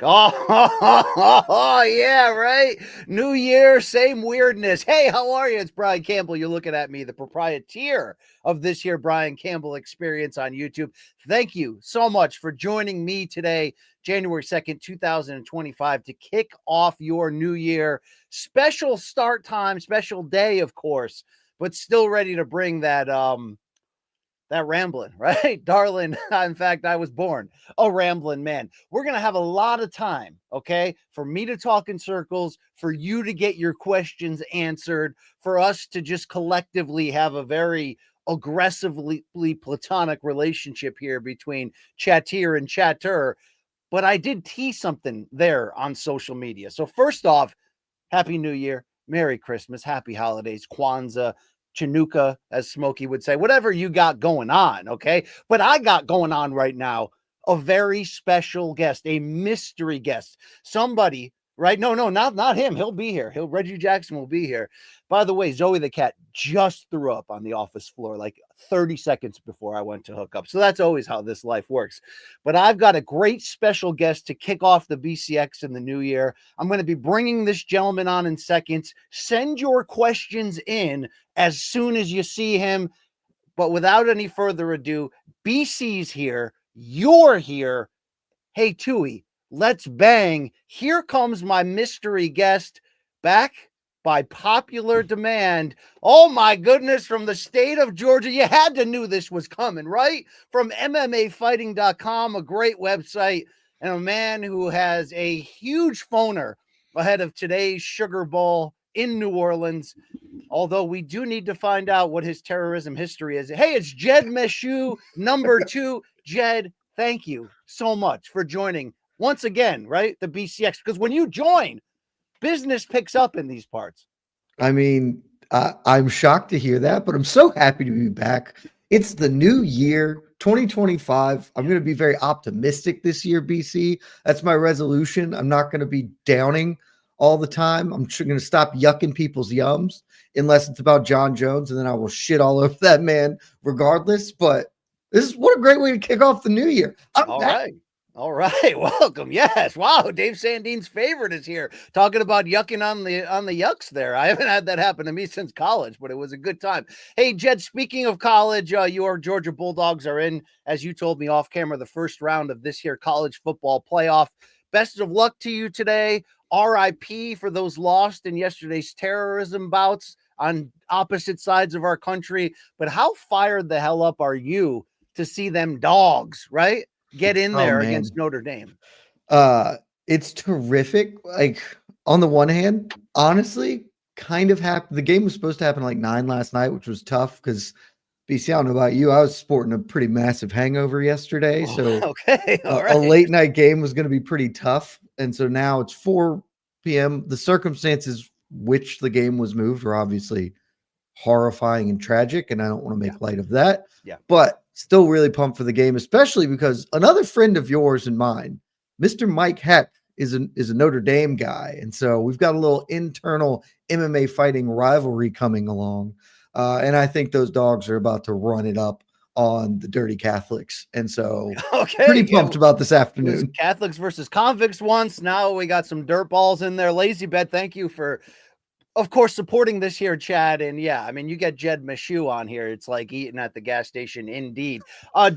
Oh, yeah, right. New year, same weirdness. Hey, how are you? It's Brian Campbell. You're looking at me, the proprietor of this here Brian Campbell experience on YouTube. Thank you so much for joining me today, January 2nd, 2025, to kick off your new year. Special start time, special day, of course, but still ready to bring that rambling, right? Darling, in fact, I was born a rambling man. We're going to have a lot of time, okay, for me to talk in circles, for you to get your questions answered, for us to just collectively have a very aggressively platonic relationship here between chattier and chatter. But I did tease something there on social media. So first off, Happy New Year, Merry Christmas, Happy Holidays, Kwanzaa, Chinooka, as Smokey would say, whatever you got going on, okay? But I got going on right now a very special guest, a mystery guest, somebody, right? No, not him. He'll be here. Reggie Jackson will be here. By the way, Zoe the cat just threw up on the office floor like 30 seconds before I went to hook up. So that's always how this life works. But I've got a great special guest to kick off the BCX in the new year. I'm going to be bringing this gentleman on in seconds. Send your questions in as soon as you see him. But without any further ado, BC's here. You're here. Hey, Tui, let's bang. Here comes my mystery guest back by popular demand. Oh, my goodness, from the state of Georgia. You had to knew this was coming, right? From MMAfighting.com, a great website, and a man who has a huge phoner ahead of today's Sugar Bowl in New Orleans. Although we do need to find out what his terrorism history is. Hey, it's Jed Meshew, number 2. Jed, thank you so much for joining once again, right? The BCX. Because when you join, business picks up in these parts. I mean, I'm shocked to hear that, but I'm so happy to be back. It's the new year, 2025. I'm going to be very optimistic this year, BC. That's my resolution. I'm not going to be downing all the time. I'm going to stop yucking people's yums unless it's about John Jones, and then I will shit all over that man regardless. But this is what a great way to kick off the new year. All right. All right, welcome. Yes, wow. Dave Sandine's favorite is here, talking about yucking on the yucks. There, I haven't had that happen to me since college, but it was a good time. Hey, Jed. Speaking of college, your Georgia Bulldogs are in, as you told me off camera, the first round of this here college football playoff. Best of luck to you today. RIP for those lost in yesterday's terrorism bouts on opposite sides of our country. But how fired the hell up are you to see them dogs, right? Get in there against Notre Dame. It's terrific. Like, on the one hand, honestly, kind of happy. The game was supposed to happen like 9 last night, which was tough because BC, I don't know about you, I was sporting a pretty massive hangover yesterday. So okay, all right. A late night game was going to be pretty tough. And so now it's 4 p.m. The circumstances which the game was moved are obviously horrifying and tragic, and I don't want to make light of that. Yeah. But still really pumped for the game, especially because another friend of yours and mine, Mr. Mike Heck, is a Notre Dame guy. And so we've got a little internal MMA fighting rivalry coming along. And I think those dogs are about to run it up on the Dirty Catholics. And so pretty pumped about this afternoon. Catholics versus convicts once. Now we got some dirt balls in there. Lazy Bet, thank you for, of course, supporting this here, Chad. And yeah, I mean, you get Jed Meshew on here. It's like eating at the gas station, indeed. I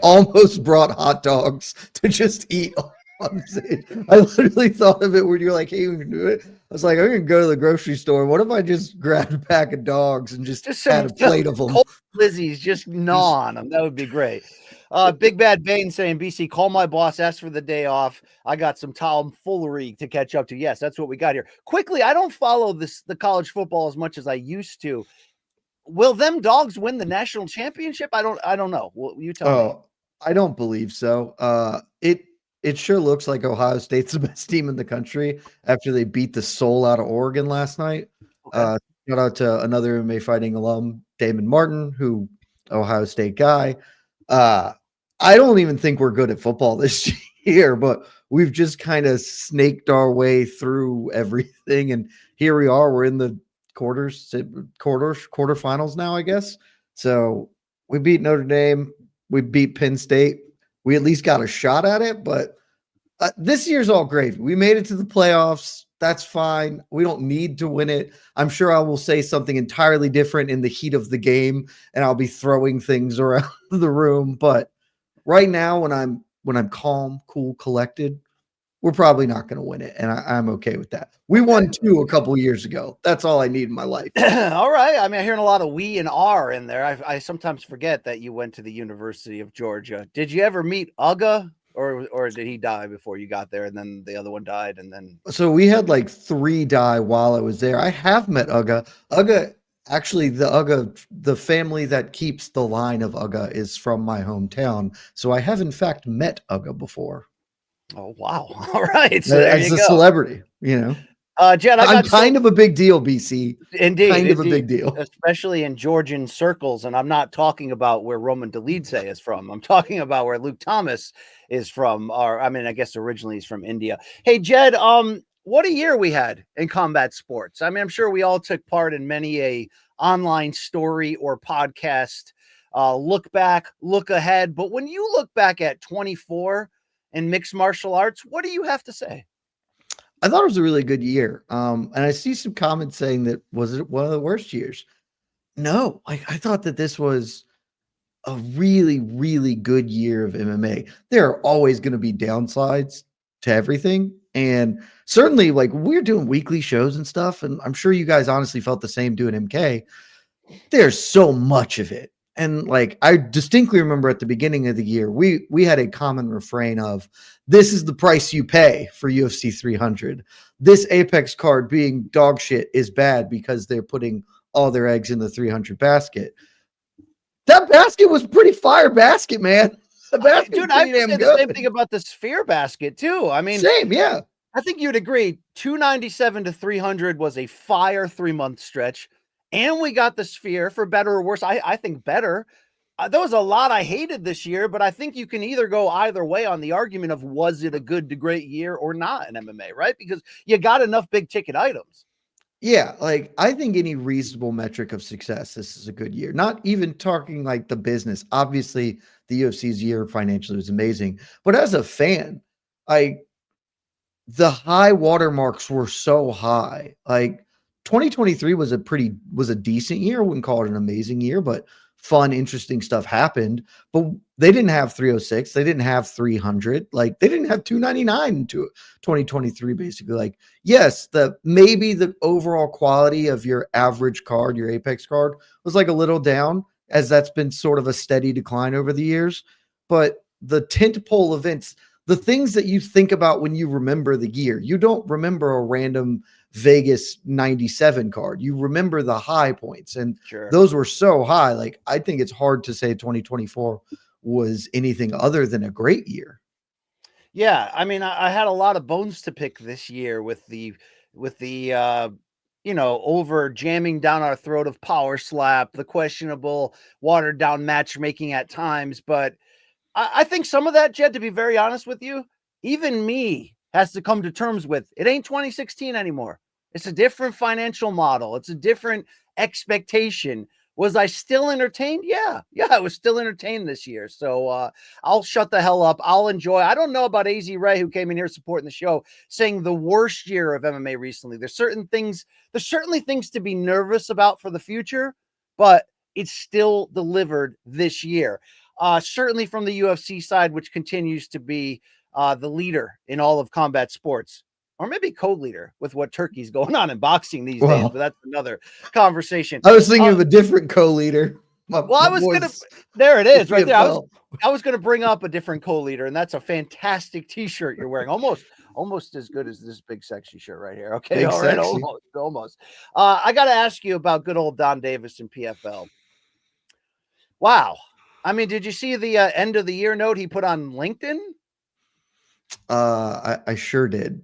almost brought hot dogs to just eat on stage. I literally thought of it when you're like, hey, we can do it. I was like, I'm going to go to the grocery store. What if I just grabbed a pack of dogs and just had a plate of them? Cold Lizzie's, just gnaw on them. That would be great. Big Bad Bane saying, BC, call my boss, ask for the day off. I got some tomfoolery to catch up to. Yes, that's what we got here. Quickly, I don't follow the college football as much as I used to. Will them dogs win the national championship? I don't know. Well, you tell me. I don't believe so. It sure looks like Ohio State's the best team in the country after they beat the soul out of Oregon last night. Okay. Shout out to another MMA fighting alum, Damon Martin, who Ohio State guy. I don't even think we're good at football this year, but we've just kind of snaked our way through everything. And here we are. We're in the quarterfinals now, I guess. So we beat Notre Dame. We beat Penn State. We at least got a shot at it, but This year's all gravy. We made it to the playoffs. That's fine. We don't need to win it. I'm sure I will say something entirely different in the heat of the game, and I'll be throwing things around the room. But right now, when I'm calm, cool, collected, we're probably not going to win it, and I'm okay with that. We won 2 a couple years ago. That's all I need in my life. All right. I mean, I'm hearing a lot of we and R in there. I sometimes forget that you went to the University of Georgia. Did you ever meet Uga, or did he die before you got there, and then the other one died, and then? So we had like 3 die while I was there. I have met Uga. Actually, the family that keeps the line of Uga is from my hometown. So I have in fact met Uga before. Oh wow! All right, so there As you a go. celebrity, Jed, I'm kind of a big deal, BC. Indeed, A big deal, especially in Georgian circles. And I'm not talking about where Roman Dolidze is from. I'm talking about where Luke Thomas is from. Or I mean, I guess originally he's from India. Hey, Jed, what a year we had in combat sports. I mean, I'm sure we all took part in many a online story or podcast. Look back, look ahead. But when you look back at 24 in mixed martial arts, what do you have to say? I thought it was a really good year. And I see some comments saying that was it one of the worst years? No, I thought that this was a really, really good year of MMA. There are always going to be downsides to everything. And certainly, like, we're doing weekly shows and stuff. And I'm sure you guys honestly felt the same doing MK. There's so much of it. And like, I distinctly remember at the beginning of the year, we had a common refrain of, this is the price you pay for UFC 300. This Apex card being dog shit is bad because they're putting all their eggs in the 300 basket. That basket was pretty fire basket, man. The basket, dude, I say the same thing about the Sphere basket too. I mean, same, yeah. I think you'd agree. 297 to 300 was a fire 3-month stretch, and we got the Sphere for better or worse. I think better. There was a lot I hated this year, but I think you can either go either way on the argument of was it a good to great year or not in MMA, right? Because you got enough big ticket items. Yeah, like I think any reasonable metric of success, this is a good year. Not even talking like the business. Obviously, the UFC's year financially was amazing, but as a fan, the high watermarks were so high. Like 2023 was a decent year. I wouldn't call it an amazing year, but fun, interesting stuff happened. But they didn't have 306. They didn't have 300. Like they didn't have 299 into 2023, basically. Like, yes, maybe the overall quality of your average card, your Apex card, was like a little down, as that's been sort of a steady decline over the years. But the tentpole events, the things that you think about when you remember the year, you don't remember a random Vegas 97 card. You remember the high points, and those were so high. Like, I think it's hard to say 2024 was anything other than a great year. Yeah, I mean, I had a lot of bones to pick this year with the over jamming down our throat of power slap, the questionable watered down matchmaking at times. But I think some of that, Jed, to be very honest with you, even me has to come to terms with. It ain't 2016 anymore. It's a different financial model. It's a different expectation. Was I still entertained? Yeah, I was still entertained this year. So I'll shut the hell up. I'll enjoy. I don't know about AZ Ray, who came in here supporting the show, saying the worst year of MMA recently. There's certainly things to be nervous about for the future, but it's still delivered this year. Certainly from the UFC side, which continues to be the leader in all of combat sports, or maybe co-leader with what Turkey's going on in boxing these days, but that's another conversation. I was thinking of a different co-leader. There it is right there. I was going to bring up a different co-leader, and that's a fantastic t-shirt you're wearing. Almost as good as this big sexy shirt right here. Okay. Big all right. Sexy. Almost. I got to ask you about good old Donn Davis and PFL. Wow. I mean, did you see the end of the year note he put on LinkedIn? I sure did.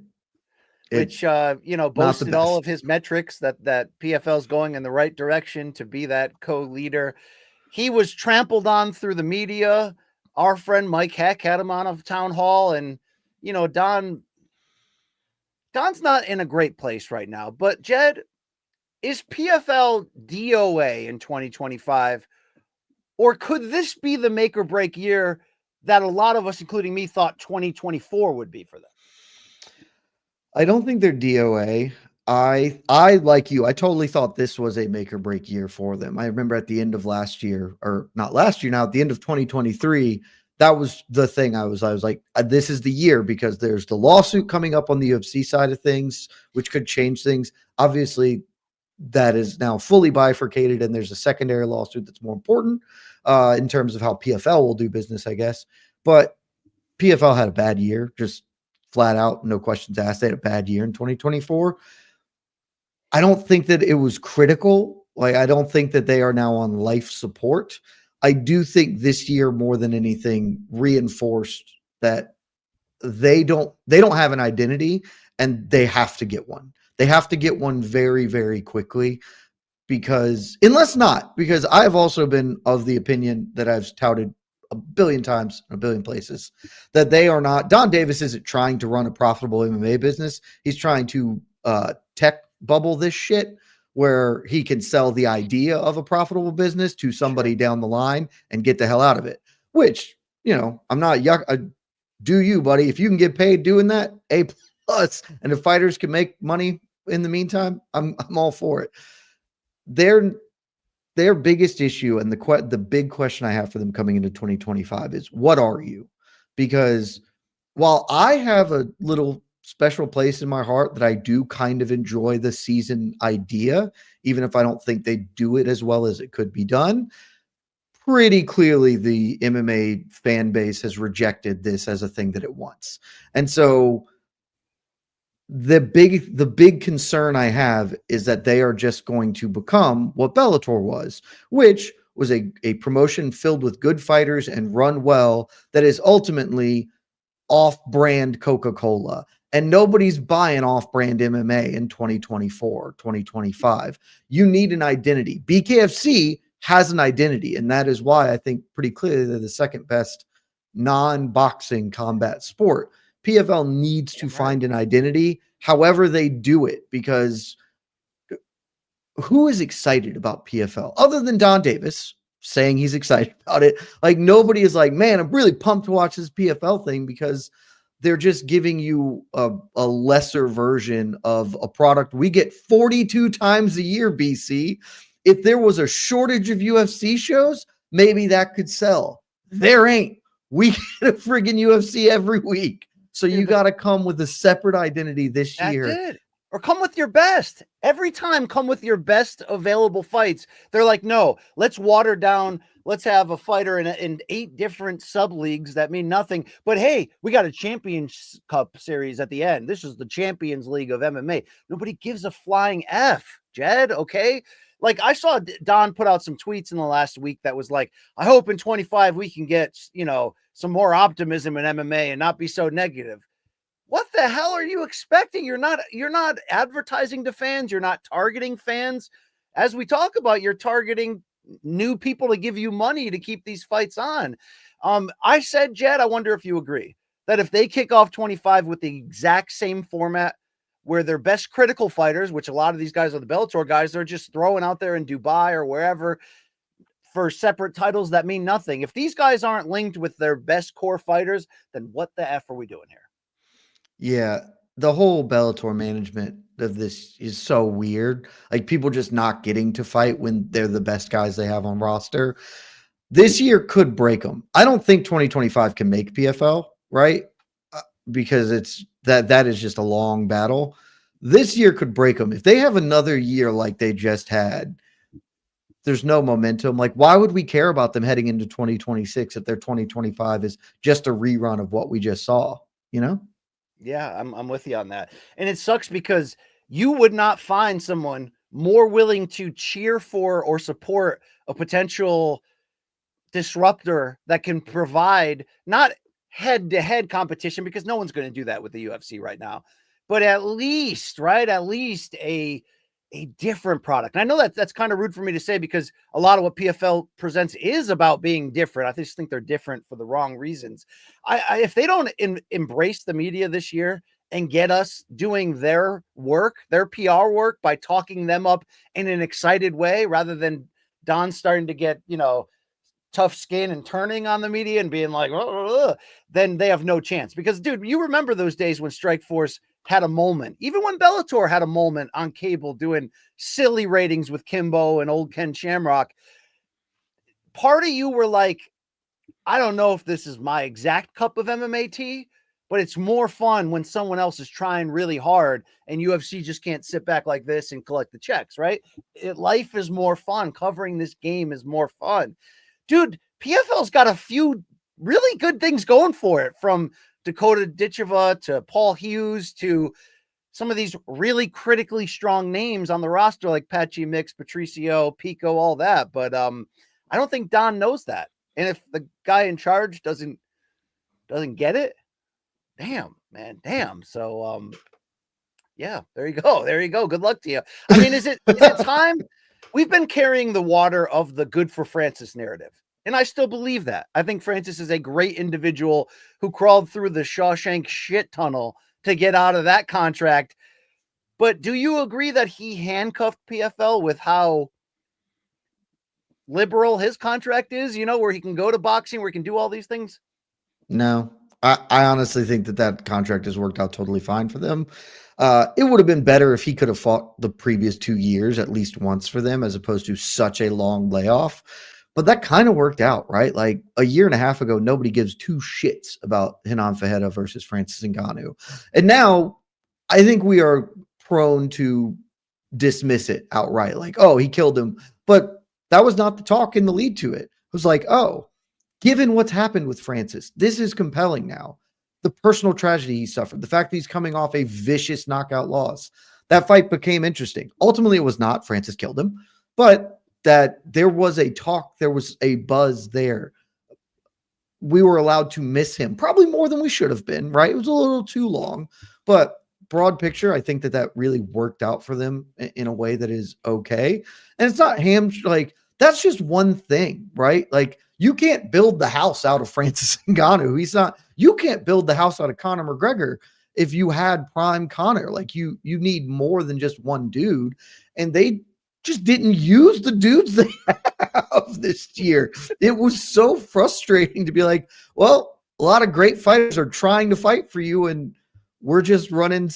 Which boasted all of his metrics that PFL is going in the right direction to be that co-leader. He was trampled on through the media. Our friend Mike Heck had him on a town hall, and Don's not in a great place right now. But Jed, is PFL DOA in 2025, or could this be the make or break year that a lot of us, including me, thought 2024 would be for them? I don't think they're DOA. I like you. I totally thought this was a make or break year for them. I remember at the end of last year, or not last year now, at the end of 2023, that was the thing. I was like, this is the year, because there's the lawsuit coming up on the UFC side of things, which could change things. Obviously, that is now fully bifurcated, and there's a secondary lawsuit that's more important in terms of how PFL will do business, I guess. But PFL had a bad year, just flat out, no questions asked. They had a bad year in 2024. I don't think that it was critical. Like, I don't think that they are now on life support. I do think this year, more than anything, reinforced that they don't have an identity, and they have to get one. They have to get one very, very quickly, because because I've also been of the opinion that I've touted a billion times in a billion places that they are not. Donn Davis isn't trying to run a profitable MMA business. He's trying to tech bubble this shit where he can sell the idea of a profitable business to somebody down the line and get the hell out of it. Which, I'm not yuck. Do you, buddy? If you can get paid doing that, A plus, and if fighters can make money in the meantime, I'm all for it. Their biggest issue, and the big question I have for them coming into 2025 is, what are you? Because while I have a little special place in my heart that I do kind of enjoy the season idea, even if I don't think they do it as well as it could be done, pretty clearly the MMA fan base has rejected this as a thing that it wants. And so the big concern I have is that they are just going to become what Bellator was, which was a promotion filled with good fighters and run well, that is ultimately off-brand Coca-Cola. And nobody's buying off-brand MMA in 2024, 2025. You need an identity. BKFC has an identity, and that is why I think pretty clearly they're the second best non-boxing combat sport. PFL needs to find an identity, however they do it, because who is excited about PFL other than Donn Davis saying he's excited about it? Like, nobody is like, man, I'm really pumped to watch this PFL thing, because they're just giving you a lesser version of a product we get 42 times a year, BC. If there was a shortage of UFC shows, maybe that could sell. There ain't. We get a friggin' UFC every week. So you got to come with a separate identity this year. Or come with your best. Every time, come with your best available fights. They're like, no, let's water down. Let's have a fighter in 8 different sub-leagues that mean nothing. But hey, we got a Champions Cup series at the end. This is the Champions League of MMA. Nobody gives a flying F, Jed, okay? Like, I saw Don put out some tweets in the last week that was like, I hope in 25 we can get, some more optimism in MMA and not be so negative. What the hell are you expecting? You're not advertising to fans. You're not targeting fans. As we talk about, you're targeting new people to give you money to keep these fights on. I said, Jed, I wonder if you agree that if they kick off 25 with the exact same format, where their best critical fighters, which a lot of these guys are the Bellator guys, they're just throwing out there in Dubai or wherever for separate titles that mean nothing. If these guys aren't linked with their best core fighters, then what the F are we doing here? Yeah, the whole Bellator management of this is so weird. Like, people just not getting to fight when they're the best guys they have on roster. This year could break them. I don't think 2025 can make PFL, right? Because it's that is just a long battle. This year could break them. If they have another year like they just had, there's no momentum. Like, why would we care about them heading into 2026 if their 2025 is just a rerun of what we just saw, Yeah, I'm with you on that. And it sucks because you would not find someone more willing to cheer for or support a potential disruptor that can provide not head-to-head competition, because no one's going to do that with the UFC right now, but at least a different product. And I know that's kind of rude for me to say, because a lot of what PFL presents is about being different. I just think they're different for the wrong reasons. If they don't embrace the media this year and get us doing their work, their PR work, by talking them up in an excited way, rather than Don starting to get, tough skin and turning on the media and being like, then they have no chance. Because, dude, you remember those days when Strikeforce had a moment, even when Bellator had a moment on cable doing silly ratings with Kimbo and old Ken Shamrock. Part of you were like, I don't know if this is my exact cup of MMA tea, but it's more fun when someone else is trying really hard and UFC just can't sit back like this and collect the checks, right? Life is more fun. Covering this game is more fun. Dude, PFL's got a few really good things going for it, from Dakota Ditcheva to Paul Hughes to some of these really critically strong names on the roster like Patchy Mix, Patricio, Pico, all that. But I don't think Donn knows that. And if the guy in charge doesn't get it, damn, man, damn. So, yeah, there you go. There you go. Good luck to you. I mean, is it time? We've been carrying the water of the good for Francis narrative, and I still believe that. I think Francis is a great individual who crawled through the Shawshank shit tunnel to get out of that contract. But do you agree that he handcuffed PFL with how liberal his contract is, where he can go to boxing, where he can do all these things? No, I honestly think that contract has worked out totally fine for them. It would have been better if he could have fought the previous 2 years at least once for them, as opposed to such a long layoff. But that kind of worked out, right? Like a year and a half ago, nobody gives two shits about Renan Fajeda versus Francis Ngannou. And now I think we are prone to dismiss it outright. Like, oh, he killed him. But that was not the talk in the lead to it. It was like, oh, given what's happened with Francis, this is compelling now. The personal tragedy he suffered, the fact that he's coming off a vicious knockout loss, that fight became interesting. Ultimately, it was not. Francis killed him, but that there was a talk, there was a buzz there. We were allowed to miss him, probably more than we should have been, right? It was a little too long, but broad picture, I think that really worked out for them in a way that is okay. And it's not like, that's just one thing, right? Like, you can't build the house out of Francis Ngannou. You can't build the house out of Conor McGregor if you had prime Conor. Like, you need more than just one dude. And they just didn't use the dudes they have this year. It was so frustrating to be like, well, a lot of great fighters are trying to fight for you, and we're just running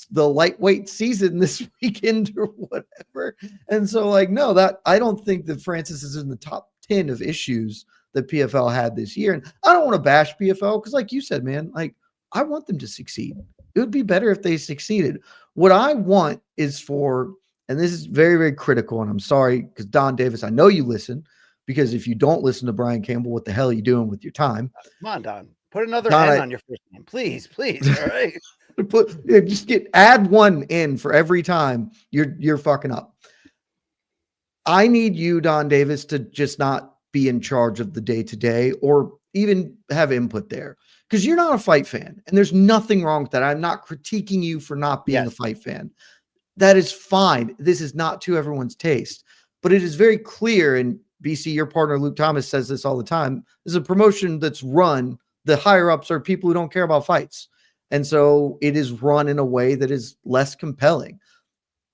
the lightweight season this weekend or whatever. And so, like, no, that I don't think that Francis is in the top 10 of issues that PFL had this year. And I don't want to bash PFL because, like you said, man, like, I want them to succeed. It would be better if they succeeded. What I want is for, and this is very, very critical, and I'm sorry, because Donn Davis, I know you listen, because if you don't listen to Brian Campbell, what the hell are you doing with your time? Come on, Donn. Put another N on your first name. Please. All right. Add one in for every time you're fucking up. I need you, Donn Davis, to just not be in charge of the day-to-day or even have input there, because you're not a fight fan, and there's nothing wrong with that. I'm not critiquing you for not being a fight fan. That is fine. This is not to everyone's taste, but it is very clear, and BC, your partner Luke Thomas says this all the time, this is a promotion that's run, the higher ups are people who don't care about fights. And so it is run in a way that is less compelling.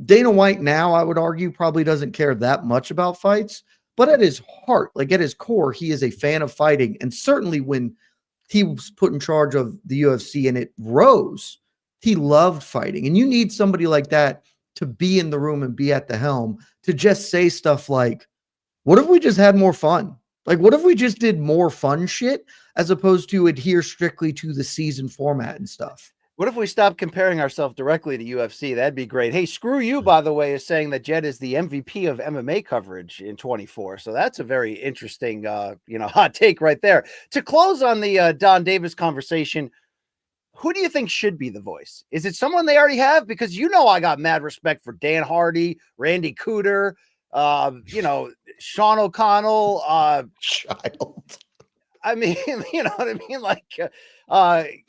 Dana White now, I would argue, probably doesn't care that much about fights, but at his heart, like at his core, he is a fan of fighting. And certainly when he was put in charge of the UFC and it rose, he loved fighting. And you need somebody like that to be in the room and be at the helm, to just say stuff like, what if we just had more fun? Like, what if we just did more fun shit as opposed to adhere strictly to the season format and stuff? What if we stopped comparing ourselves directly to UFC? That'd be great. Hey, Screw You, by the way, is saying that Jed is the MVP of MMA coverage in 24. So that's a very interesting, hot take right there. To close on the Donn Davis conversation, who do you think should be the voice? Is it someone they already have? Because I got mad respect for Dan Hardy, Randy Cooter, Sean O'Connell, child. I mean, you know what I mean? Like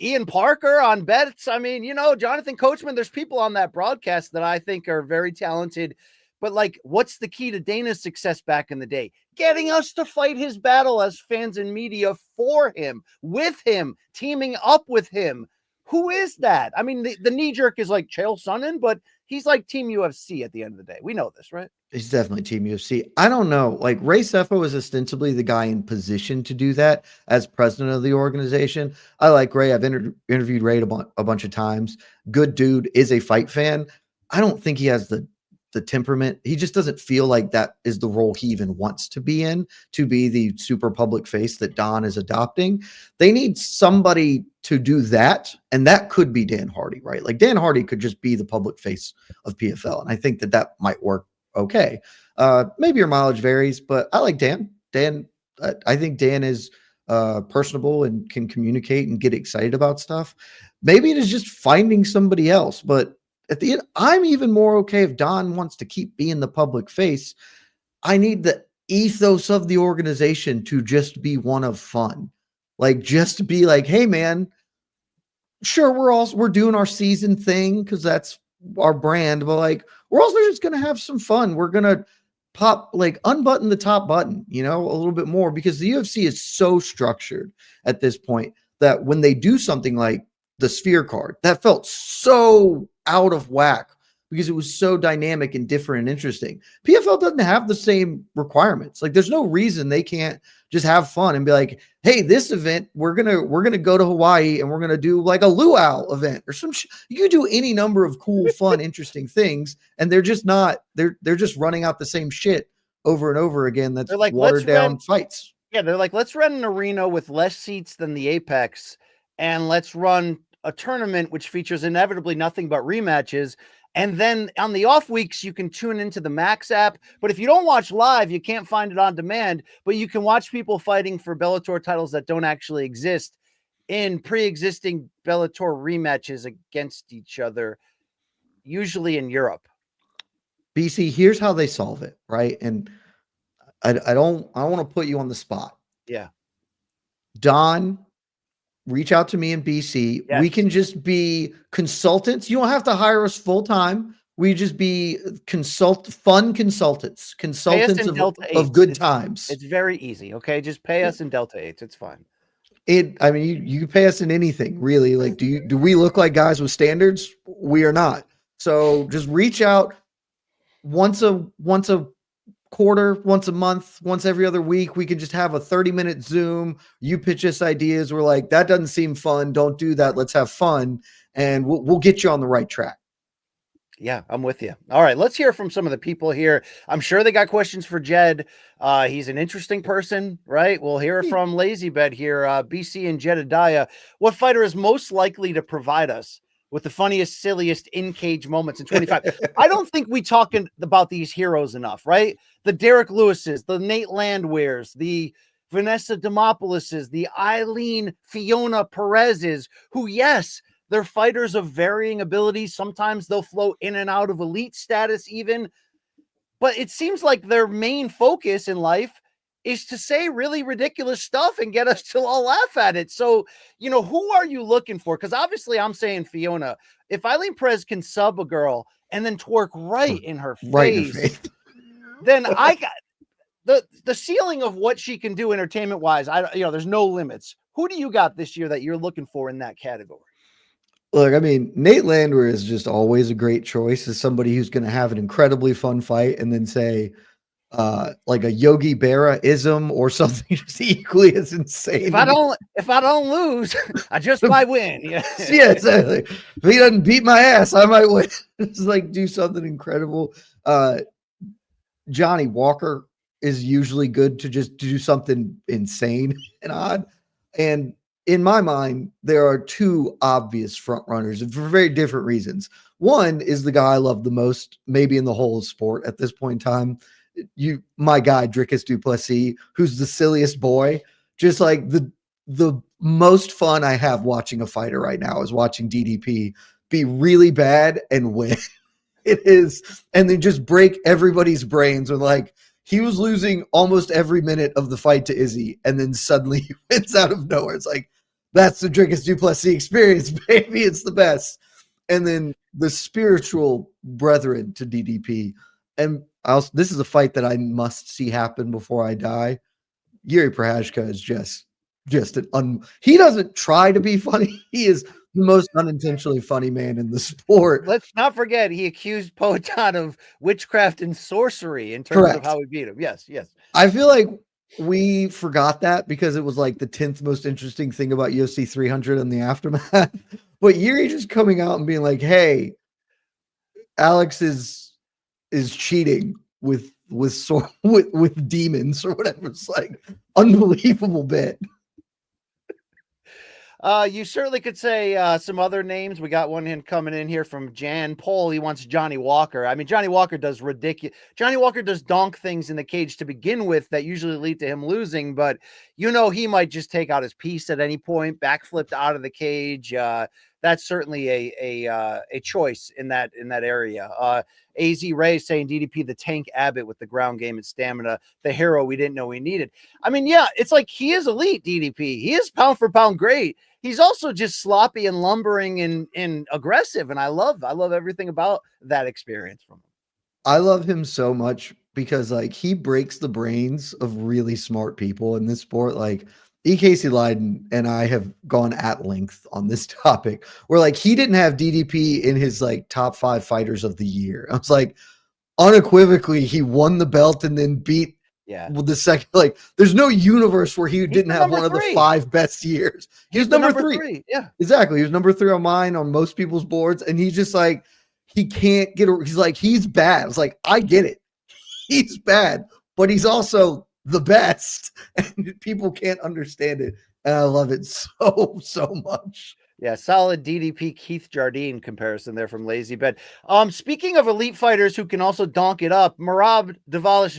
Ian Parker on bets. I mean, Jonathan Coachman, there's people on that broadcast that I think are very talented, but like, what's the key to Dana's success back in the day? Getting us to fight his battle as fans and media for him, with him, teaming up with him. Who is that? I mean, the knee jerk is like Chael Sonnen, but he's like Team UFC at the end of the day. We know this, right? He's definitely Team UFC. I don't know. Like Ray Cephalo is ostensibly the guy in position to do that as president of the organization. I like Ray. I've interviewed Ray a bunch of times. Good dude, is a fight fan. I don't think he has the temperament. He just doesn't feel like that is the role he even wants to be in, to be the super public face that Donn is adopting. They need somebody to do that, and that could be Dan Hardy, right? Like Dan Hardy could just be the public face of PFL, and I think that might work okay. Maybe your mileage varies, but I like Dan. I think Dan is personable and can communicate and get excited about stuff. Maybe it is just finding somebody else, but at the end, I'm even more okay if Donn wants to keep being the public face. I need the ethos of the organization to just be one of fun. Like, just be like, hey man, sure, we're doing our season thing because that's our brand, but like we're also just gonna have some fun. We're gonna unbutton the top button, a little bit more, because the UFC is so structured at this point that when they do something like the Sphere card, that felt so out of whack because it was so dynamic and different and interesting. PFL doesn't have the same requirements. Like, there's no reason they can't just have fun and be like, hey, this event, we're gonna go to Hawaii and we're gonna do like a luau event or some you can do any number of cool, fun, interesting things, and they're just running out the same shit over and over again. That's like watered down fights. Yeah, they're like, let's run an arena with less seats than the Apex, and let's run a tournament which features inevitably nothing but rematches. And then on the off weeks, you can tune into the Max app. But if you don't watch live, you can't find it on demand. But you can watch people fighting for Bellator titles that don't actually exist in pre-existing Bellator rematches against each other, usually in Europe. BC, here's how they solve it, right? And I don't want to put you on the spot. Yeah. Donn, reach out to me in BC. Yes. We can just be consultants. You don't have to hire us full time. We just be fun consultants of good times. It's very easy. Okay. Just pay us in Delta 8s. It's fine. You can pay us in anything, really. Like, do we look like guys with standards? We are not. So just reach out once a quarter, once a month, once every other week. We could just have a 30-minute Zoom. You pitch us ideas. We're like, that doesn't seem fun. Don't do that. Let's have fun. And we'll get you on the right track. Yeah, I'm with you. All right, let's hear from some of the people here. I'm sure they got questions for Jed. He's an interesting person, right? We'll hear from Lazy Bed here. BC and Jedediah. What fighter is most likely to provide us with the funniest, silliest in-cage moments in 25? I don't think we talk about these heroes enough, right? The Derek Lewises, the Nate Landwears, the Vanessa Demopoulos, the Eileen Fiona Perez's, who, yes, they're fighters of varying abilities. Sometimes they'll float in and out of elite status even. But it seems like their main focus in life is to say really ridiculous stuff and get us to all laugh at it. So, who are you looking for? Because obviously I'm saying Fiona. If Eileen Perez can sub a girl and then twerk right in her face, then I got the ceiling of what she can do entertainment wise. There's no limits. Who do you got this year that you're looking for in that category? Look, Nate Landwehr is just always a great choice as somebody who's going to have an incredibly fun fight and then say, like a Yogi Berra-ism or something just equally as insane. If I don't lose, I just might win. Yeah, exactly. If he doesn't beat my ass, I might win. It's like do something incredible. Johnny Walker is usually good to just do something insane and odd. And in my mind, there are two obvious front runners for very different reasons. One is the guy I love the most, maybe in the whole sport at this point in time. My guy, Dricus du Plessis, who's the silliest boy. Just like the most fun I have watching a fighter right now is watching DDP be really bad and win. It is, and then just break everybody's brains with like, he was losing almost every minute of the fight to Izzy, and then suddenly he wins out of nowhere. It's like, that's the Dricus du Plessis experience, baby. It's the best. And then the spiritual brethren to DDP. And this is a fight that I must see happen before I die. Yuri Prochazka is just he doesn't try to be funny. He is the most unintentionally funny man in the sport. Let's not forget he accused Poatan of witchcraft and sorcery in terms of Correct. how he beat him. Yes, yes. I feel like we forgot that because it was like the 10th most interesting thing about UFC 300 in the aftermath. But Yuri just coming out and being like, "Hey, Alex is cheating with with demons or whatever." It's like unbelievable bit. You certainly could say some other names. We got one in coming in here from Jan Paul. He wants Johnny Walker. I mean, Johnny Walker does ridiculous. Johnny Walker does donk things in the cage to begin with that usually lead to him losing, but he might just take out his piece at any point, backflipped out of the cage. That's certainly a choice in that area. AZ Ray saying DDP the tank Abbott with the ground game and stamina, the hero we didn't know we needed. I mean, yeah, it's like he is elite DDP. He is pound for pound great. He's also just sloppy and lumbering and aggressive, and I love everything about that experience from him. I love him so much because like he breaks the brains of really smart people in this sport. Like Casey Leiden and I have gone at length on this topic where like he didn't have DDP in his like top 5 fighters of the year. I was like, unequivocally, he won the belt and then beat the second. Like, there's no universe where he didn't have one of the 5 best years. He was number three. Yeah, exactly. He was number 3 on mine, on most people's boards, and he's just like, he can't get. He's like, he's bad. It's like, I get it. He's bad, but he's also the best, and people can't understand it. And I love it so much. Yeah, solid DDP Keith Jardine comparison there from Lazy Bed. Speaking of elite fighters who can also donk it up, Merab-Umar,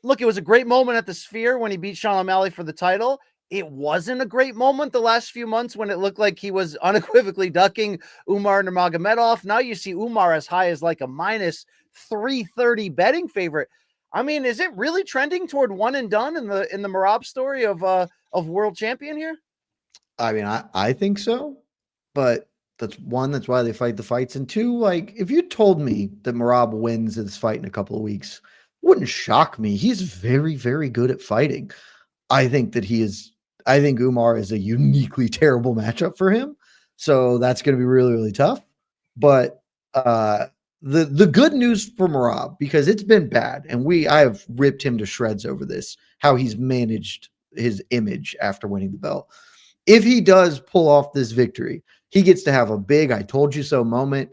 look, it was a great moment at the Sphere when he beat Sean O'Malley for the title. It wasn't a great moment the last few months when it looked like he was unequivocally ducking Umar Nurmagomedov. Now you see Umar as high as like a minus 330 betting favorite. I mean, is it really trending toward one and done in the Merab story of world champion here? I mean, I think so, but that's why they fight the fights. And 2, like, if you told me that Merab wins this fight in a couple of weeks, it wouldn't shock me. He's very, very good at fighting. I think Umar is a uniquely terrible matchup for him. So that's going to be really, really tough. But the good news for Merab, because it's been bad, and I have ripped him to shreds over this, how he's managed his image after winning the belt. If he does pull off this victory, he gets to have a big I told you so moment.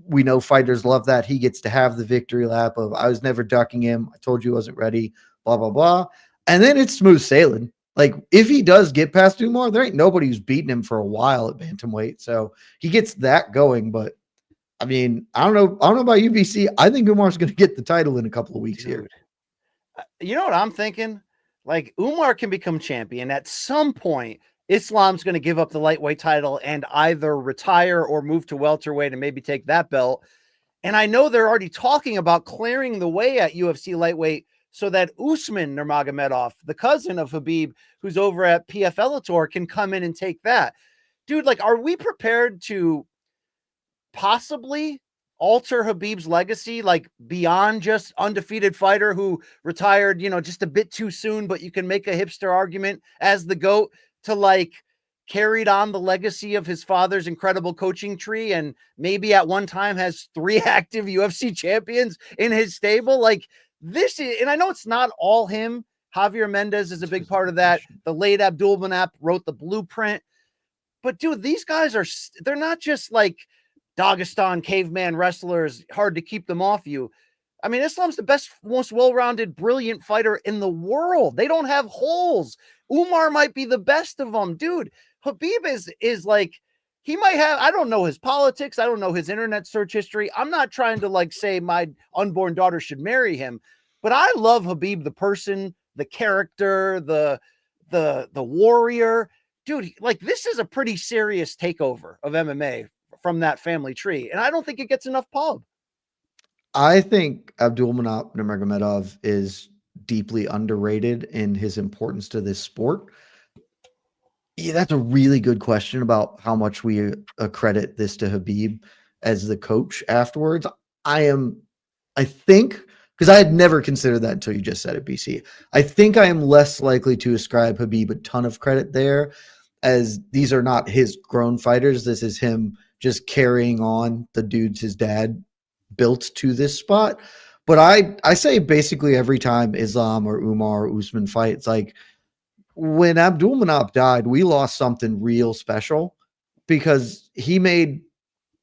We know fighters love that. He gets to have the victory lap of I was never ducking him. I told you I wasn't ready, blah, blah, blah. And then it's smooth sailing. Like if he does get past Umar, there ain't nobody who's beaten him for a while at bantamweight. So he gets that going. But I mean, I don't know about UBC. I think Umar's going to get the title in a couple of weeks here. You know what I'm thinking? Like Umar can become champion at some point. Islam's going to give up the lightweight title and either retire or move to welterweight and maybe take that belt. And I know they're already talking about clearing the way at UFC lightweight so that Usman Nurmagomedov, the cousin of Khabib, who's over at PFL, can come in and take that. Dude, like, are we prepared to possibly alter Khabib's legacy, like beyond just undefeated fighter who retired, just a bit too soon, but you can make a hipster argument as the GOAT, to like carried on the legacy of his father's incredible coaching tree and maybe at one time has 3 active UFC champions in his stable? Like this is, and I know it's not all him. Javier Mendez is a big part of that. The late Abdul Manap wrote the blueprint. But dude, these guys they're not just like Dagestan caveman wrestlers, hard to keep them off you. I mean, Islam's the best, most well-rounded, brilliant fighter in the world. They don't have holes. Umar might be the best of them. Dude, Khabib is like, he might have, I don't know his politics. I don't know his internet search history. I'm not trying to like say my unborn daughter should marry him, but I love Khabib, the person, the character, the warrior. Dude, like this is a pretty serious takeover of MMA from that family tree. And I don't think it gets enough pub. I think Abdulmanap Nurmagomedov is deeply underrated in his importance to this sport. Yeah, that's a really good question about how much we accredit this to Khabib as the coach afterwards. I think, because I had never considered that until you just said it, BC. I think I am less likely to ascribe Khabib a ton of credit there. as these are not his grown fighters. This is him just carrying on the dudes his dad built to this spot. But I say basically every time Islam or Umar or Usman fight, it's like when Abdulmanap died, we lost something real special because he made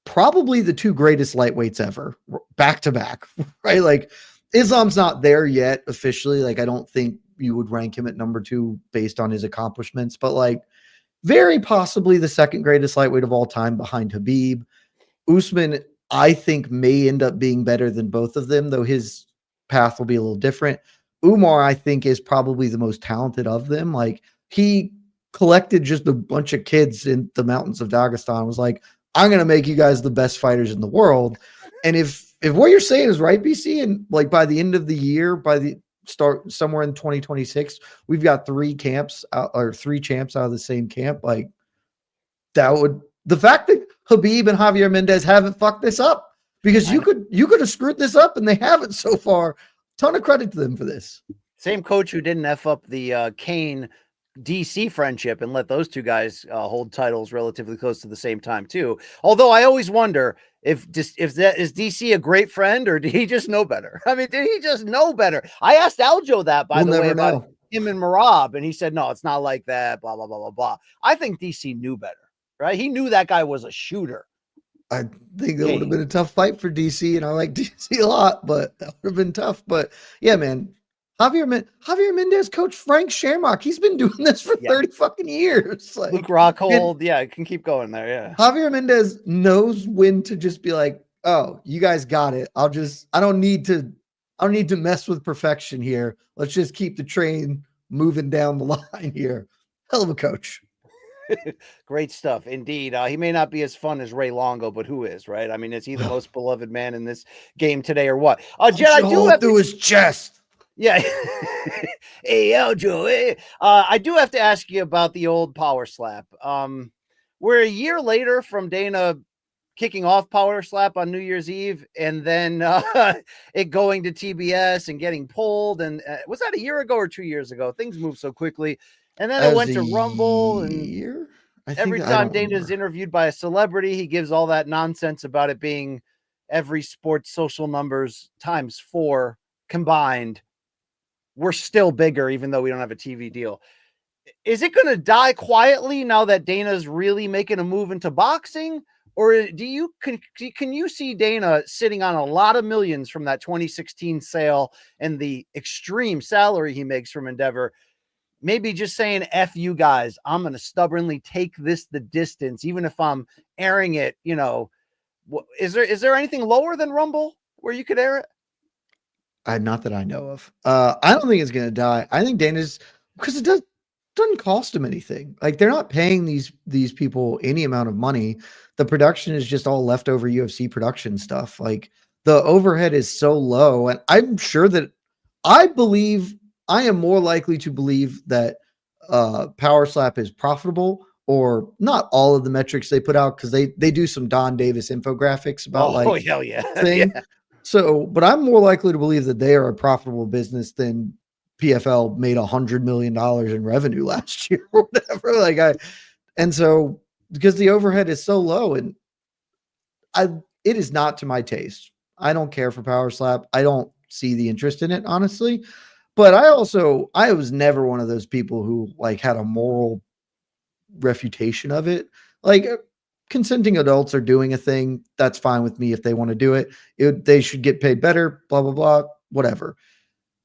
probably the two greatest lightweights ever back to back, right? Like Islam's not there yet officially. Like I don't think you would rank him at number 2 based on his accomplishments, but like very possibly the second greatest lightweight of all time behind Khabib. Usman, I think, may end up being better than both of them, though his path will be a little different. Umar, I think, is probably the most talented of them. Like he collected just a bunch of kids in the mountains of Dagestan, was like, I'm going to make you guys the best fighters in the world. And if what you're saying is right, BC, and like by the end of the year, by the start somewhere in 2026, we've got 3 camps out, or 3 champs out of the same camp. Like that would, the fact that Khabib and Javier Mendez haven't fucked this up, because you could have screwed this up and they haven't so far. Ton of credit to them for this. Same coach who didn't F up the Kane DC friendship and let those two guys hold titles relatively close to the same time too. Although I always wonder if that is DC a great friend, or did he just know better? I mean, did he just know better? I asked Aljo that, by the way, about him and Merab, and he said, no, it's not like that, blah, blah, blah, blah, blah. I think DC knew better, right? He knew that guy was a shooter. I think that would have been a tough fight for DC, and I like DC a lot, but that would have been tough. But yeah, man, Javier Mendez coached Frank Shamrock. He's been doing this for 30 fucking years. Like Luke Rockhold, I can keep going there. Yeah, Javier Mendez knows when to just be like, "Oh, you guys got it. I don't need to mess with perfection here. Let's just keep the train moving down the line here." Hell of a coach. Great stuff indeed. He may not be as fun as Ray Longo, but who is, right? I mean, is he the most beloved man in this game today, or what? Jed, I do have through his chest. Yeah. Hey, Aljo. I do have to ask you about the old power slap. We're a year later from Dana kicking off power slap on New Year's Eve, and then it going to TBS and getting pulled. And was that a year ago or 2 years ago? Things move so quickly. And then it went to Rumble. And every time Dana's interviewed by a celebrity, he gives all that nonsense about it being every sport's social numbers times 4 combined. We're still bigger, even though we don't have a TV deal. Is it going to die quietly now that Dana's really making a move into boxing? Or can you see Dana sitting on a lot of millions from that 2016 sale and the extreme salary he makes from Endeavor? Maybe just saying, F you guys, I'm going to stubbornly take this the distance, even if I'm airing it, is there anything lower than Rumble where you could air it? Not that I know of. I don't think it's going to die. I think Dana's, because it doesn't cost them anything. Like they're not paying these people any amount of money. The production is just all leftover UFC production stuff. Like the overhead is so low, and I'm sure that I am more likely to believe that Power Slap is profitable, or not all of the metrics they put out, because they do some Donn Davis infographics about hell yeah. thing. Yeah. So, but I'm more likely to believe that they are a profitable business than PFL made $100 million in revenue last year or whatever. And so because the overhead is so low, and it is not to my taste. I don't care for Power Slap. I don't see the interest in it, honestly. But I was never one of those people who like had a moral refutation of it. Like consenting adults are doing a thing. That's fine with me if they want to do it. They should get paid better, blah, blah, blah, whatever.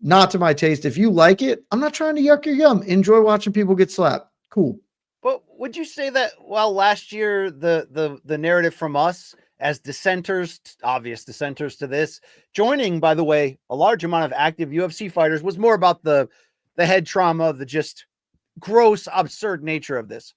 Not to my taste. If you like it, I'm not trying to yuck your yum. Enjoy watching people get slapped. Cool. But would you say that, well, last year, the narrative from us as dissenters, obvious dissenters to this, joining, by the way, a large amount of active UFC fighters, was more about the head trauma, the just gross, absurd nature of this.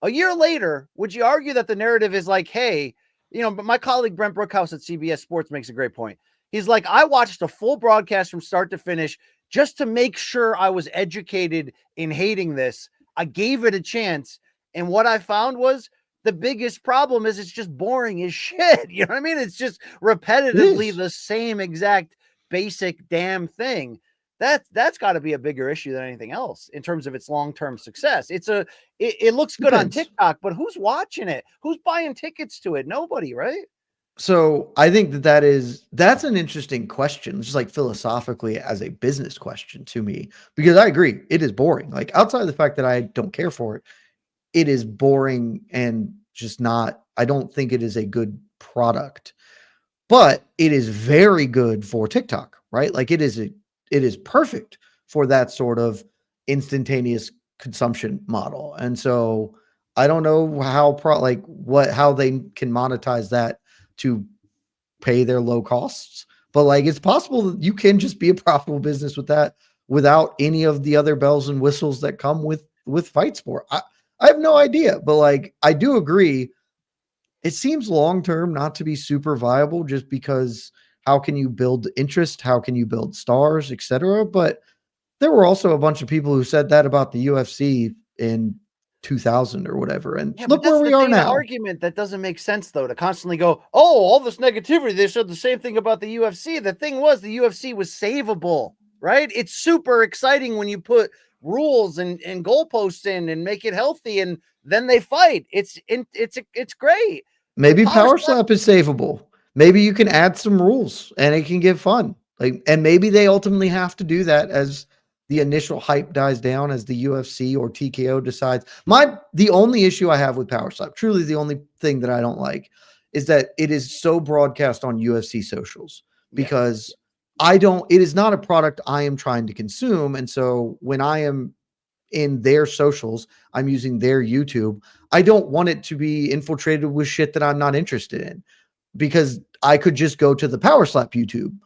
A year later, would you argue that the narrative is like, hey, but my colleague Brent Brookhouse at CBS Sports makes a great point. He's like, I watched a full broadcast from start to finish just to make sure I was educated in hating this. I gave it a chance. And what I found was the biggest problem is it's just boring as shit. You know what I mean? It's just repetitively the same exact basic damn thing. that's got to be a bigger issue than anything else in terms of its long-term success. It looks good on TikTok, but who's watching it? Who's buying tickets to it? Nobody, right? So I think that's an interesting question, just like philosophically as a business question to me, because I agree it is boring. Like outside of the fact that I don't care for it, it is boring and just not. I don't think it is a good product, but it is very good for TikTok, right? Like it is perfect for that sort of instantaneous consumption model. And so I don't know how they can monetize that to pay their low costs, but like it's possible that you can just be a profitable business with that without any of the other bells and whistles that come with fight sport. I have no idea, but like I do agree it seems long term not to be super viable just because how can you build interest, how can you build stars, etc. But there were also a bunch of people who said that about the UFC in 2000 or whatever. And Yeah, look but that's where we the are data now. argument that doesn't make sense, though, to constantly go, oh, all this negativity. They said the same thing about the UFC. The thing was, the UFC was savable, right? It's super exciting when you put rules and goalposts in and make it healthy, and then they fight. It's great. With Maybe Power Power Slap, Slap is savable. Maybe you can add some rules and it can get fun. Like, and maybe they ultimately have to do that as the initial hype dies down, as the UFC or TKO decides. The only issue I have with Power Slap, truly the only thing that I don't like, is that it is so broadcast on UFC socials because it is not a product I am trying to consume. And so when I am in their socials, I'm using their YouTube, I don't want it to be infiltrated with shit that I'm not interested in, because I could just go to the Power Slap YouTube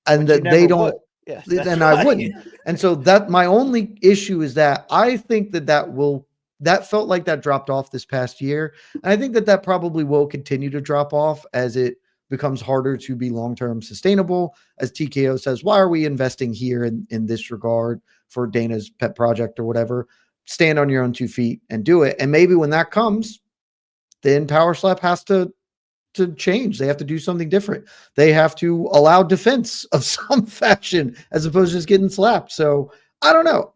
and but you that they never would. don't, Yes, that's then I right. wouldn't. And so that my only issue is that I think that felt like that dropped off this past year. And I think that probably will continue to drop off as it becomes harder to be long-term sustainable. As TKO says, why are we investing here in this regard for Dana's pet project or whatever? Stand on your own 2 feet and do it. And maybe when that comes, then Power Slap has to change. They have to do something different. They have to allow defense of some fashion as opposed to just getting slapped. So I don't know.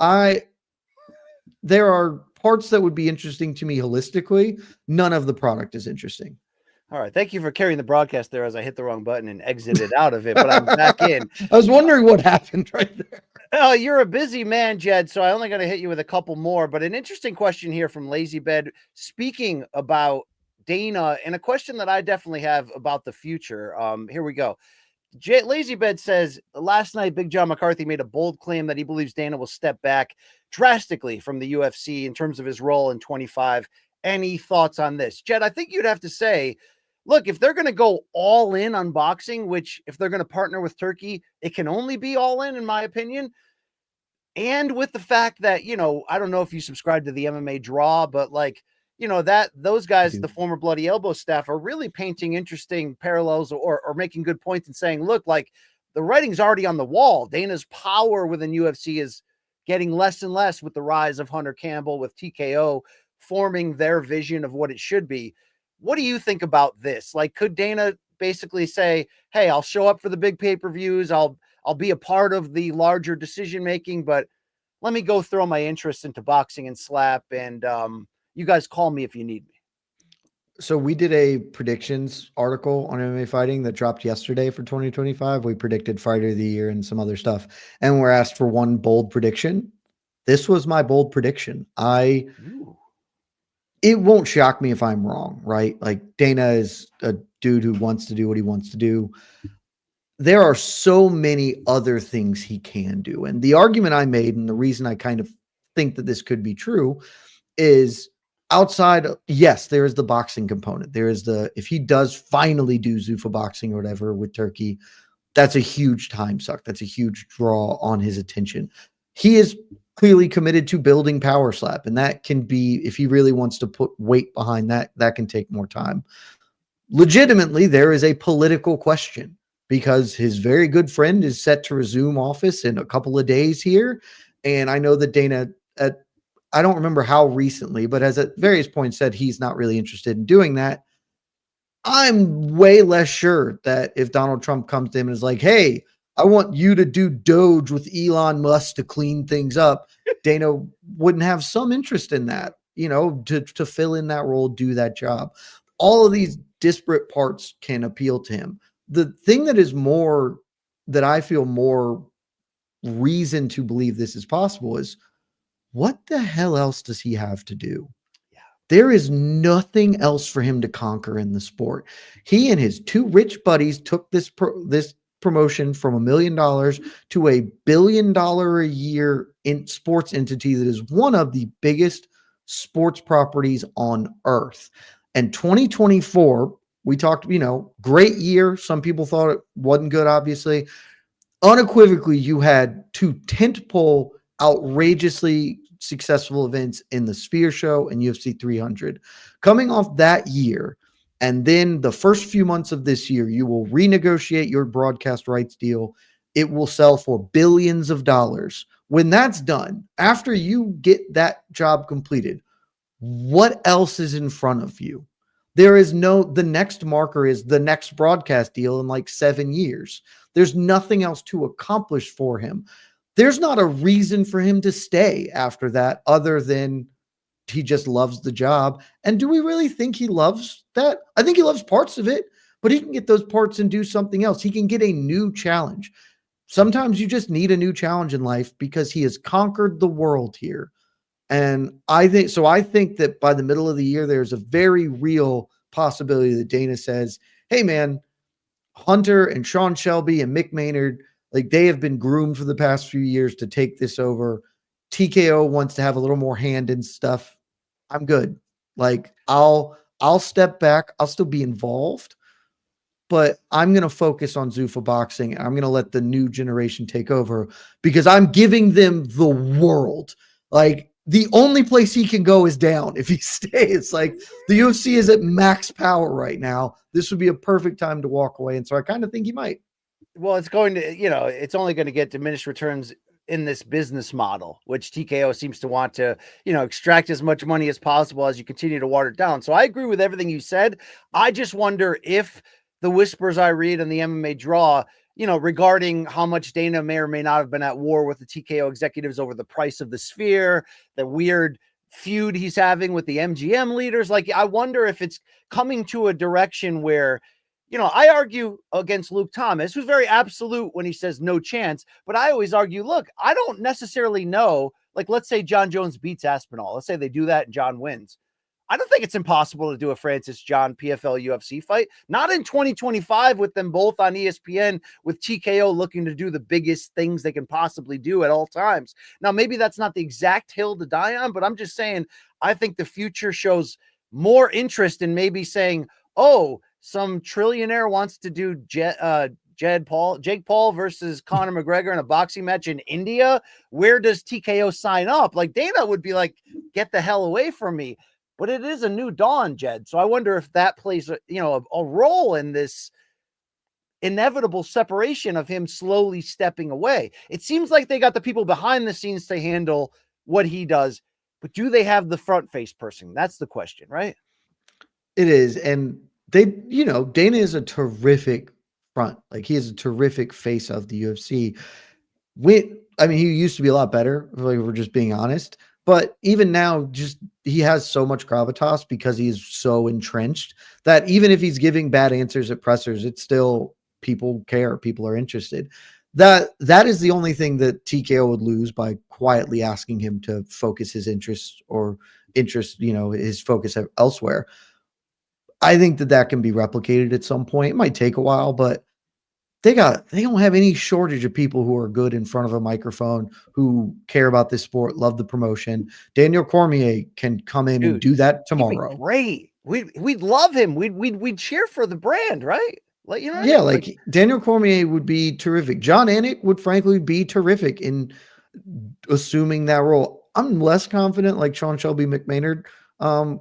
There are parts that would be interesting to me holistically. None of the product is interesting. All right. Thank you for carrying the broadcast there as I hit the wrong button and exited out of it, but I'm back in. I was wondering what happened right there. Oh, you're a busy man, Jed, so I only got to hit you with a couple more. But an interesting question here from Lazy Bed, speaking about Dana, and a question that I definitely have about the future. Here we go. Lazy Bed says, last night, Big John McCarthy made a bold claim that he believes Dana will step back drastically from the UFC in terms of his role in 25. Any thoughts on this? Jed, I think you'd have to say, look, if they're going to go all in on boxing, which if they're going to partner with Turkey, it can only be all in my opinion. And with the fact that, I don't know if you subscribe to the MMA Draw, but like, that those guys, the former Bloody Elbow staff, are really painting interesting parallels or making good points and saying, look, like the writing's already on the wall. Dana's power within UFC is getting less and less with the rise of Hunter Campbell, with TKO forming their vision of what it should be. What do you think about this? Like, could Dana basically say, hey, I'll show up for the big pay-per-views. I'll be a part of the larger decision-making, but let me go throw my interest into boxing and slap. And you guys call me if you need me. So we did a predictions article on MMA fighting that dropped yesterday for 2025. We predicted fighter of the year and some other stuff. And we're asked for one bold prediction. This was my bold prediction. It won't shock me if I'm wrong, right? Like Dana is a dude who wants to do what he wants to do. There are so many other things he can do. And the argument I made, and the reason I kind of think that this could be true, is outside, yes, there is the boxing component. There is if he does finally do Zuffa Boxing or whatever with Turkey, that's a huge time suck. That's a huge draw on his attention. He is clearly committed to building Power Slap, and that can be, if he really wants to put weight behind that, that can take more time. Legitimately, there is a political question because his very good friend is set to resume office in a couple of days here. And I know that Dana, I don't remember how recently, but has at various points said he's not really interested in doing that. I'm way less sure that if Donald Trump comes to him and is like, hey, I want you to do Doge with Elon Musk to clean things up. Dana wouldn't have some interest in that, to fill in that role, do that job. All of these disparate parts can appeal to him. The thing that I feel more reason to believe this is possible is, what the hell else does he have to do? There is nothing else for him to conquer in the sport. He and his two rich buddies took this promotion from $1 million to $1 billion a year in sports entity that is one of the biggest sports properties on earth. And 2024, we talked, great year. Some people thought it wasn't good, obviously. Unequivocally, you had two tentpole, outrageously successful events in the Sphere Show and UFC 300. Coming off that year, and then the first few months of this year, you will renegotiate your broadcast rights deal. It will sell for billions of dollars. When that's done, after you get that job completed, what else is in front of you? The next marker is the next broadcast deal in like 7 years. There's nothing else to accomplish for him. There's not a reason for him to stay after that other than he just loves the job. And do we really think he loves that? I think he loves parts of it, but he can get those parts and do something else. He can get a new challenge. Sometimes you just need a new challenge in life because he has conquered the world here. And I think that by the middle of the year, there's a very real possibility that Dana says, hey, man, Hunter and Sean Shelby and Mick Maynard, like, they have been groomed for the past few years to take this over. TKO wants to have a little more hand in stuff. I'm good. Like, I'll step back. I'll still be involved, but I'm going to focus on Zuffa Boxing. I'm going to let the new generation take over because I'm giving them the world. Like, the only place he can go is down if he stays. Like, the UFC is at max power right now. This would be a perfect time to walk away. And so I kind of think he might. Well, it's going to, it's only going to get diminished returns in this business model, which TKO seems to want to, extract as much money as possible as you continue to water it down. So I agree with everything you said. I just wonder if the whispers I read on the MMA Draw, regarding how much Dana may or may not have been at war with the TKO executives over the price of the Sphere, the weird feud he's having with the MGM leaders. Like, I wonder if it's coming to a direction where, I argue against Luke Thomas, who's very absolute when he says no chance, but I always argue, look, I don't necessarily know. Like, let's say John Jones beats Aspinall. Let's say they do that and John wins. I don't think it's impossible to do a Francis John PFL UFC fight. Not in 2025 with them both on ESPN, with TKO looking to do the biggest things they can possibly do at all times. Now, maybe that's not the exact hill to die on, but I'm just saying, I think the future shows more interest in maybe saying, oh, some trillionaire wants to do Jake Paul versus Conor McGregor in a boxing match in India. Where does TKO sign up? Like, Dana would be like, get the hell away from me. But it is a new dawn, Jed. So I wonder if that plays a role in this inevitable separation of him slowly stepping away. It seems like they got the people behind the scenes to handle what he does, but do they have the front face person? That's the question, right? It is. And Dana is a terrific front. Like, he is a terrific face of the UFC. He used to be a lot better, if we're just being honest. But even now, he has so much gravitas because he's so entrenched that even if he's giving bad answers at pressers, it's still, people care. People are interested. That is the only thing that TKO would lose by quietly asking him to focus his his focus elsewhere. I think that can be replicated at some point. It might take a while, but they don't have any shortage of people who are good in front of a microphone, who care about this sport, love the promotion. Daniel Cormier can come in and do that tomorrow. Great. We'd love him. We'd cheer for the brand, right? Like, like Daniel Cormier would be terrific. John Anik would frankly be terrific in assuming that role. I'm less confident like Sean Shelby McMaynard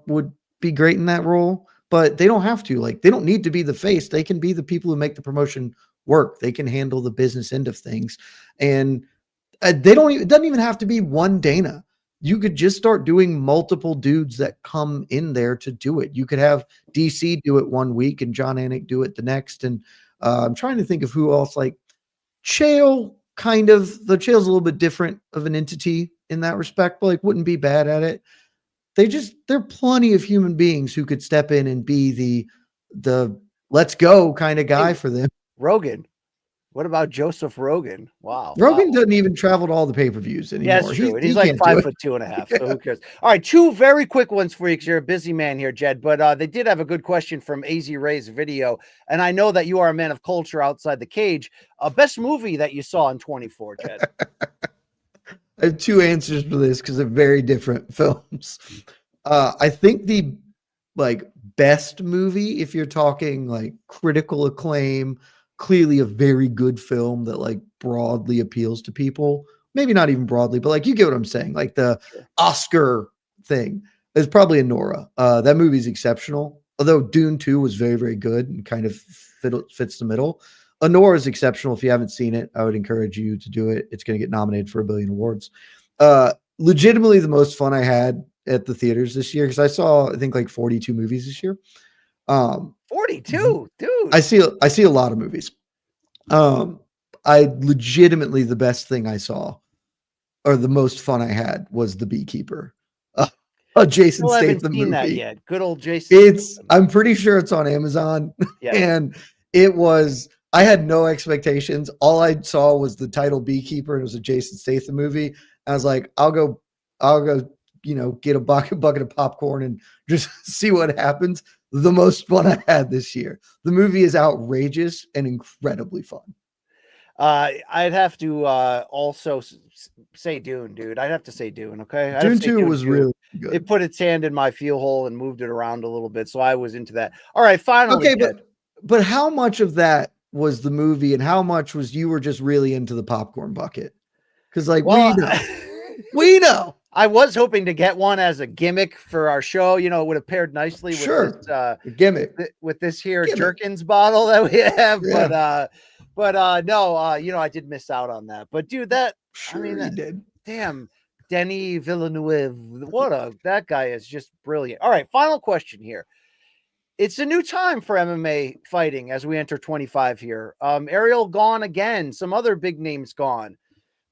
would be great in that role, but they don't have to. Like, they don't need to be the face. They can be the people who make the promotion work. They can handle the business end of things. And it doesn't even have to be one Dana. You could just start doing multiple dudes that come in there to do it. You could have DC do it one week and John Anik do it the next. And I'm trying to think of who else. Like, Chael the Chael's a little bit different of an entity in that respect, but like wouldn't be bad at it. There are plenty of human beings who could step in and be the let's go kind of guy for them. Rogan. What about Joseph Rogan? Wow. Rogan doesn't even travel to all the pay-per-views anymore. Yeah, that's true. And he's like 5'2.5", so who cares? All right, two very quick ones for you because you're a busy man here, Jed. But they did have a good question from AZ Ray's video. And I know that you are a man of culture outside the cage. Best movie that you saw in 24, Jed? I have two answers for this because they're very different films. I think the best movie, if you're talking like critical acclaim, clearly a very good film that like broadly appeals to people. Maybe not even broadly, but like you get what I'm saying. Like the Oscar thing is probably Nora. That movie is exceptional. Although Dune 2 was very, very good and kind of fits the middle. Honora is exceptional. If you haven't seen it, I would encourage you to do it. It's going to get nominated for 1 billion awards. Legitimately the most fun I had at the theaters this year, because I saw, I think, like 42 movies this year. 42, dude. I see a lot of movies. I legitimately, the best thing I saw, or the most fun I had, was The Beekeeper. A Jason Statham haven't seen movie. That yet. Good old Jason. I'm pretty sure it's on Amazon. Yeah. And I had no expectations. All I saw was the title Beekeeper, and it was a Jason Statham movie. I was like, I'll go, get a bucket of popcorn and just see what happens. The most fun I had this year. The movie is outrageous and incredibly fun. I'd have to also say Dune, dude. I'd have to say Dune, okay? Dune 2 was really good. It put its hand in my feel hole and moved it around a little bit, so I was into that. All right, finally. Okay, but how much of that was the movie and how much was you were just really into the popcorn bucket? Because we know. I was hoping to get one as a gimmick for our show. You know, it would have paired nicely with this gimmick with this here Jerkins bottle that we have. Yeah. But no, you know, I did miss out on that. But dude, that you did. Damn, Denis Villeneuve, that guy is just brilliant. All right, final question here. It's a new time for MMA fighting as we enter 25 here. Ariel gone again, some other big names gone.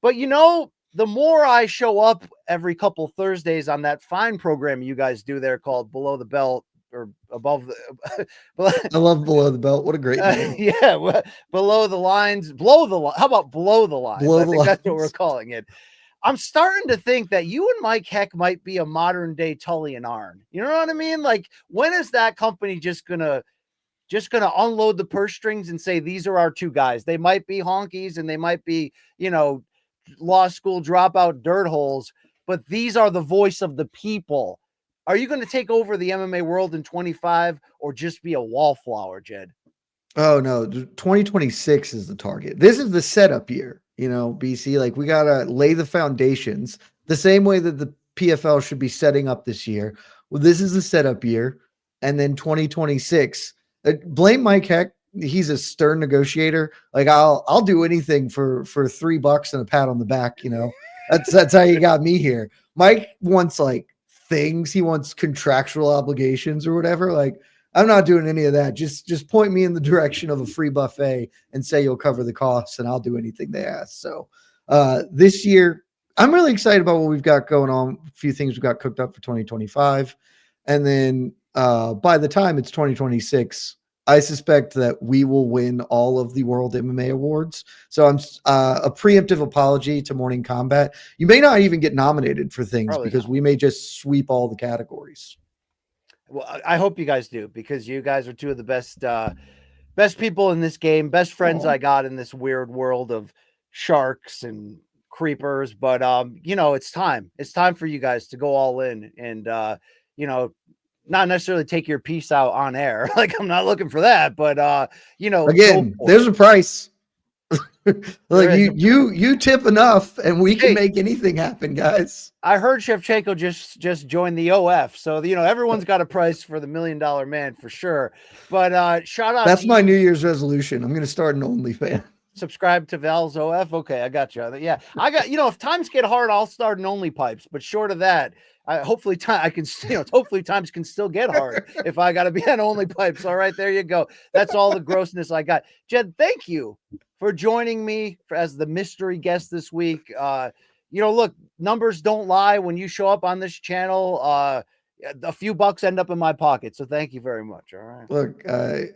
But you know, the more I show up every couple Thursdays on that fine program you guys do there called Below the Belt or Above the I love Below the Belt. What a great name. Yeah, Below the Lines, Blow the Line. How about Below the Lines? I think that's what we're calling it. I'm starting to think that you and Mike Heck might be a modern day Tully and Arn. You know what I mean? Like, when is that company just gonna unload the purse strings and say, these are our two guys? They might be honkies and they might be, you know, law school dropout dirt holes, but these are the voice of the people. Are you going to take over the MMA world in 25 or just be a wallflower, Jed? Oh no, 2026 is the target. This is the setup year, you know, BC. Like, we got to lay the foundations the same way that the PFL should be setting up this year. Well, this is the setup year. And then 2026, blame Mike Heck. He's a stern negotiator. Like, I'll do anything for $3 and a pat on the back. You know, that's how you got me here. Mike wants like things. He wants contractual obligations or whatever. Like, I'm not doing any of that. Just point me in the direction of a free buffet and say you'll cover the costs, and I'll do anything they ask. So this year, I'm really excited about what we've got going on. A few things we've got cooked up for 2025, and then by the time it's 2026. I suspect that we will win all of the World MMA Awards. So I'm a preemptive apology to Morning Combat. You may not even get nominated for things because we may just sweep all the categories. Well, I hope you guys do, because you guys are two of the best people in this game, best friends I got in this weird world of sharks and creepers. But you know, it's time. It's time for you guys to go all in and you know, not necessarily take your piece out on air. Like, I'm not looking for that, but you know, again, there's a price. Like, you tip enough and we can make anything happen, guys. I heard Shevchenko just joined the OF. So, you know, everyone's got a price for the $1 Million Man for sure. But shout out. That's my New Year's resolution. I'm going to start an OnlyFans. Subscribe to Val's OF. Okay, I got you. Yeah, I got, if times get hard, I'll start an Only Pipes. But short of that, hopefully hopefully times can still get hard if I got to be on Only Pipes. All right, there you go. That's all the grossness I got. Jed, thank you for joining me as the mystery guest this week. Look, numbers don't lie. When you show up on this channel, a few bucks end up in my pocket. So thank you very much. All right. Look,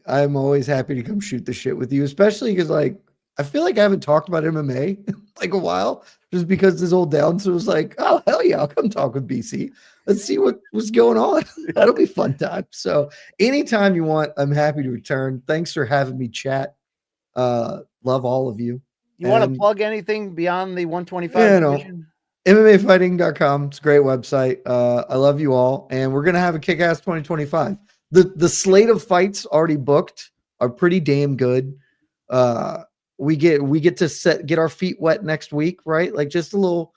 I'm always happy to come shoot the shit with you, especially because I feel like I haven't talked about MMA in like a while, just because this old down. So it was like, oh hell yeah, I'll come talk with BC. Let's see what's going on. That'll be fun time. So anytime you want, I'm happy to return. Thanks for having me chat. Love all of you. You want to plug anything beyond the 125 division? MMAfighting.com. It's a great website. I love you all. And we're going to have a kick-ass 2025. The slate of fights already booked are pretty damn good. We get to get our feet wet next week, right? Like just a little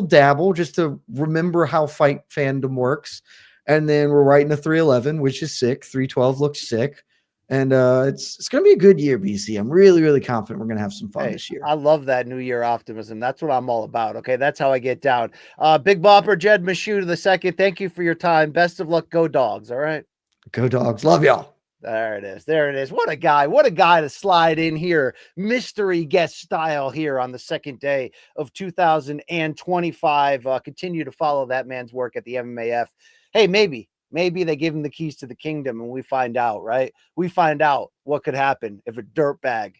dabble, just to remember how fight fandom works. And then we're writing a 311, which is sick. 312 looks sick. And it's going to be a good year, BC. I'm really, really confident we're going to have some fun this year. I love that New Year optimism. That's what I'm all about. Okay, that's how I get down. Big Bopper, Jed Meshew II, thank you for your time. Best of luck. Go Dogs, all right? Go Dogs. Love y'all. There it is. There it is. What a guy. What a guy to slide in here. Mystery guest style here on the second day of 2025. Continue to follow that man's work at the MMAF. Hey, maybe they give him the keys to the kingdom and we find out, right? We find out what could happen if a dirtbag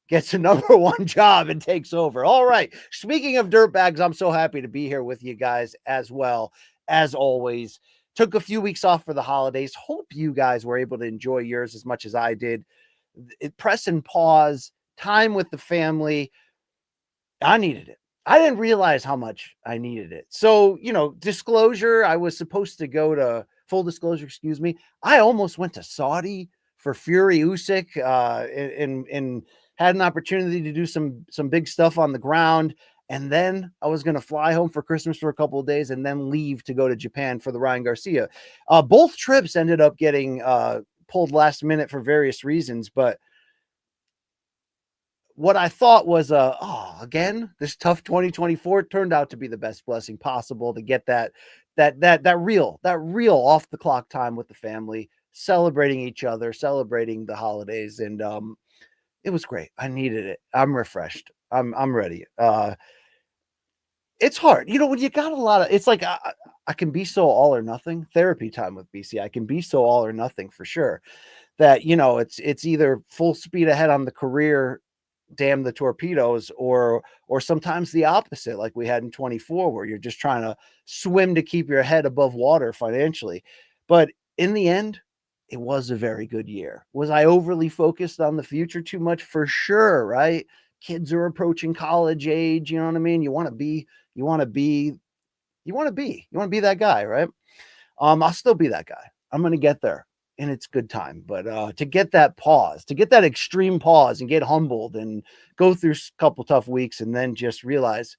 gets a number one job and takes over. All right. Speaking of dirtbags, I'm so happy to be here with you guys as well, as always. Took a few weeks off for the holidays. Hope you guys were able to enjoy yours as much as I did. Press and pause, time with the family. I needed it. I didn't realize how much I needed it. So, disclosure, I was supposed to go to full disclosure, excuse me. I almost went to Saudi for Fury Usyk and had an opportunity to do some big stuff on the ground. And then I was going to fly home for Christmas for a couple of days and then leave to go to Japan for the Ryan Garcia. Both trips ended up getting pulled last minute for various reasons. But what I thought was, again, this tough 2024 turned out to be the best blessing possible to get that real off the clock time with the family, celebrating each other, celebrating the holidays. And it was great. I needed it. I'm refreshed. I'm ready. It's hard. When you got a lot of, it's like, I can be so all or nothing. Therapy time with BC. I can be so all or nothing for sure that, it's either full speed ahead on the career, damn the torpedoes, or sometimes the opposite, like we had in 24, where you're just trying to swim to keep your head above water financially. But in the end, it was a very good year. Was I overly focused on the future too much? For sure, right? Kids are approaching college age. You know what I mean? You want to be that guy, right? I'll still be that guy. I'm going to get there and it's good time. But to get that pause, to get that extreme pause and get humbled and go through a couple tough weeks and then just realize,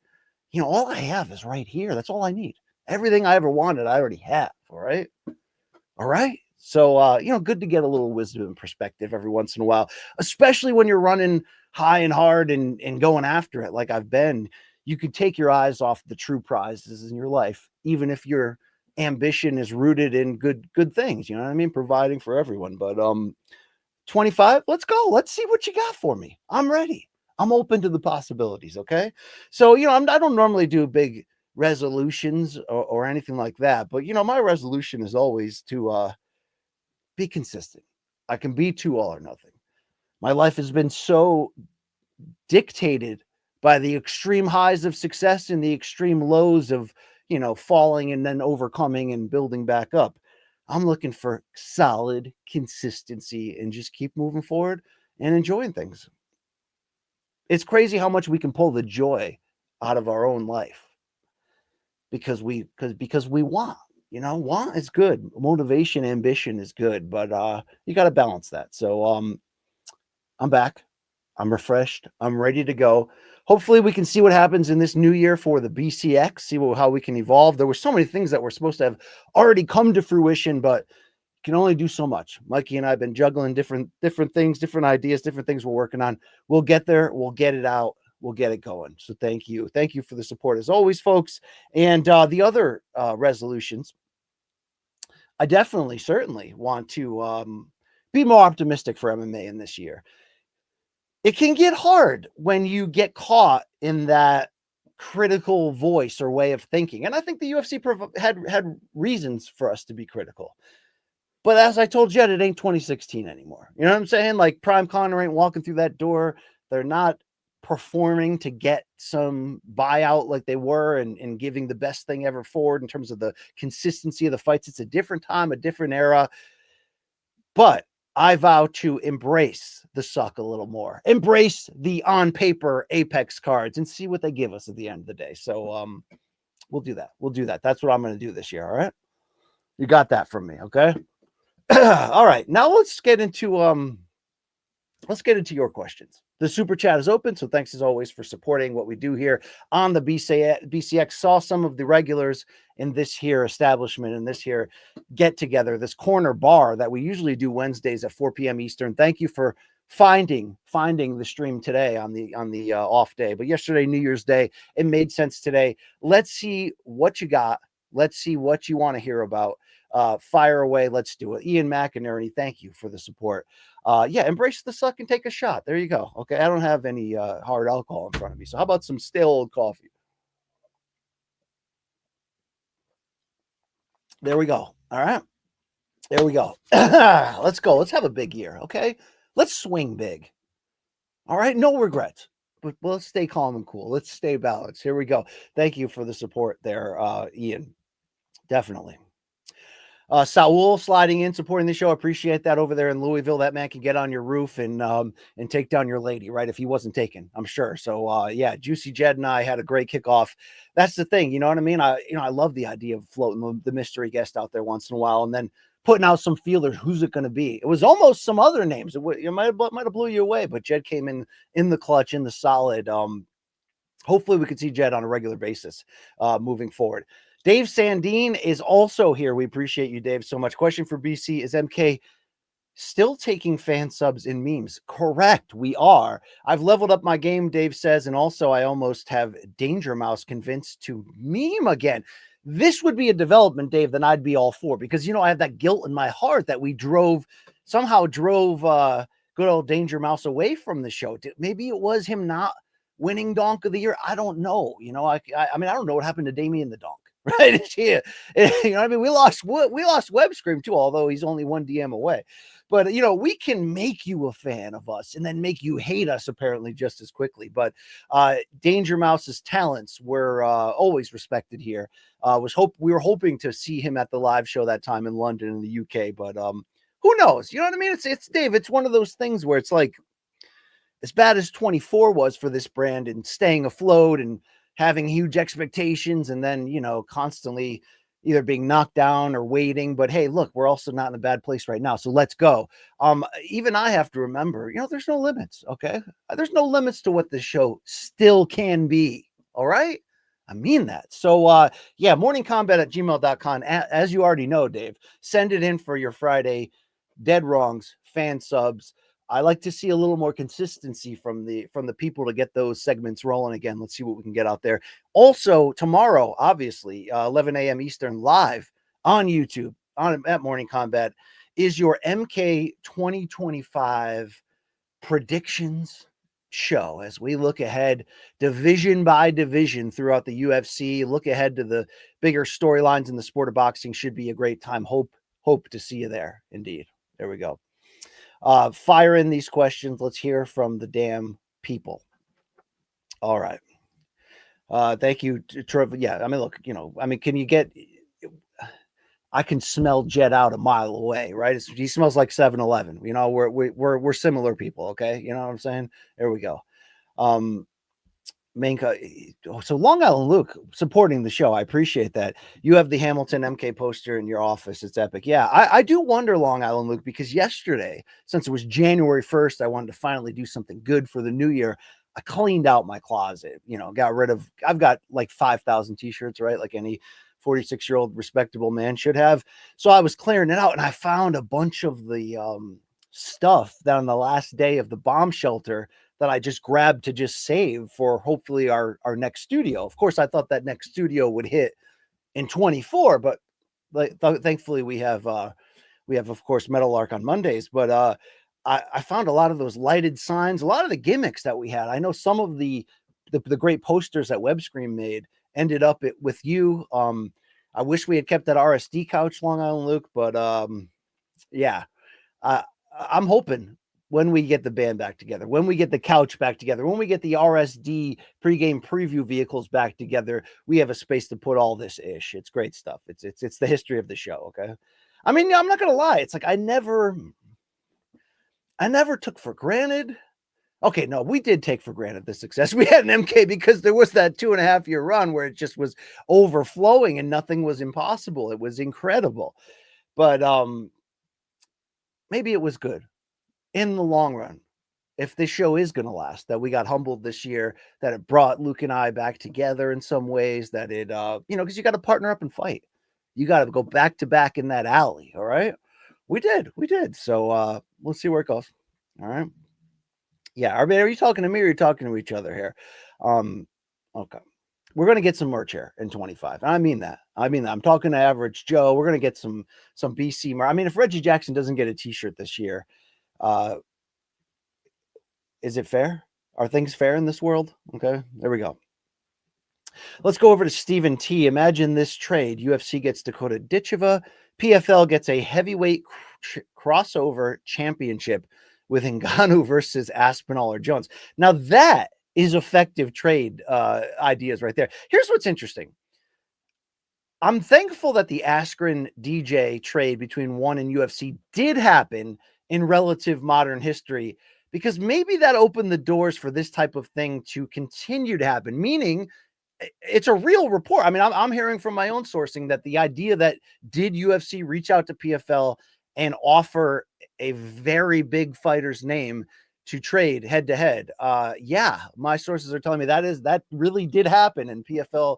all I have is right here. That's all I need. Everything I ever wanted, I already have. All right. All right. So, good to get a little wisdom and perspective every once in a while, especially when you're running high and hard and going after it like I've been. You could take your eyes off the true prizes in your life, even if your ambition is rooted in good things. You know what I mean? Providing for everyone. But 25, let's go. Let's see what you got for me. I'm ready. I'm open to the possibilities. Okay. So, I don't normally do big resolutions or anything like that. But, my resolution is always to be consistent. I can be too all or nothing. My life has been so dictated by the extreme highs of success and the extreme lows of, falling and then overcoming and building back up. I'm looking for solid consistency and just keep moving forward and enjoying things. It's crazy how much we can pull the joy out of our own life because we want. Want is good. Motivation, ambition is good, but you got to balance that. So I'm back. I'm refreshed. I'm ready to go. Hopefully we can see what happens in this new year for the BCX, see how we can evolve. There were so many things that were supposed to have already come to fruition, but can only do so much. Mikey and I have been juggling different things, different ideas, different things we're working on. We'll get there. We'll get it out. We'll get it going. So thank you. Thank you for the support as always, folks. And the other resolutions, I definitely, certainly want to be more optimistic for MMA in this year. It can get hard when you get caught in that critical voice or way of thinking. And I think the UFC had reasons for us to be critical. But as I told Jed, it ain't 2016 anymore. You know what I'm saying? Like Prime Connor ain't walking through that door. They're not performing to get some buyout like they were and giving the best thing ever forward in terms of the consistency of the fights. It's a different time, a different era. But I vow to embrace the suck a little more, embrace the on paper Apex cards and see what they give us at the end of the day. So we'll do that. We'll do that. That's what I'm going to do this year. All right. You got that from me. Okay. All right. Now let's get into your questions. The super chat is open. So thanks as always for supporting what we do here on the BCX. Saw some of the regulars in this here establishment and this here get together, this corner bar that we usually do Wednesdays at 4 p.m. Eastern. Thank you for finding the stream today on the off day. But yesterday, New Year's Day, it made sense today. Let's see what you got. Let's see what you want to hear about. Fire away. Let's do it. Ian McInerney, thank you for the support. Yeah, embrace the suck and take a shot. There you go. Okay, I don't have any hard alcohol in front of me. So how about some stale old coffee? There we go. All right. There we go. Let's go. Let's have a big year. Okay. Let's swing big. All right. No regrets. But let's stay calm and cool. Let's stay balanced. Here we go. Thank you for the support there, Ian. Definitely. Saul sliding in, supporting the show. Appreciate that over there in Louisville. That man can get on your roof and take down your lady, right? If he wasn't taken, I'm sure. So yeah, Juicy Jed and I had a great kickoff. That's the thing, you know what I mean? I love the idea of floating the mystery guest out there once in a while and then putting out some feelers. Who's it going to be? It was almost some other names. It might have blew you away, but Jed came in the clutch, in the solid. Hopefully we could see Jed on a regular basis moving forward. Dave Sandine is also here. We appreciate you, Dave, so much. Question for BC, is MK still taking fan subs in memes? Correct, we are. I've leveled up my game, Dave says, and also I almost have Danger Mouse convinced to meme again. This would be a development, Dave, that I'd be all for, because, I have that guilt in my heart that we somehow drove good old Danger Mouse away from the show. Maybe it was him not winning Donk of the Year. I don't know. I mean, I don't know what happened to Damien the Donk. Right? You know what I mean? We lost Web Scream too, although he's only one DM away. But we can make you a fan of us and then make you hate us apparently just as quickly. But Danger Mouse's talents were always respected here. We were hoping to see him at the live show that time in London in the UK, but who knows? You know what I mean? It's Dave. It's one of those things where it's like, as bad as 24 was for this brand and staying afloat and having huge expectations and then, constantly either being knocked down or waiting. But hey, look, we're also not in a bad place right now. So let's go. Even I have to remember, there's no limits. Okay. There's no limits to what the show still can be. All right. I mean that. So yeah, morningcombat@gmail.com. As you already know, Dave, send it in for your Friday dead wrongs, fan subs. I like to see a little more consistency from the people to get those segments rolling again. Let's see what we can get out there. Also, tomorrow, obviously, 11 a.m. Eastern, live on YouTube at Morning Combat, is your MK 2025 predictions show as we look ahead division by division throughout the UFC. Look ahead to the bigger storylines in the sport of boxing. Should be a great time. Hope to see you there. Indeed. There we go. Fire in these questions. Let's hear from the damn people. All right. Thank you, Trevor. Yeah, I mean, look, can you get? I can smell Jed out a mile away, right? He smells like 7-Eleven. We're similar people. Okay, you know what I'm saying? There we go. So Long Island Luke supporting the show. I appreciate that. You have the Hamilton MK poster in your office. It's epic. Yeah, I do wonder, Long Island Luke, because yesterday, since it was January 1st, I wanted to finally do something good for the new year. I cleaned out my closet, got rid of, I've got like 5,000 t-shirts, right? Like any 46-year-old respectable man should have. So I was clearing it out, and I found a bunch of the stuff that on the last day of the bomb shelter that I just grabbed to just save for hopefully our next studio. Of course, I thought that next studio would hit in 24, but thankfully we have of course Metal on Mondays, but I found a lot of those lighted signs, a lot of the gimmicks that we had. I know some of the great posters that WebScreen made ended up with you. I wish we had kept that RSD couch, Long Island Luke, but yeah, I'm hoping when we get the band back together, when we get the couch back together, when we get the RSD pregame preview vehicles back together, we have a space to put all this ish. It's great stuff. It's the history of the show. Okay. I mean, I'm not going to lie. It's like, I never took for granted. Okay. No, we did take for granted the success we had in MK, because there was that 2.5-year run where it just was overflowing and nothing was impossible. It was incredible, but maybe it was good in the long run, if this show is going to last, that we got humbled this year, that it brought Luke and I back together in some ways, that it, because you got to partner up and fight. You got to go back to back in that alley. All right. We did. So we'll see where it goes. All right. Yeah. Are you talking to me, or are you talking to each other here? Okay. We're going to get some merch here in 25. I mean that. I'm talking to Average Joe. We're going to get some BC merch. I mean, if Reggie Jackson doesn't get a t-shirt this year, is it fair? Are things fair in this world? Okay, there we go. Let's go over to Stephen T. Imagine this trade. UFC gets Dakota Ditcheva. PFL gets a heavyweight crossover championship with Ngannou versus Aspinall or Jones. Now that is effective trade ideas right there. Here's what's interesting. I'm thankful that the Askren DJ trade between ONE and UFC did happen in relative modern history, because maybe that opened the doors for this type of thing to continue to happen, meaning it's a real report. I mean, I'm hearing from my own sourcing that the idea that did UFC reach out to PFL and offer a very big fighter's name to trade head to head. Yeah, my sources are telling me that really did happen. And PFL,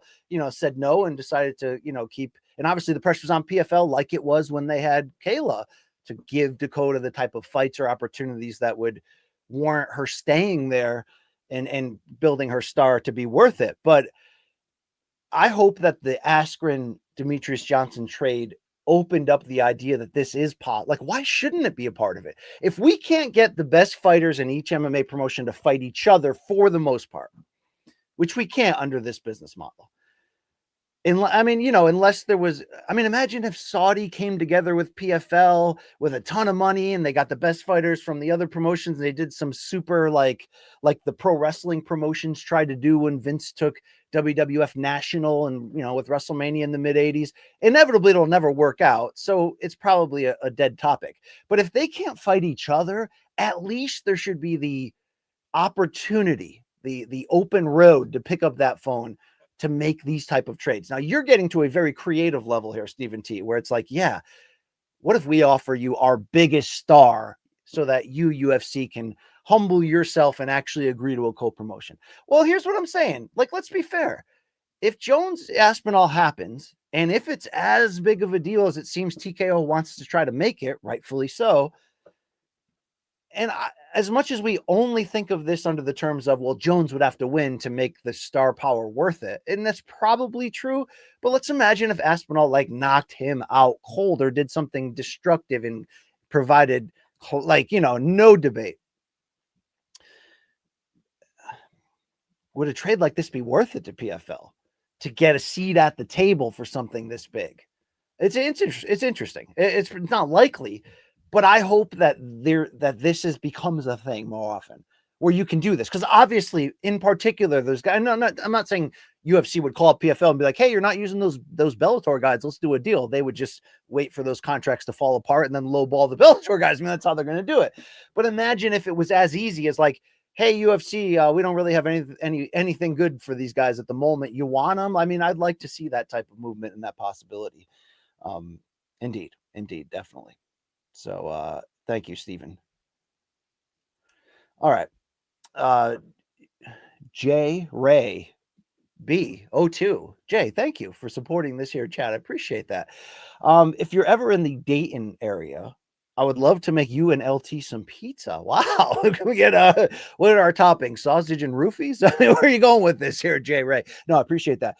said no and decided to, keep, and obviously the pressure was on PFL, like it was when they had Kayla, to give Dakota the type of fights or opportunities that would warrant her staying there and building her star to be worth it. But I hope that the Askren Demetrius Johnson trade opened up the idea that this is like, why shouldn't it be a part of it? If we can't get the best fighters in each MMA promotion to fight each other for the most part, which we can't under this business model. Unless there was, imagine if Saudi came together with PFL with a ton of money and they got the best fighters from the other promotions. They did some super like the pro wrestling promotions tried to do when Vince took WWF National and, with WrestleMania in the mid 80s. Inevitably, it'll never work out. So it's probably a dead topic. But if they can't fight each other, at least there should be the opportunity, the open road to pick up that phone to make these type of trades. Now you're getting to a very creative level here, Stephen T, where it's like, yeah, what if we offer you our biggest star so that you, UFC, can humble yourself and actually agree to a co-promotion? Well, here's what I'm saying. Like, let's be fair. If Jones Aspinall happens, and if it's as big of a deal as it seems TKO wants to try to make it, rightfully so, and as much as we only think of this under the terms of, well, Jones would have to win to make the star power worth it. And that's probably true. But let's imagine if Aspinall knocked him out cold or did something destructive and provided no debate. Would a trade like this be worth it to PFL to get a seat at the table for something this big? It's interesting. It's not likely. But I hope that this becomes a thing more often where you can do this. Because obviously, in particular, those guys, I'm not saying UFC would call up PFL and be like, hey, you're not using those Bellator guys. Let's do a deal. They would just wait for those contracts to fall apart and then lowball the Bellator guys. That's how they're going to do it. But imagine if it was as easy as like, hey, UFC, we don't really have anything good for these guys at the moment. You want them? I'd like to see that type of movement and that possibility. Indeed, definitely. So thank you, Stephen. All right. J Ray B02. Jay, thank you for supporting this here chat. I appreciate that. If you're ever in the Dayton area, I would love to make you and LT some pizza. Wow. Can we get what are our toppings? Sausage and roofies? I mean, where are you going with this here, Jay Ray? No, I appreciate that.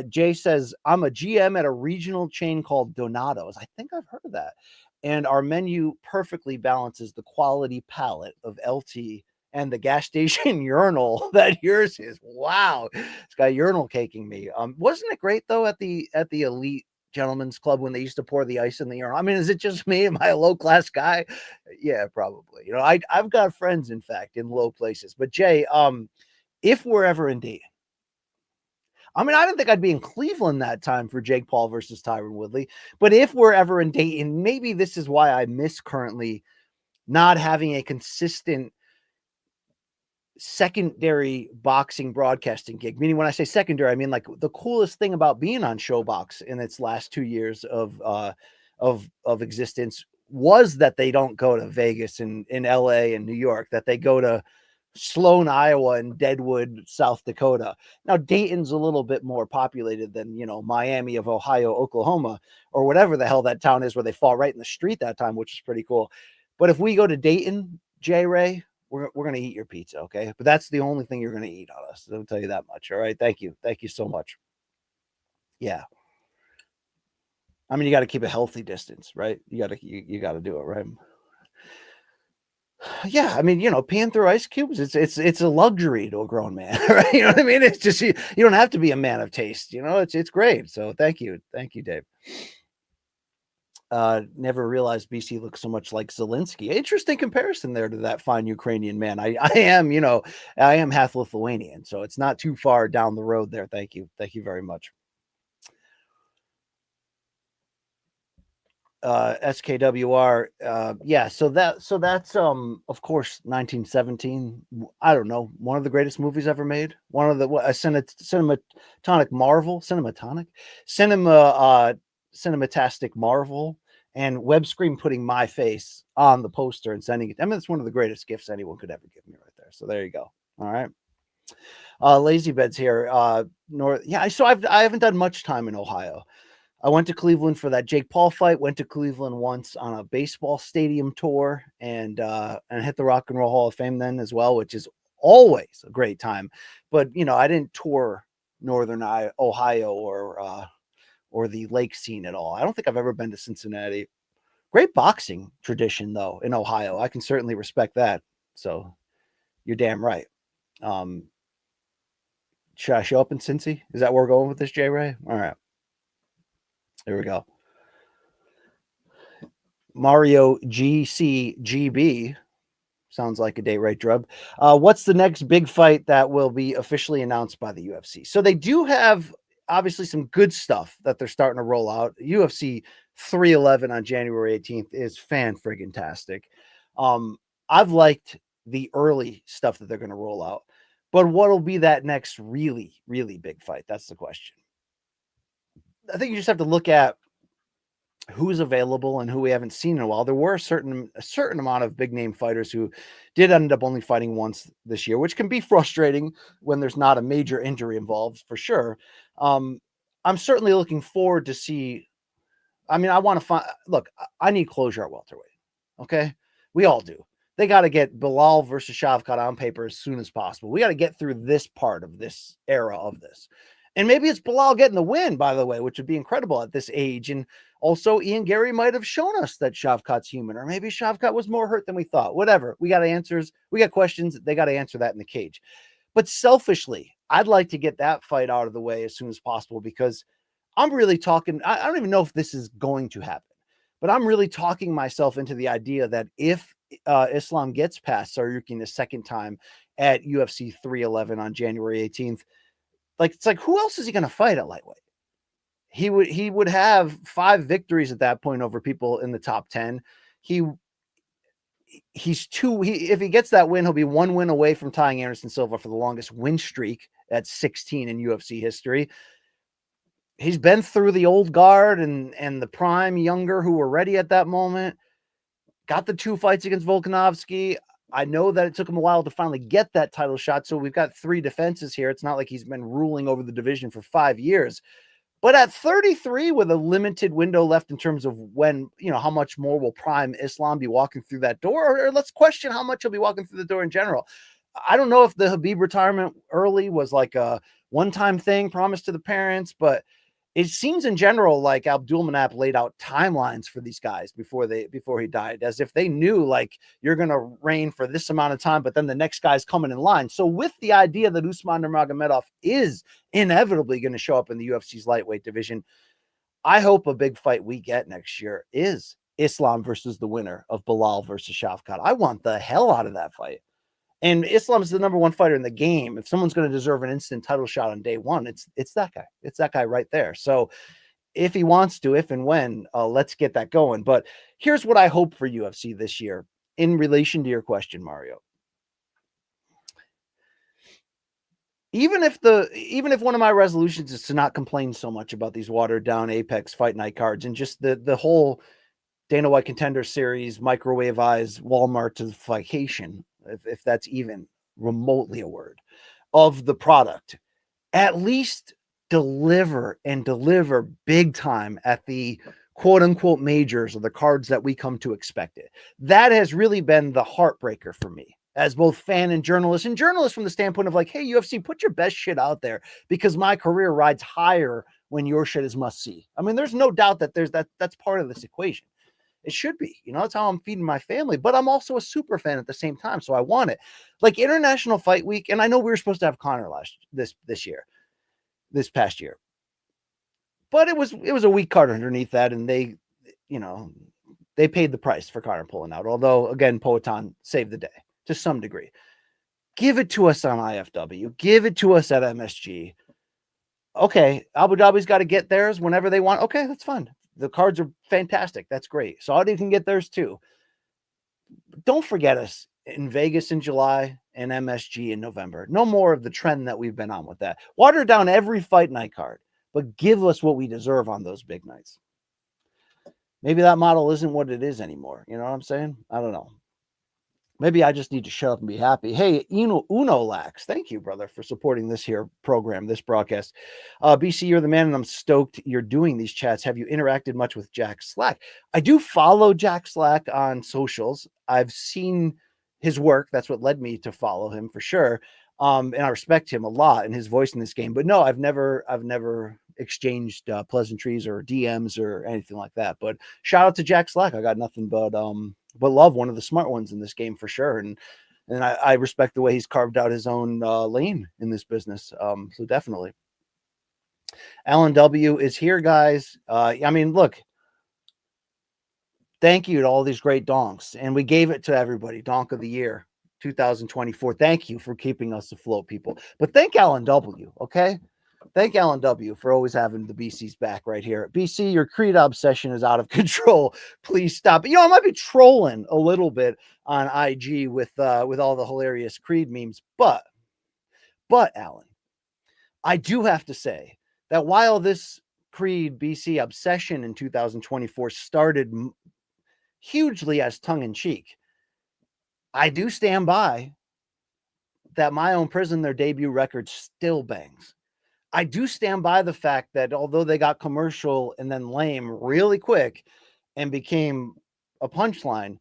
Jay says, I'm a GM at a regional chain called Donato's. I think I've heard of that. And our menu perfectly balances the quality palette of LT and the gas station urinal that yours is. Wow. It's got urinal caking me. Wasn't it great though at the elite gentlemen's club when they used to pour the ice in the urinal? I mean, is it just me? Am I a low class guy? Yeah, probably. You know, I've got friends, in fact, in low places. But Jay, if we're ever in Dayton, I mean, I didn't think I'd be in Cleveland that time for Jake Paul versus Tyron Woodley. But if we're ever in Dayton, maybe this is why I miss currently not having a consistent secondary boxing broadcasting gig. Meaning when I say secondary, I mean like the coolest thing about being on Showbox in its last 2 years of existence was that they don't go to Vegas and in LA and New York, that they go to Sloan, Iowa and Deadwood, South Dakota. Now Dayton's a little bit more populated than, you know, Miami of Ohio, Oklahoma, or whatever the hell that town is where they fall right in the street that time, which is pretty cool. But if we go to Dayton, J Ray, we're going to eat your pizza. Okay. But that's the only thing you're going to eat on us. I'll tell you that much. All right. Thank you. Thank you so much. Yeah. I mean, you got to keep a healthy distance, right? You got to do it, right? Yeah, I mean, you know, peeing through ice cubes, it's a luxury to a grown man, right? You know what I mean? It's just you don't have to be a man of taste, you know. It's great. So thank you, Dave. Never realized BC looks so much like Zelensky. Interesting comparison there to that fine Ukrainian man. I am, you know, I am half Lithuanian, so it's not too far down the road there. Thank you very much. SKWR, yeah, so that's of course 1917. I don't know, one of the greatest movies ever made, one of the cinematonic marvel, cinematastic marvel, and web screen putting my face on the poster and sending it. I mean, it's one of the greatest gifts anyone could ever give me right there. So there you go. All right. Lazy Beds here. Yeah, so I haven't done much time in Ohio. I went to Cleveland for that Jake Paul fight, went to Cleveland once on a baseball stadium tour, and hit the Rock and Roll Hall of Fame then as well, which is always a great time. But, you know, I didn't tour Northern Ohio or the lake scene at all. I don't think I've ever been to Cincinnati. Great boxing tradition, though, in Ohio. I can certainly respect that. So you're damn right. Should I show up in Cincy? Is that where we're going with this, J Ray? All right. There we go. Mario GCGB sounds like a day right drub. What's the next big fight that will be officially announced by the UFC? So they do have obviously some good stuff that they're starting to roll out. UFC 311 on January 18th is fan-friggin-tastic. I've liked the early stuff that they're going to roll out, but what will be that next really, really big fight? That's the question. I think you just have to look at who's available and who we haven't seen in a while. There were a certain amount of big name fighters who did end up only fighting once this year, which can be frustrating when there's not a major injury involved, for sure. I'm certainly looking forward to see. I mean, I want to find. Look, I need closure at welterweight. Okay, we all do. They got to get Bilal versus Shavkat on paper as soon as possible. We got to get through this part of this era of this. And maybe it's Bilal getting the win, by the way, which would be incredible at this age. And also, Ian Gary might have shown us that Shavkat's human, or maybe Shavkat was more hurt than we thought. Whatever. We got answers. We got questions. They got to answer that in the cage. But selfishly, I'd like to get that fight out of the way as soon as possible, because I'm really talking. I don't even know if this is going to happen, but I'm really talking myself into the idea that if Islam gets past Saryukin the second time at UFC 311 on January 18th, it's like, who else is he going to fight at lightweight? He would have 5 victories at that point over people in the top 10. If he gets that win, he'll be 1 win away from tying Anderson Silva for the longest win streak at 16 in UFC history. He's been through the old guard and the prime younger who were ready at that moment. Got the 2 fights against Volkanovski. I know that it took him a while to finally get that title shot. So we've got 3 defenses here. It's not like he's been ruling over the division for 5 years. But at 33, with a limited window left in terms of when, how much more will prime Islam be walking through that door, or let's question how much he'll be walking through the door in general. I don't know if the Khabib retirement early was like a one-time thing promised to the parents, but it seems in general like Abdulmanap laid out timelines for these guys before he died, as if they knew, like, you're going to reign for this amount of time, but then the next guy's coming in line. So with the idea that Usman Nurmagomedov is inevitably going to show up in the UFC's lightweight division, I hope a big fight we get next year is Islam versus the winner of Bilal versus Shavkat. I want the hell out of that fight. And Islam is the number 1 fighter in the game. If someone's going to deserve an instant title shot on day 1, it's that guy. It's that guy right there. So if he wants to, if and when, let's get that going. But here's what I hope for UFC this year in relation to your question, Mario. Even if one of my resolutions is to not complain so much about these watered down Apex Fight Night cards and just the whole Dana White Contender Series microwave-ized Walmartification, if that's even remotely a word, of the product, at least deliver big time at the quote unquote majors, or the cards that we come to expect it. That has really been the heartbreaker for me as both fan and journalist from the standpoint of like, hey, UFC, put your best shit out there, because my career rides higher when your shit is must see. I mean, there's no doubt that that's part of this equation. It should be, that's how I'm feeding my family, but I'm also a super fan at the same time. So I want it. Like International Fight Week. And I know we were supposed to have Conor this past year, but it was a weak card underneath that. And they paid the price for Conor pulling out. Although again, Poatan saved the day to some degree. Give it to us on IFW, give it to us at MSG. Okay. Abu Dhabi's got to get theirs whenever they want. Okay. That's fine. The cards are fantastic. That's great. Saudi can get theirs too. Don't forget us in Vegas in July and MSG in November. No more of the trend that we've been on with that. Water down every fight night card, but give us what we deserve on those big nights. Maybe that model isn't what it is anymore. You know what I'm saying? I don't know. Maybe I just need to shut up and be happy. Hey, Uno Lax, thank you, brother, for supporting this here program, this broadcast. BC, you're the man, and I'm stoked you're doing these chats. Have you interacted much with Jack Slack? I do follow Jack Slack on socials. I've seen his work. That's what led me to follow him for sure. And I respect him a lot and his voice in this game. But no, I've never exchanged pleasantries or DMs or anything like that. But shout out to Jack Slack. I got nothing but love, one of the smart ones in this game for sure. And I respect the way he's carved out his own lane in this business. So definitely. Alan W is here, guys. I mean, look, thank you to all these great donks. And we gave it to everybody. Donk of the Year 2024. Thank you for keeping us afloat, people. But thank Alan W, okay? Thank Alan W for always having the BC's back right here. BC, your Creed obsession is out of control. Please stop. I might be trolling a little bit on IG with all the hilarious Creed memes, but Alan, I do have to say that while this Creed BC obsession in 2024 started hugely as tongue-in-cheek, I do stand by that My Own Prison, their debut record, still bangs. I do stand by the fact that although they got commercial and then lame really quick and became a punchline,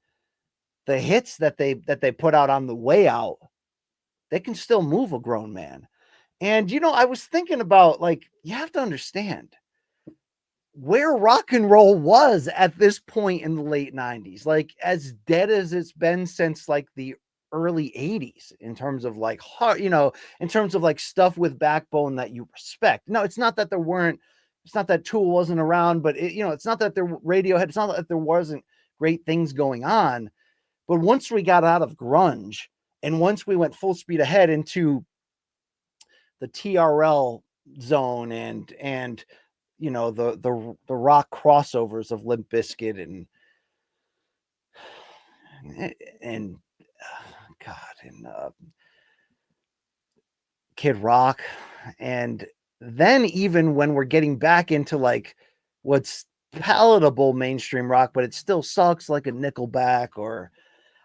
the hits that they put out on the way out, they can still move a grown man. And, I was thinking about, like, you have to understand where rock and roll was at this point in the late 90s, like as dead as it's been since like the early 80s in terms of like heart, in terms of like stuff with backbone that you respect. No, it's not that it's not that Tool wasn't around, but it's not that Radiohead, it's not that there wasn't great things going on. But once we got out of grunge and once we went full speed ahead into the TRL zone and the rock crossovers of Limp Bizkit and Kid Rock, and then even when we're getting back into like what's palatable mainstream rock, but it still sucks, like a Nickelback, or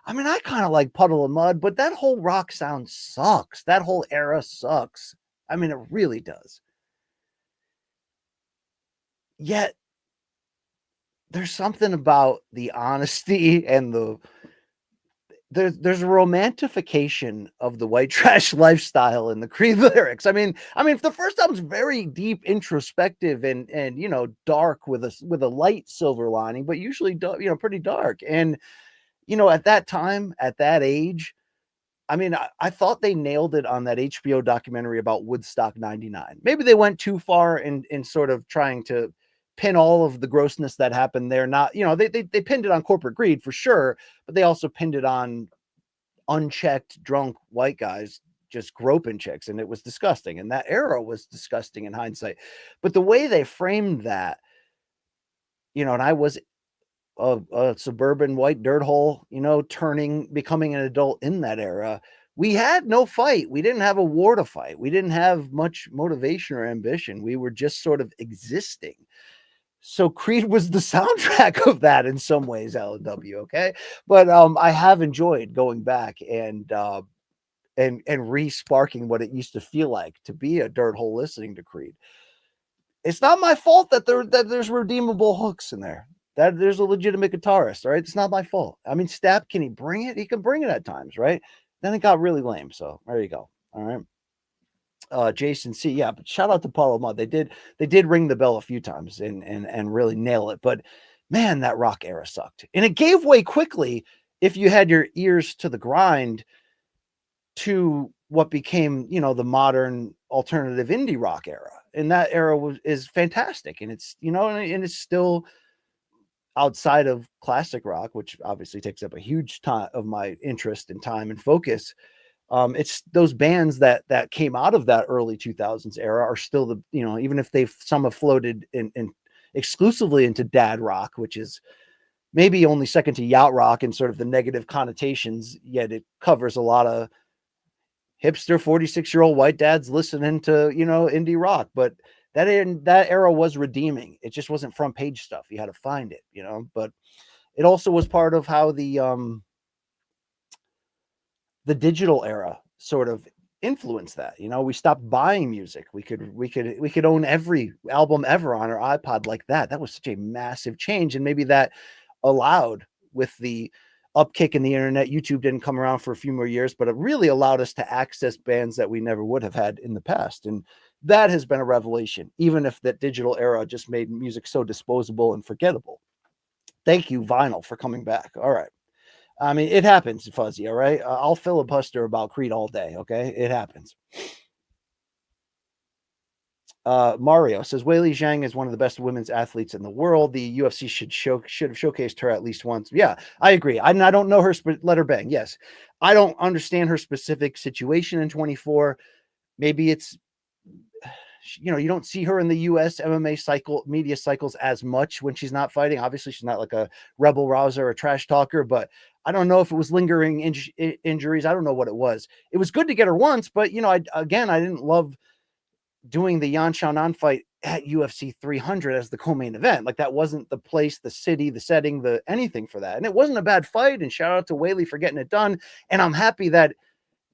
I mean, I kind of like Puddle of Mud, but that whole rock sound sucks. That whole era sucks. I mean, it really does. Yet there's something about the honesty and there's a romantification of the white trash lifestyle in the Creed lyrics. I mean, the first album's very deep, introspective, and dark with a light silver lining, but usually pretty dark. And at that time, at that age, I mean, I thought they nailed it on that HBO documentary about Woodstock '99. Maybe they went too far in sort of trying to pin all of the grossness that happened there. Not, they pinned it on corporate greed for sure, but they also pinned it on unchecked, drunk white guys just groping chicks, and it was disgusting. And that era was disgusting in hindsight. But the way they framed that, and I was a suburban white dirt hole, becoming an adult in that era. We had no fight. We didn't have a war to fight. We didn't have much motivation or ambition. We were just sort of existing. So Creed was the soundtrack of that in some ways, LW. Okay. But I have enjoyed going back and re-sparking what it used to feel like to be a dirt hole listening to Creed. It's not my fault that there's redeemable hooks in there, that there's a legitimate guitarist, right? It's not my fault. I mean, Stapp, can he bring it? He can bring it at times, right? Then it got really lame. So there you go. All right. Jason C. Yeah, but shout out to Paul Mud. They did ring the bell a few times and really nail it. But man, that rock era sucked. And it gave way quickly if you had your ears to the grind to what became, the modern alternative indie rock era. And that era is fantastic. And it's, and it's still outside of classic rock, which obviously takes up a huge time of my interest and time and focus. It's those bands that came out of that early 2000s era are still the, even if some have floated in exclusively into dad rock, which is maybe only second to yacht rock and sort of the negative connotations, yet it covers a lot of hipster 46-year-old white dads listening to, indie rock. But that era was redeeming. It just wasn't front page stuff. You had to find it, but it also was part of how the digital era sort of influenced that. We stopped buying music. We could own every album ever on our iPod like that. That was such a massive change. And maybe that allowed, with the upkick in the internet, YouTube didn't come around for a few more years, but it really allowed us to access bands that we never would have had in the past. And that has been a revelation, even if that digital era just made music so disposable and forgettable. Thank you, vinyl, for coming back. All right. I mean, it happens, Fuzzy. All right. I'll filibuster about Creed all day. Okay. It happens. Mario says Weili Zhang is one of the best women's athletes in the world. The UFC should have showcased her at least once. Yeah, I agree. I don't know her, let her bang. Yes. I don't understand her specific situation in 24. Maybe it's, you don't see her in the US MMA media cycles as much when she's not fighting. Obviously, she's not like a rebel rouser or a trash talker, but I don't know if it was lingering injuries. I don't know what it was. It was good to get her once, but I didn't love doing the Yan Xiaonan fight at UFC 300 as the co-main event. Like, that wasn't the place, the city, the setting, the anything for that. And it wasn't a bad fight. And shout out to Weili for getting it done. And I'm happy that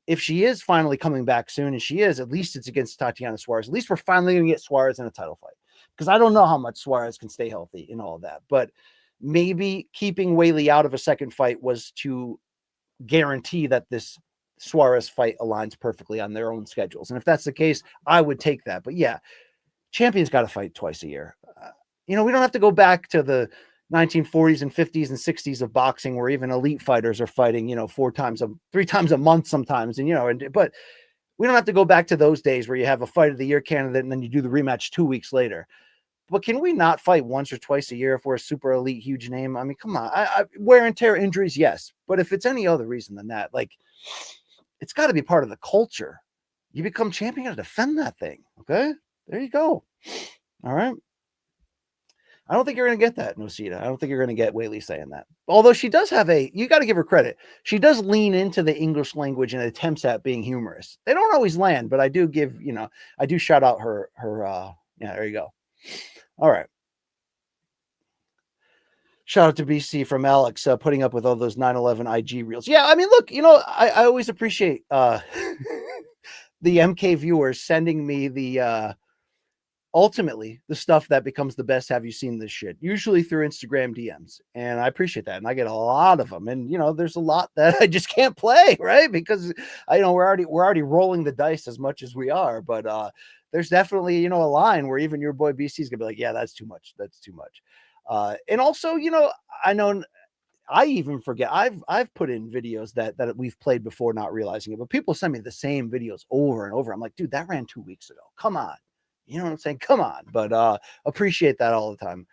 if she is finally coming back soon, and she is, at least it's against Tatiana Suarez. At least we're finally going to get Suarez in a title fight, because I don't know how much Suarez can stay healthy in all of that. But maybe keeping Weili out of a second fight was to guarantee that this Suarez fight aligns perfectly on their own schedules. And if that's the case, I would take that. But yeah, champions got to fight twice a year. We don't have to go back to the 1940s and 50s and 60s of boxing, where even elite fighters are fighting, 3 times a month sometimes. But we don't have to go back to those days where you have a fight of the year candidate and then you do the rematch 2 weeks later. But can we not fight once or twice a year if we're a super elite, huge name? I mean, come on. Wear and tear injuries, yes. But if it's any other reason than that, like, it's got to be part of the culture. You become champion, you got to defend that thing. Okay? There you go. All right. I don't think you're going to get that, Nosita. I don't think you're going to get Weili saying that. Although she does have you got to give her credit. She does lean into the English language and attempts at being humorous. They don't always land, but I do give, I do shout out her, yeah, there you go. All right. Shout out to BC from Alex putting up with all those 9/11 IG reels. Yeah, I mean, look, you know, I always appreciate the MK viewers sending me the ultimately the stuff that becomes the best. Have you seen this shit? Usually through Instagram DMs, and I appreciate that, and I get a lot of them. And you know, there's a lot that I just can't play, right? Because I know we're already rolling the dice as much as we are, but there's definitely, you know, a line where even your boy BC is gonna be like, yeah, that's too much. That's too much. And also, you know, I know I even forget. I've put in videos that we've played before, not realizing it, but people send me the same videos over and over. I'm like, dude, that ran 2 weeks ago. Come on. You know what I'm saying? Come on. But appreciate that all the time.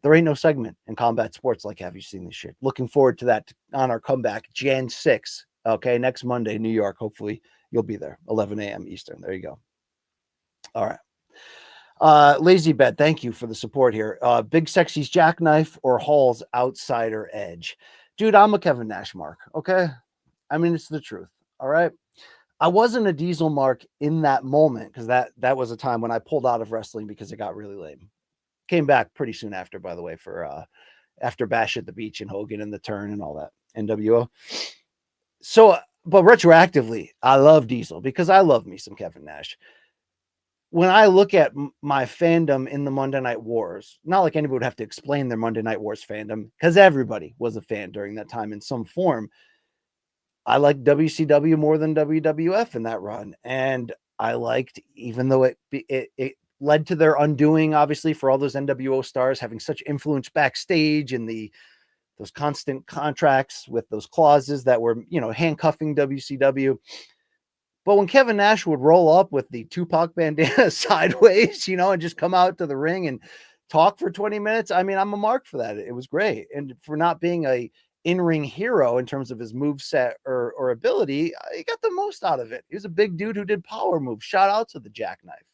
There ain't no segment in combat sports like have you seen this shit. Looking forward to that on our comeback, Jan 6. Okay, next Monday, New York. Hopefully you'll be there, 11 a.m. Eastern. There you go. All right. Lazy Bet, thank you for the support here. Big Sexy's Jackknife or Hall's Outsider Edge. Dude, I'm a Kevin Nash mark, okay? I mean, it's the truth, all right? I wasn't a Diesel mark in that moment because that was a time when I pulled out of wrestling because it got really lame. Came back pretty soon after, by the way, for after Bash at the Beach and Hogan and the Turn and all that, NWO. So, but retroactively, I love Diesel because I love me some Kevin Nash. When I look at my fandom in the Monday Night Wars, not like anybody would have to explain their Monday Night Wars fandom because everybody was a fan during that time in some form. I liked WCW more than WWF in that run. And I liked, even though it led to their undoing, obviously, for all those NWO stars having such influence backstage and those constant contracts with those clauses that were, you know, handcuffing WCW. But when Kevin Nash would roll up with the Tupac bandana sideways, you know, and just come out to the ring and talk for 20 minutes, I mean, I'm a mark for that. It was great. And for not being a in-ring hero in terms of his moveset or ability, he got the most out of it. He was a big dude who did power moves. Shout out to the jackknife.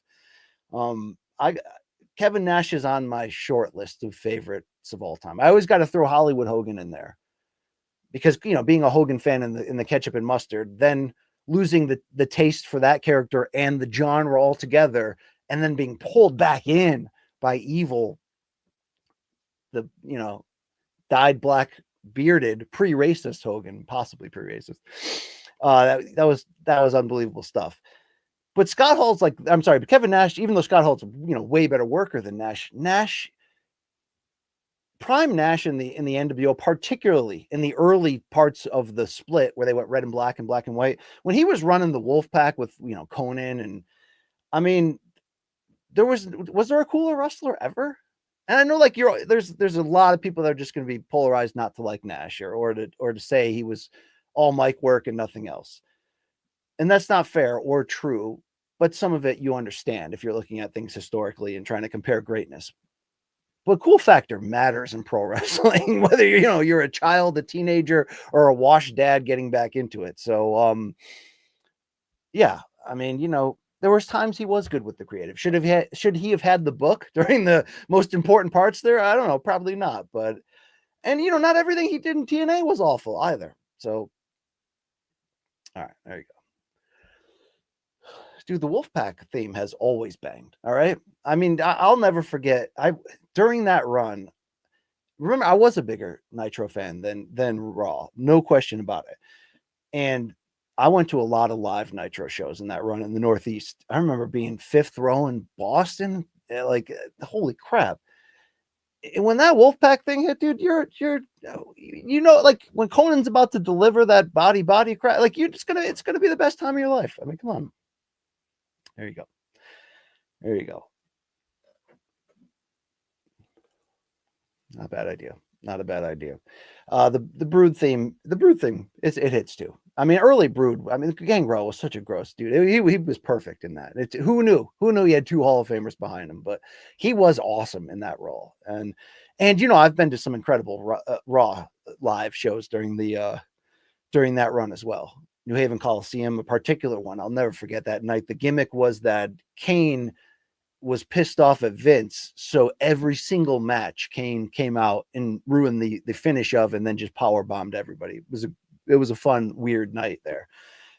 Kevin Nash is on my short list of favorites of all time. I always got to throw Hollywood Hogan in there because, you know, being a Hogan fan in the ketchup and mustard, then losing the taste for that character and the genre altogether, and then being pulled back in by Evil, the, you know, dyed black bearded pre-racist Hogan, possibly pre-racist. That was unbelievable stuff. But Scott Hall's like, I'm sorry, but Kevin Nash, even though Scott Hall's, you know, way better worker than Nash, prime Nash in the NWO, particularly in the early parts of the split where they went red and black and white, when he was running the Wolfpack with, you know, Conan, and I mean, was there a cooler wrestler ever? And I know, like, there's a lot of people that are just going to be polarized not to like Nash or to say he was all mic work and nothing else, and that's not fair or true. But some of it you understand if you're looking at things historically and trying to compare greatness. But cool factor matters in pro wrestling, whether you're a child, a teenager, or a washed dad getting back into it. So, yeah, I mean, you know, there was times he was good with the creative. Should he have had the book during the most important parts there? I don't know, probably not. But, and you know, not everything he did in TNA was awful either. So, all right, there you go. Dude, the Wolfpack theme has always banged. All right. I mean, I'll never forget. During that run, remember, I was a bigger Nitro fan than Raw, no question about it. And I went to a lot of live Nitro shows in that run in the Northeast. I remember being fifth row in Boston. Like, holy crap. And when that Wolfpack thing hit, dude, you're you know, like when Conan's about to deliver that body crap, like it's gonna be the best time of your life. I mean, come on. There you go. There you go. Not a bad idea. Not a bad idea. The Brood theme, it hits too. I mean, early Brood. I mean, Gangrel was such a gross dude. He was perfect in that. Who knew? Who knew he had two Hall of Famers behind him? But he was awesome in that role. And you know, I've been to some incredible Raw live shows during that run as well. New Haven Coliseum, a particular one. I'll never forget that night. The gimmick was that Kane was pissed off at Vince, so every single match Kane came out and ruined the finish of, and then just power bombed everybody. It was a fun, weird night there.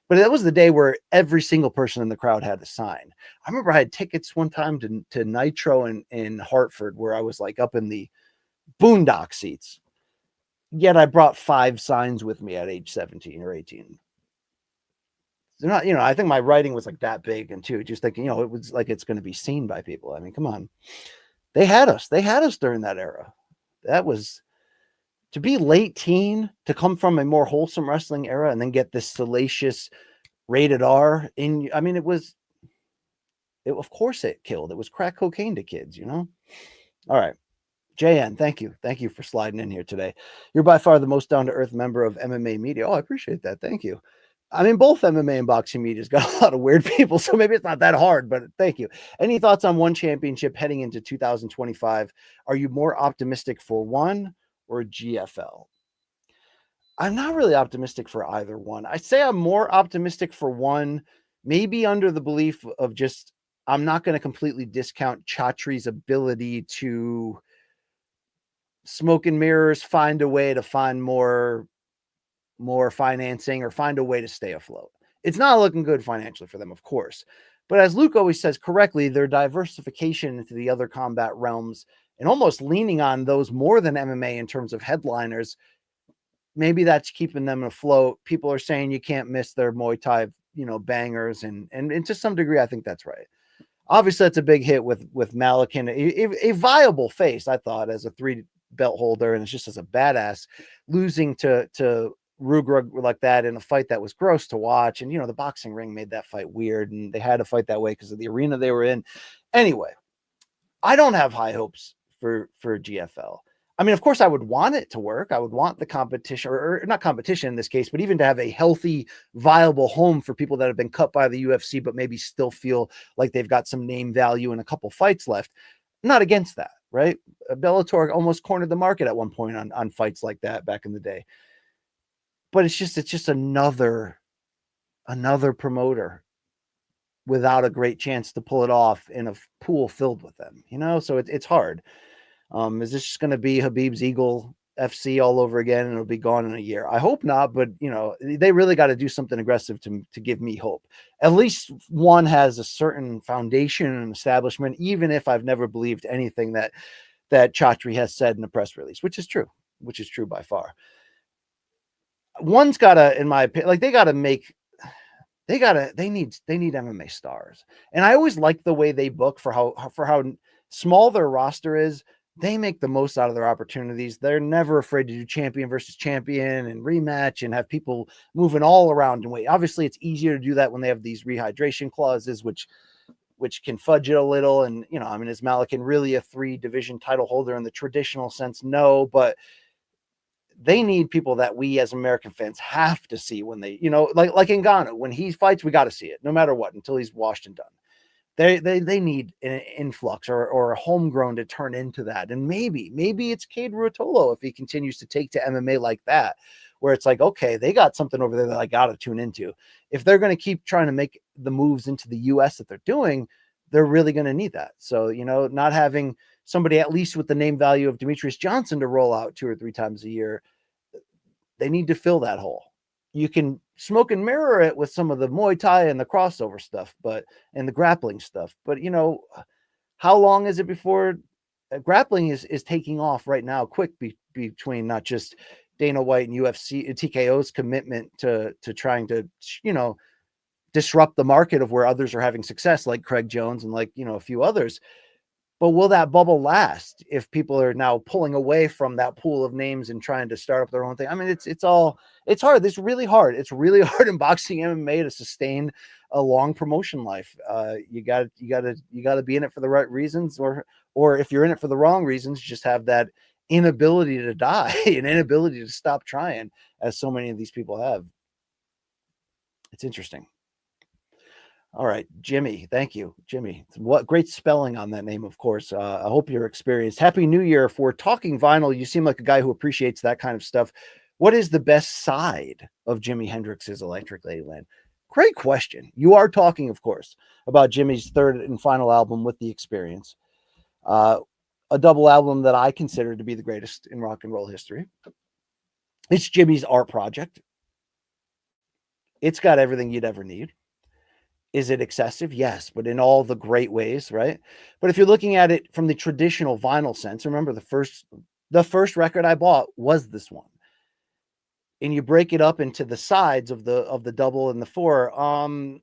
But that was the day where every single person in the crowd had to sign. I remember I had tickets one time to Nitro in Hartford, where I was like up in the boondock seats. Yet I brought 5 signs with me at age 17 or 18. They're not, I think my writing was like that big, and too, just thinking, it was like it's going to be seen by people. I mean, come on. They had us during that era. That was to be late teen, to come from a more wholesome wrestling era and then get this salacious rated R in. I mean, of course it killed. It was crack cocaine to kids, All right. JN, thank you. Thank you for sliding in here today. You're by far the most down-to-earth member of MMA media. Oh, I appreciate that. Thank you. I mean, both MMA and boxing media's got a lot of weird people, so maybe it's not that hard, but thank you. Any thoughts on one championship heading into 2025? Are you more optimistic for one or GFL? I'm not really optimistic for either one. I say I'm more optimistic for one, maybe under the belief of just, I'm not going to completely discount Chatri's ability to smoke and mirrors, find a way to find more financing or find a way to stay afloat. It's not looking good financially for them, of course. But as Luke always says correctly, their diversification into the other combat realms and almost leaning on those more than MMA in terms of headliners, maybe that's keeping them afloat. People are saying you can't miss their Muay Thai, bangers. And to some degree, I think that's right. Obviously, that's a big hit with Malik, and a viable face, I thought, as a 3 belt holder, and it's just as a badass, losing to Rugrug like that in a fight that was gross to watch. And, the boxing ring made that fight weird, and they had to fight that way because of the arena they were in. Anyway, I don't have high hopes for GFL. I mean, of course, I would want it to work. I would want the competition, or not competition in this case, but even to have a healthy, viable home for people that have been cut by the UFC, but maybe still feel like they've got some name value and a couple fights left. Not against that, right? Bellator almost cornered the market at one point on fights like that back in the day. But it's just another promoter without a great chance to pull it off in a pool filled with them, so it's hard. Is this just going to be Khabib's Eagle FC all over again and it'll be gone in a year? I hope not, but they really got to do something aggressive to give me hope. At least one has a certain foundation and establishment, even if I've never believed anything that Chatri has said in the press release, which is true by far. One's gotta, in my opinion, like they need MMA stars. And I always like the way they book for how small their roster is. They make the most out of their opportunities. They're never afraid to do champion versus champion and rematch and have people moving all around and weight. Obviously, it's easier to do that when they have these rehydration clauses, which can fudge it a little. And, is Malikan really a 3-division title holder in the traditional sense? No, but they need people that we as American fans have to see when they, like Ngannou, when he fights, we got to see it no matter what, until he's washed and done. They need an influx or a homegrown to turn into that. And maybe it's Cade Ruotolo if he continues to take to MMA like that, where it's like, okay, they got something over there that I got to tune into. If they're going to keep trying to make the moves into the US that they're doing, they're really going to need that. So, not having somebody at least with the name value of Demetrius Johnson to roll out 2 or 3 times a year, they need to fill that hole. You can smoke and mirror it with some of the Muay Thai and the crossover stuff, and the grappling stuff. But, how long is it before grappling is taking off right now, quick between not just Dana White and UFC TKO's commitment to trying to, disrupt the market of where others are having success, like Craig Jones and a few others. But will that bubble last if people are now pulling away from that pool of names and trying to start up their own thing? I mean, it's hard. It's really hard. It's really hard in boxing MMA to sustain a long promotion life. You got to be in it for the right reasons, or if you're in it for the wrong reasons, just have that inability to die, an inability to stop trying, as so many of these people have. It's interesting. All right, Jimmy. Thank you, Jimmy. What great spelling on that name, of course. I hope you're experienced. Happy New Year. If we're talking vinyl, you seem like a guy who appreciates that kind of stuff. What is the best side of Jimi Hendrix's Electric Ladyland? Great question. You are talking, of course, about Jimmy's third and final album with The Experience, a double album that I consider to be the greatest in rock and roll history. It's Jimmy's art project. It's got everything you'd ever need. Is it excessive? Yes, but in all the great ways, right? But if you're looking at it from the traditional vinyl sense, remember the first The first record I bought was this one. And you break it up into the sides of the double and the four. I'm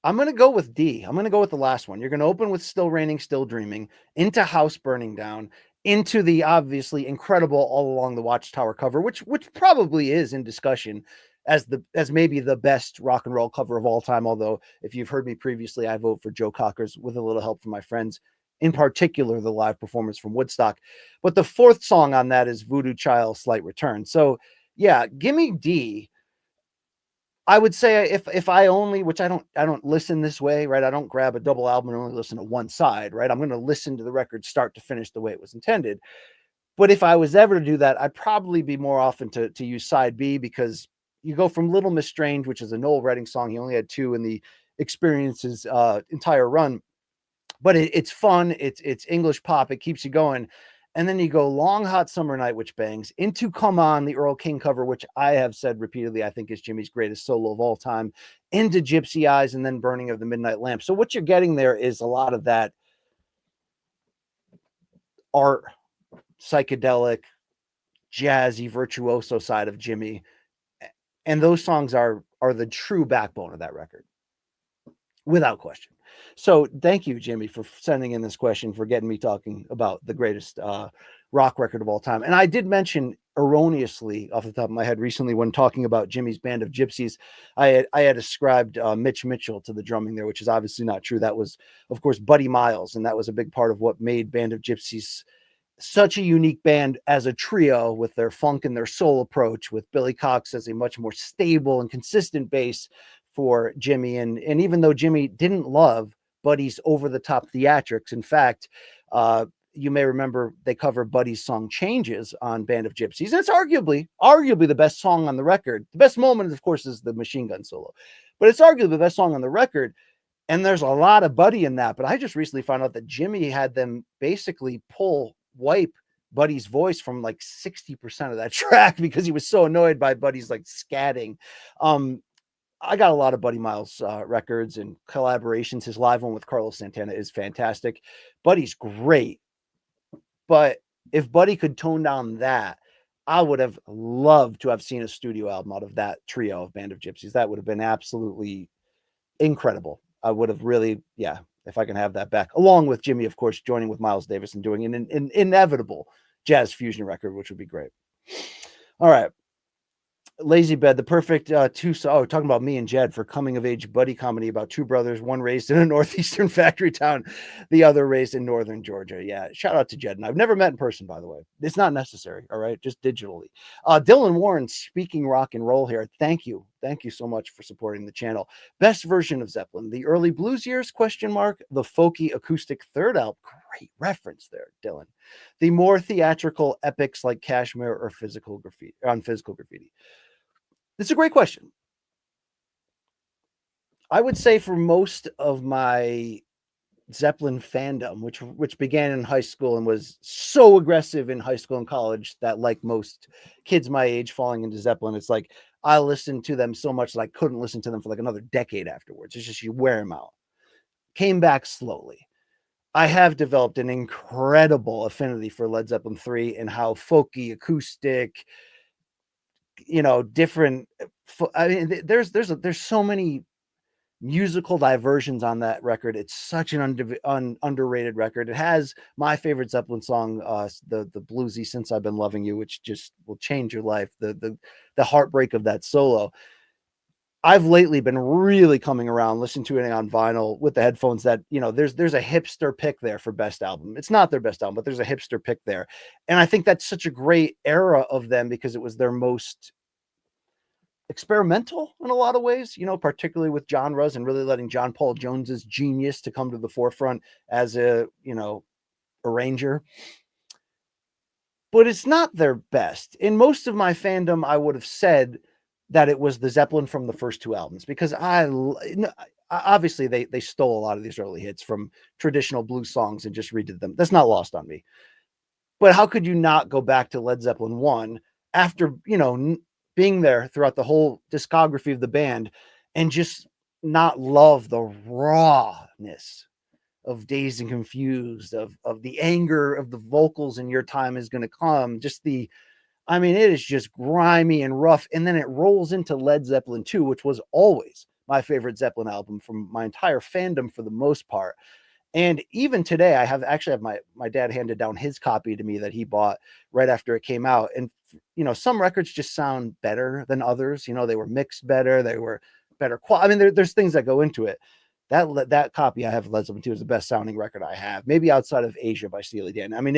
going to go with D. I'm going to go with the last one. You're going to open with Still Raining, Still Dreaming, into House Burning Down, into the obviously incredible All Along the Watchtower cover, which probably is in discussion as maybe the best rock and roll cover of all time. Although if you've heard me previously, I vote for Joe Cocker's with a little help from my friends, in particular the live performance from Woodstock. But the fourth song on that is Voodoo Child, Slight Return. So yeah, give me D. I would say if I only, which I don't listen this way, right? I don't grab a double album and only listen to one side, right? I'm going to listen to the record start to finish the way it was intended. But if I was ever to do that, I'd probably be more often to use side B, because you go from Little Miss Strange, which is a Noel Redding song. He only had 2 in the Experience's entire run, but it's fun. It's English pop. It keeps you going. And then you go Long Hot Summer Night, which bangs, into Come On, the Earl King cover, which I have said repeatedly, I think is Jimmy's greatest solo of all time, into Gypsy Eyes, and then Burning of the Midnight Lamp. So what you're getting there is a lot of that art, psychedelic, jazzy, virtuoso side of Jimmy. And those songs are the true backbone of that record, without question. So thank you, Jimmy, for sending in this question, for getting me talking about the greatest rock record of all time. And I did mention erroneously off the top of my head recently, when talking about Jimmy's Band of Gypsies, I had ascribed Mitch Mitchell to the drumming there, which is obviously not true. That was, of course, Buddy Miles. And that was a big part of what made Band of Gypsies such a unique band as a trio, with their funk and their soul approach, with Billy Cox as a much more stable and consistent bass for Jimmy. And even though Jimmy didn't love Buddy's over-the-top theatrics, in fact, you may remember they covered Buddy's song Changes on Band of Gypsies. And it's arguably the best song on the record. The best moment, of course, is the machine gun solo, but it's arguably the best song on the record. And there's a lot of Buddy in that. But I just recently found out that Jimmy had them basically wipe Buddy's voice from like 60% of that track, because he was so annoyed by Buddy's like scatting. I got a lot of Buddy Miles records and collaborations. His live one with Carlos Santana is fantastic. Buddy's great. But if Buddy could tone down that, I would have loved to have seen a studio album out of that trio of Band of Gypsies. That would have been absolutely incredible. I would have really, yeah, if I can have that back, along with Jimmy, of course, joining with Miles Davis and doing an inevitable jazz fusion record, which would be great. All right. Lazy Bed, the perfect talking about me and Jed, for coming of age buddy comedy about 2 brothers, one raised in a northeastern factory town, the other raised in northern Georgia. Yeah, shout out to Jed. And I've never met in person, by the way. It's not necessary, all right? Just digitally. Dylan Warren, speaking rock and roll here. Thank you so much for supporting the channel. Best version of Zeppelin, the early blues years, ? The folky acoustic third album. Great reference there, Dylan. The more theatrical epics like Kashmir or Physical Graffiti. It's a great question. I would say for most of my Zeppelin fandom, which began in high school and was so aggressive in high school and college that, like most kids my age falling into Zeppelin, it's like I listened to them so much that I couldn't listen to them for like another decade afterwards. It's just you wear them out. Came back slowly. I have developed an incredible affinity for Led Zeppelin 3 and how folky, acoustic, different. I mean, there's so many musical diversions on that record. It's such an underrated record. It has my favorite Zeppelin song, the bluesy Since I've Been Loving You, which just will change your life. The heartbreak of that solo. I've lately been really coming around, listening to it on vinyl with the headphones, that, there's a hipster pick there for best album. It's not their best album, but there's a hipster pick there. And I think that's such a great era of them, because it was their most experimental in a lot of ways, particularly with genres, and really letting John Paul Jones's genius to come to the forefront as a, arranger. But it's not their best. In most of my fandom, I would have said that it was the Zeppelin from the first 2 albums, because obviously they stole a lot of these early hits from traditional blues songs and just redid them. That's not lost on me. But how could you not go back to Led Zeppelin 1 after, being there throughout the whole discography of the band, and just not love the rawness Dazed and Confused, of the anger of the vocals in Your Time Is Gonna Come. Just it is just grimy and rough. And then it rolls into Led Zeppelin 2, which was always my favorite Zeppelin album from my entire fandom for the most part. And even today, I have my dad handed down his copy to me that he bought right after it came out. And, some records just sound better than others. They were mixed better. They were better quality. I mean, there's things that go into it. That copy I have of Led Zeppelin 2 is the best sounding record I have, maybe outside of Asia by Steely Dan. I mean,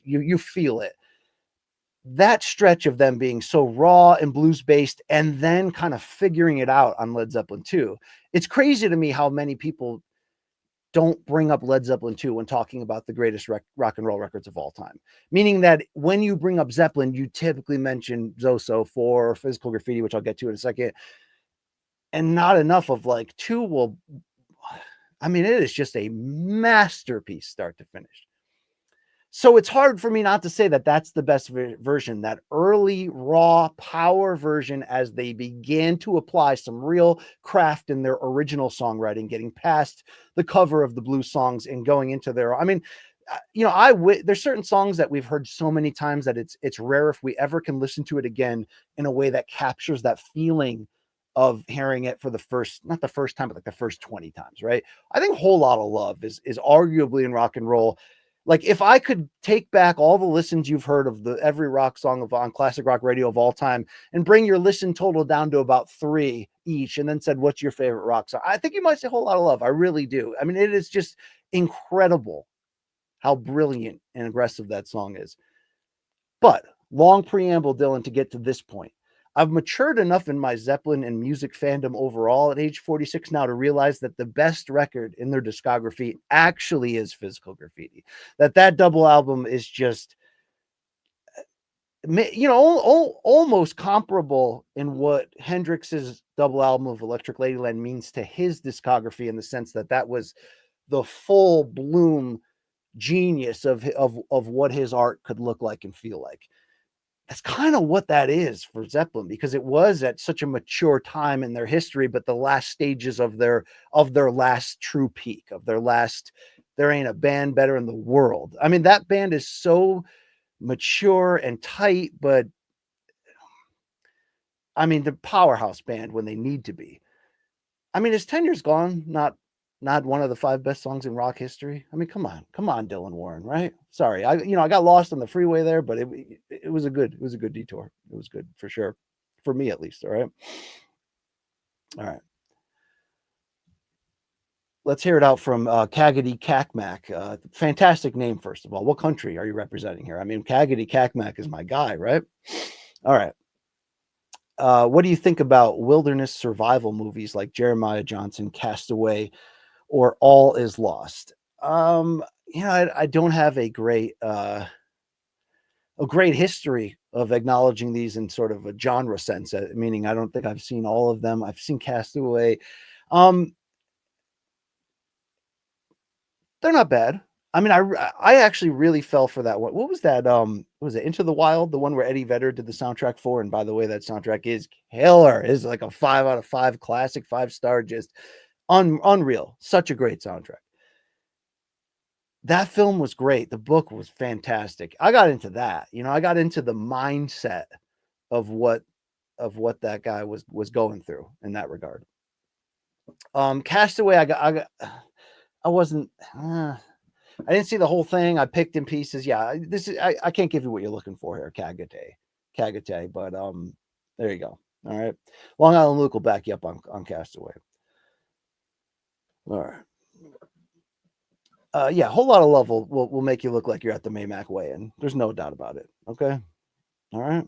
you feel it. That stretch of them being so raw and blues based and then kind of figuring it out on Led Zeppelin 2. It's crazy to me how many people don't bring up Led Zeppelin 2 when talking about the greatest rock and roll records of all time. Meaning that when you bring up Zeppelin, you typically mention Zoso 4 or Physical Graffiti, which I'll get to in a second. And not enough of 2 it is just a masterpiece start to finish. So it's hard for me not to say that that's the best version, that early raw power version, as they began to apply some real craft in their original songwriting, getting past the cover of the blues songs and going into their, there's certain songs that we've heard so many times that it's rare if we ever can listen to it again in a way that captures that feeling of hearing it for not the first time, but the first 20 times, right? I think Whole Lotta Love is arguably in rock and roll. If I could take back all the listens you've heard of every rock song on classic rock radio of all time and bring your listen total down to about 3 each, and then said, what's your favorite rock song? I think you might say Whole Lotta Love. I really do. I mean, it is just incredible how brilliant and aggressive that song is. But long preamble, Dylan, to get to this point. I've matured enough in my Zeppelin and music fandom overall at age 46 now to realize that the best record in their discography actually is Physical Graffiti. That double album is just, almost comparable in what Hendrix's double album of Electric Ladyland means to his discography, in the sense that was the full bloom genius of what his art could look like and feel like. That's kind of what that is for Zeppelin, because it was at such a mature time in their history, but the last stages of their last true peak, of their last, there ain't a band better in the world. I mean, that band is so mature and tight, but I mean, the powerhouse band when they need to be. I mean, is 10 Years Gone not one of the 5 best songs in rock history? I mean, come on, Dylan Warren, right? Sorry, I got lost on the freeway there, but it was a good detour. It was good for sure, for me at least. All right. Let's hear it out from Kagadi Kakmak. Fantastic name, first of all. What country are you representing here? I mean, Kagadi Kakmak is my guy, right? All right. What do you think about wilderness survival movies like Jeremiah Johnson, Castaway, or All Is Lost? I don't have a great history of acknowledging these in sort of a genre sense, meaning I don't think I've seen all of them. I've seen Castaway. They're not bad. I mean, I actually really fell for that one. What was that? Was it Into the Wild? The one where Eddie Vedder did the soundtrack for? And by the way, that soundtrack is killer. It's like a 5 out of 5 classic, 5-star, just unreal. Such a great soundtrack. That film was great. The book was fantastic. I got into that. I got into the mindset of what that guy was going through in that regard. Castaway, I didn't see the whole thing. I picked in pieces. Yeah, I can't give you what you're looking for here, Kagate, but there you go. All right. Long Island Luke will back you up on Castaway. All right. Yeah, Whole Lotta Love will make you look like you're at the Maymac weigh-in. There's no doubt about it. Okay. All right.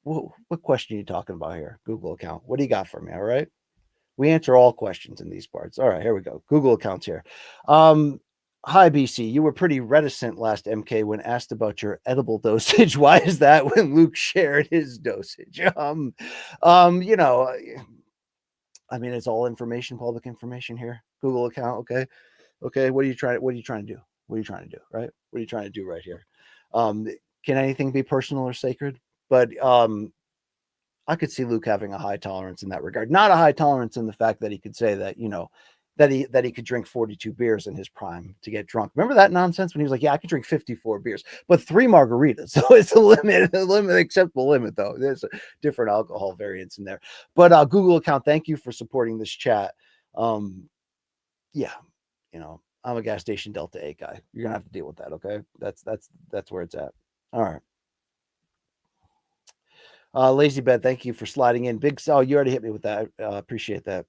What question are you talking about here? Google account. What do you got for me? All right. We answer all questions in these parts. All right, here we go. Google accounts here. Hi, BC. You were pretty reticent last MK when asked about your edible dosage. Why is that when Luke shared his dosage? I mean, it's all information, public information here. Google account. Okay. What are you trying to do? What are you trying to do? Right? What are you trying to do right here? Can anything be personal or sacred? But I could see Luke having a high tolerance in that regard. Not a high tolerance in the fact that he could say that, that he could drink 42 beers in his prime to get drunk. Remember that nonsense when he was like, yeah, I could drink 54 beers, but 3 margaritas. So it's a limit, acceptable limit though. There's different alcohol variants in there. But Google account, thank you for supporting this chat. Yeah, you know, I'm a gas station Delta 8 guy. You're gonna have to deal with that, okay? That's where it's at. All right. Lazy Bed, thank you for sliding in. Big Sal, you already hit me with that. Appreciate that.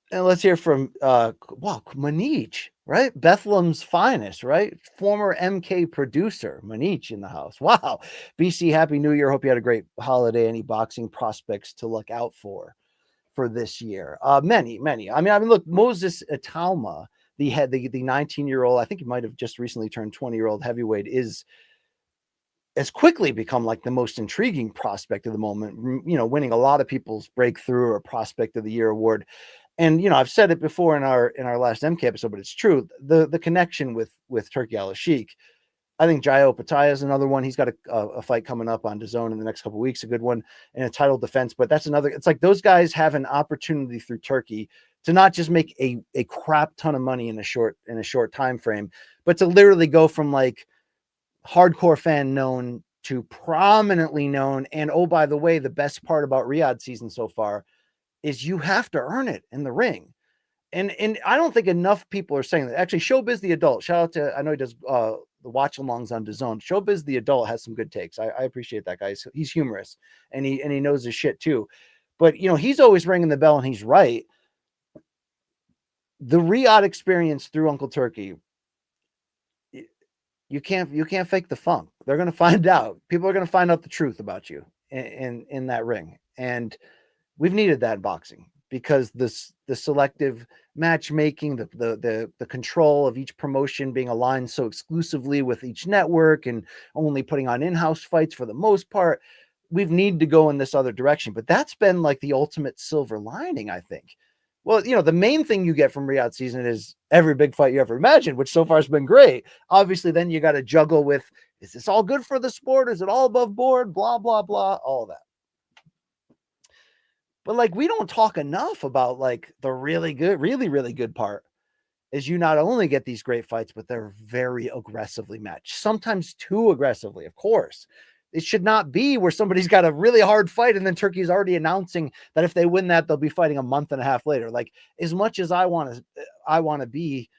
And let's hear from Manich, right? Bethlehem's finest, right? Former MK producer, Manich in the house. Wow. BC, Happy New Year. Hope you had a great holiday. Any boxing prospects to look out for this year? Many. I mean, look, Moses Atalma, the 19-year-old, I think he might have just recently turned 20-year-old heavyweight, has quickly become like the most intriguing prospect of the moment, you know, winning a lot of people's breakthrough or prospect of the year award. And, you know, I've said it before in our last MK episode, but it's true. The connection with Turki Al-Sheikh. I think Jayo Pataya is another one. He's got a fight coming up on DAZN in the next couple of weeks, a good one, and a title defense. But that's another. It's like those guys have an opportunity through Turkey to not just make a crap ton of money in a short time frame, but to literally go from like hardcore fan known to prominently known. And oh, by the way, the best part about Riyadh season so far is you have to earn it in the ring. And I don't think enough people are saying that. Actually, Showbiz the Adult, shout out to, I know he does the watch alongs on DAZN. Showbiz the Adult has some good takes. I appreciate that, guys. He's humorous and he knows his shit too. But you know, he's always ringing the bell and he's right. The Riyadh experience through Uncle Turkey, you can't fake the funk. They're going to find out. People are going to find out the truth about you in that ring. And we've needed that in boxing because the selective matchmaking, the control of each promotion being aligned so exclusively with each network and only putting on in-house fights for the most part, we've needed to go in this other direction. But that's been like the ultimate silver lining, I think. Well, you know, the main thing you get from Riyadh season is every big fight you ever imagined, which so far has been great. Obviously, then you got to juggle with, is this all good for the sport? Is it all above board? Blah, blah, blah, all of that. But like, we don't talk enough about like the really good, really, really good part is you not only get these great fights, but they're very aggressively matched, sometimes too aggressively, of course. It should not be where somebody's got a really hard fight and then Turkey's already announcing that if they win that, they'll be fighting a month and a half later. Like, as much as I want to be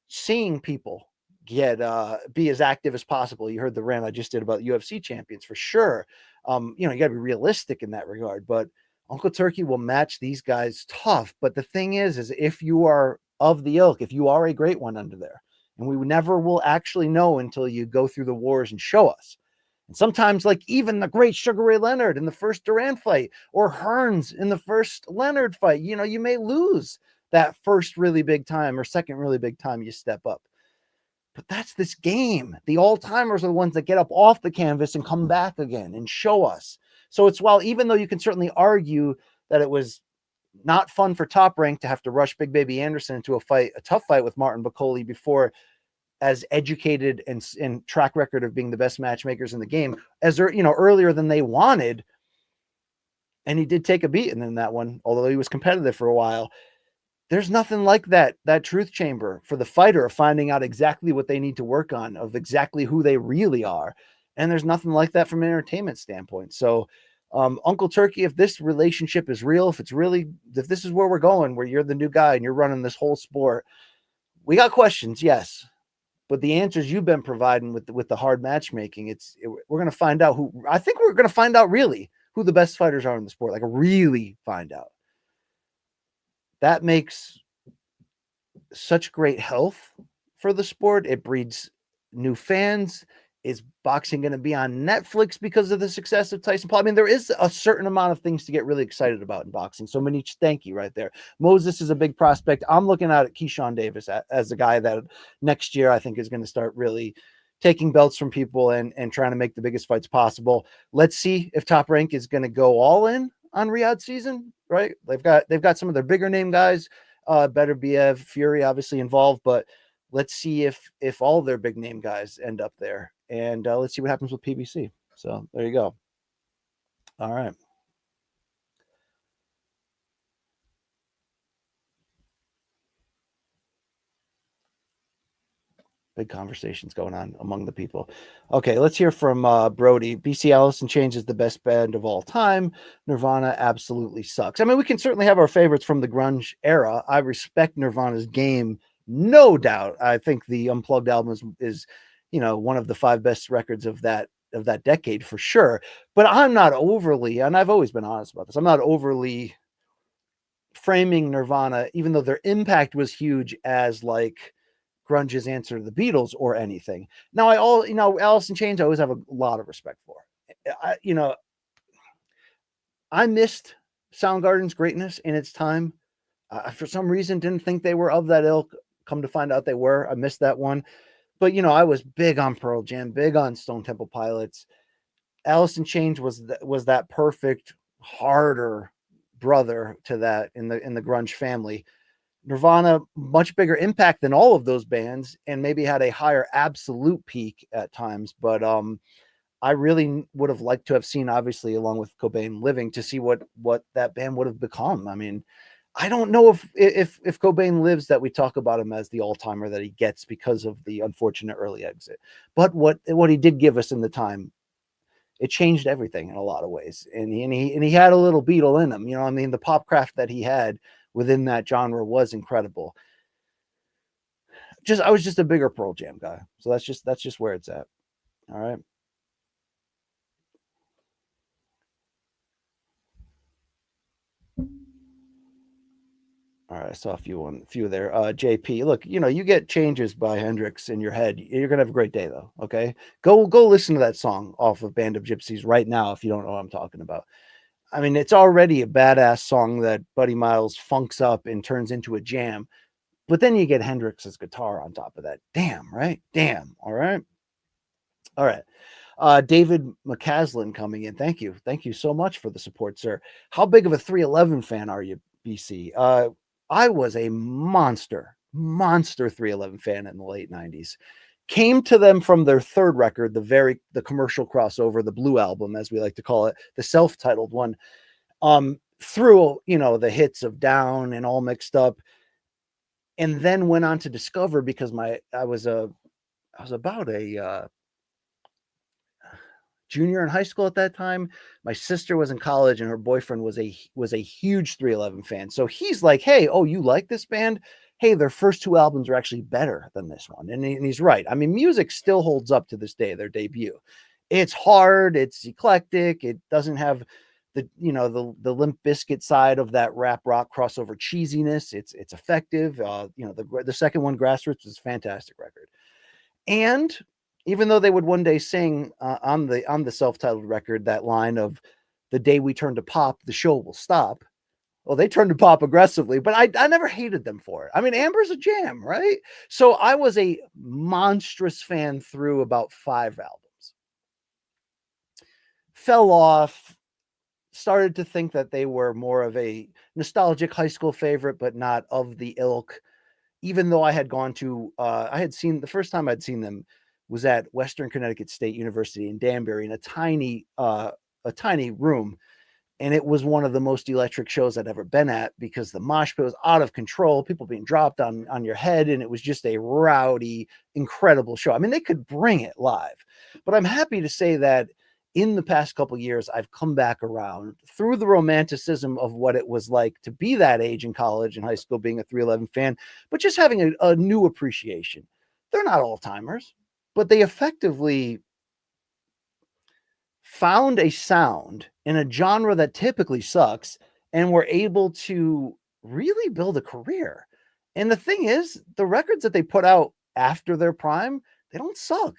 seeing people get be as active as possible. You heard the rant I just did about UFC champions for sure. You know, you got to be realistic in that regard, but Uncle Turkey will match these guys tough. But the thing is if you are of the ilk, if you are a great one under there, and we never will actually know until you go through the wars and show us. And sometimes, like even the great Sugar Ray Leonard in the first Duran fight, or Hearns in the first Leonard fight, you know, you may lose that first really big time or second really big time you step up. But that's this game. The all-timers are the ones that get up off the canvas and come back again and show us. So it's, while even though you can certainly argue that it was not fun for Top Rank to have to rush Big Baby Anderson into a tough fight with Martin Bacoli before as educated and track record of being the best matchmakers in the game as you know, earlier than they wanted. And he did take a beating in that one, although he was competitive for a while. There's nothing like that truth chamber for the fighter of finding out exactly what they need to work on, of exactly who they really are. And there's nothing like that from an entertainment standpoint. So Uncle Turkey, if this relationship is real, if this is where we're going, where you're the new guy and you're running this whole sport, we got questions. Yes. But the answers you've been providing with the hard matchmaking, we're going to find out I think we're going to find out really who the best fighters are in the sport, like really find out. That makes such great health for the sport. It breeds new fans. Is boxing going to be on Netflix because of the success of Tyson Paul? I mean, there is a certain amount of things to get really excited about in boxing. So Manich, thank you right there. Moses is a big prospect. I'm looking at Keyshawn Davis as a guy that next year I think is going to start really taking belts from people and trying to make the biggest fights possible. Let's see if Top Rank is going to go all in on Riyadh season, right? They've got some of their bigger name guys, Better Biev, Fury obviously involved, but let's see if all their big name guys end up there. And let's see what happens with PBC. So there you go. All right. Big conversations going on among the people. Okay, let's hear from Brody. BC Alice in Chains is the best band of all time. Nirvana absolutely sucks. I mean, we can certainly have our favorites from the grunge era. I respect Nirvana's game, no doubt. I think the Unplugged album is one of the 5 best records of that decade for sure. But I'm not overly, and I've always been honest about this, I'm not overly framing Nirvana, even though their impact was huge, as like grunge's answer to the Beatles or anything. Now, Alice in Chains I always have a lot of respect for. I missed Soundgarden's greatness in its time. For some reason, didn't think they were of that ilk. Come to find out they were. I missed that one. But, I was big on Pearl Jam, big on Stone Temple Pilots. Alice in Chains was that perfect, harder brother to that in the grunge family. Nirvana, much bigger impact than all of those bands, and maybe had a higher absolute peak at times. But I really would have liked to have seen, obviously, along with Cobain living, to see what that band would have become. I mean, I don't know if Cobain lives, that we talk about him as the all-timer that he gets because of the unfortunate early exit. But what he did give us in the time, it changed everything in a lot of ways. And he had a little Beatle in him. The pop craft that he had within that genre was incredible. I was just a bigger Pearl Jam guy. So that's just where it's at. All right. All right, I saw a few there. JP, look, you get changes by Hendrix in your head. You're gonna have a great day, though. Okay, go listen to that song off of Band of Gypsies right now if you don't know what I'm talking about. I mean, it's already a badass song that Buddy Miles funks up and turns into a jam, but then you get Hendrix's guitar on top of that. Damn, right? Damn. All right. David McCaslin coming in. Thank you so much for the support, sir. How big of a 311 fan are you, BC? I was a monster 311 fan in the late 90s. Came to them from their third record, the commercial crossover, the Blue Album, as we like to call it, the self-titled one, through, the hits of Down and All Mixed Up, and then went on to discover, because I was about a junior in high school at that time. My sister was in college and her boyfriend was a huge 311 fan. So he's like, hey, oh, you like this band? Hey, their first 2 albums are actually better than this one. And he's right. I mean, music still holds up to this day, their debut. It's hard, it's eclectic, it doesn't have the Limp Bizkit side of that rap rock crossover cheesiness. It's effective. The second one, Grassroots, is a fantastic record. And even though they would one day sing on the self-titled record that line of, the day we turn to pop, the show will stop. Well, they turned to pop aggressively, but I never hated them for it. I mean, Amber's a jam, right? So I was a monstrous fan through about 5 albums. Fell off, started to think that they were more of a nostalgic high school favorite, but not of the ilk. Even though I had gone to, the first time I'd seen them was at Western Connecticut State University in Danbury, in a tiny room. And it was one of the most electric shows I'd ever been at, because the mosh pit was out of control, people being dropped on your head. And it was just a rowdy, incredible show. I mean, they could bring it live. But I'm happy to say that in the past couple of years, I've come back around through the romanticism of what it was like to be that age in college and high school, being a 311 fan, but just having a new appreciation. They're not all-timers, but they effectively found a sound in a genre that typically sucks and were able to really build a career. And the thing is, the records that they put out after their prime, they don't suck.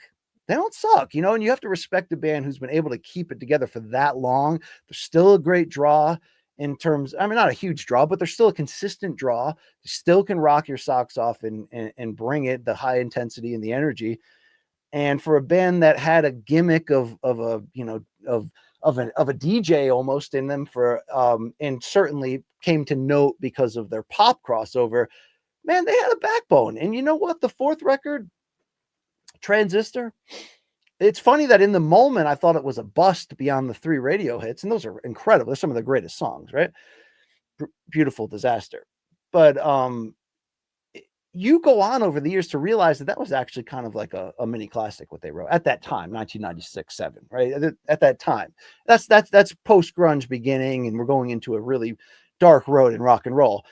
They don't suck, and you have to respect a band who's been able to keep it together for that long. They're still a great draw in terms, I mean, not a huge draw, but they're still a consistent draw. They still can rock your socks off and bring it, the high intensity and the energy. And for a band that had a gimmick of a DJ almost in them and certainly came to note because of their pop crossover, man, they had a backbone. And you know what? The 4th record, Transistor, it's funny that in the moment I thought it was a bust beyond the 3 radio hits, and those are incredible. They're some of the greatest songs, right? Beautiful Disaster. But you go on over the years to realize that was actually kind of like a mini classic, what they wrote at that time, 1996-7, right? At that time, that's post grunge beginning, and we're going into a really dark road in rock and roll.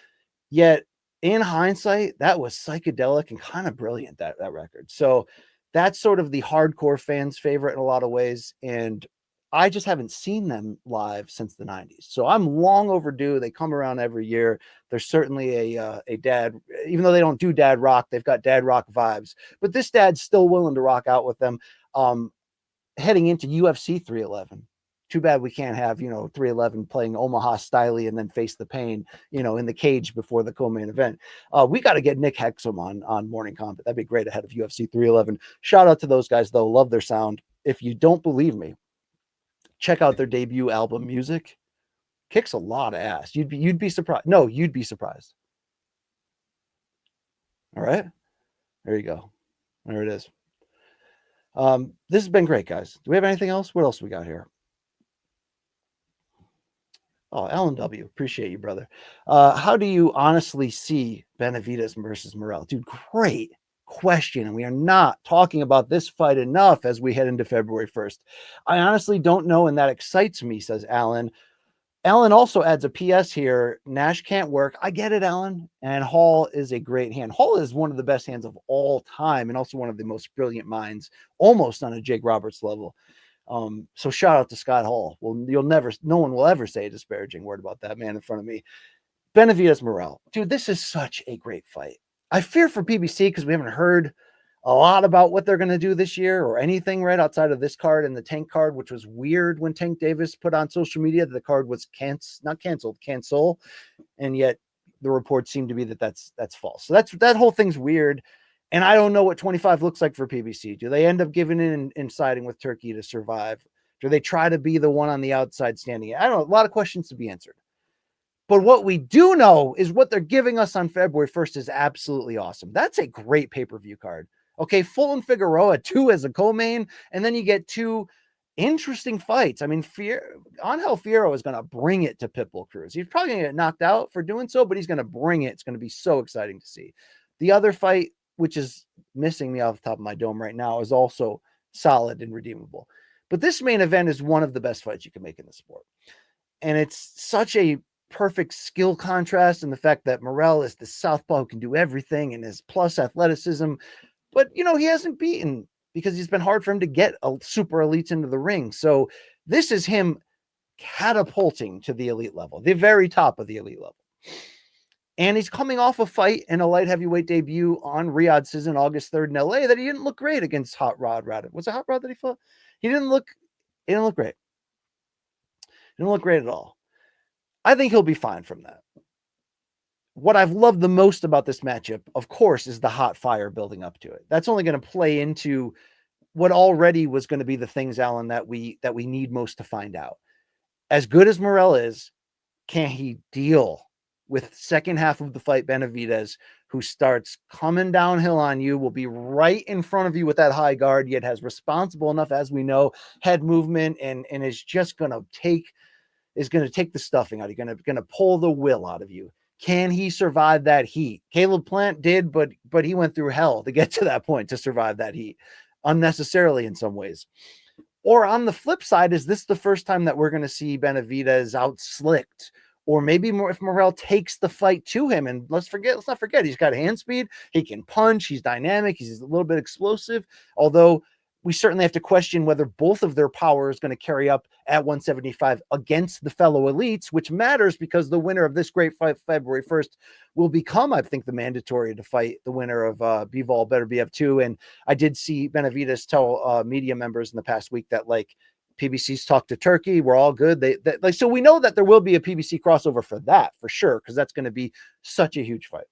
Yet in hindsight, that was psychedelic and kind of brilliant, that record. So that's sort of the hardcore fans' favorite in a lot of ways. And I just haven't seen them live since the 90s. So I'm long overdue. They come around every year. There's certainly a dad, even though they don't do dad rock, they've got dad rock vibes. But this dad's still willing to rock out with them. Heading into UFC 311. Too bad we can't have, 311 playing Omaha Styley and then Face the Pain, in the cage before the co-main event. We got to get Nick Hexum on Morning Combat. That'd be great ahead of UFC 311. Shout out to those guys, though. Love their sound. If you don't believe me, check out their debut album, Music. Kicks a lot of ass. You'd be surprised. No, you'd be surprised. All right. There you go. There it is. This has been great, guys. Do we have anything else? What else we got here? Oh, Alan W. Appreciate you, brother. How do you honestly see Benavidez versus Morrell? Dude, great question. And we are not talking about this fight enough as we head into February 1st. I honestly don't know, and that excites me, says Alan. Alan also adds a PS here. Nash can't work. I get it, Alan. And Hall is a great hand. Hall is one of the best hands of all time and also one of the most brilliant minds, almost on a Jake Roberts level. So shout out to Scott Hall. Well, no one will ever say a disparaging word about that man in front of me. Benavidez-Morrell. Dude, this is such a great fight. I fear for PBC because we haven't heard a lot about what they're going to do this year or anything right outside of this card and the Tank card, which was weird when Tank Davis put on social media that the card was cancel. And yet the reports seem to be that that's false. So that whole thing's weird. And I don't know what 25 looks like for PBC. Do they end up giving in and siding with Turkey to survive? Do they try to be the one on the outside standing? I don't know. A lot of questions to be answered. But what we do know is what they're giving us on February 1st is absolutely awesome. That's a great pay-per-view card. Okay, Fulton Figueroa, 2 as a co-main, and then you get 2 interesting fights. I mean, Angel Fierro is going to bring it to Pitbull Cruz. He's probably going to get knocked out for doing so, but he's going to bring it. It's going to be so exciting to see. The other fight, which is missing me off the top of my dome right now, is also solid and redeemable. But this main event is one of the best fights you can make in the sport. And it's such a perfect skill contrast in the fact that Morrell is the southpaw who can do everything and is plus athleticism. But, he hasn't beaten because he's been hard for him to get super elites into the ring. So this is him catapulting to the elite level, the very top of the elite level. And he's coming off a fight in a light heavyweight debut on Riyadh season, August 3rd in LA, that he didn't look great against Hot Rod Radovich. Was it Hot Rod that he fought? He didn't look great. He didn't look great at all. I think he'll be fine from that. What I've loved the most about this matchup, of course, is the hot fire building up to it. That's only going to play into what already was going to be the things, Alan, that we need most to find out. As good as Morrell is, can he deal with second half of the fight Benavidez, who starts coming downhill on you, will be right in front of you with that high guard, yet has responsible enough, as we know, head movement and is just going to take the stuffing out. He's going to pull the will out of you. Can he survive that heat? Caleb Plant did, but he went through hell to get to that point to survive that heat unnecessarily in some ways. Or on the flip side, is this the first time that we're going to see Benavidez out slicked? Or maybe more if Morrell takes the fight to him. And let's not forget, he's got hand speed. He can punch. He's dynamic. He's a little bit explosive. Although we certainly have to question whether both of their power is going to carry up at 175 against the fellow elites, which matters because the winner of this great fight, February 1st, will become, I think, the mandatory to fight the winner of Bivol Beterbiev 2. And I did see Benavidez tell media members in the past week that, PBC's talked to Turkey. We're all good. So we know that there will be a PBC crossover for that, for sure, because that's going to be such a huge fight.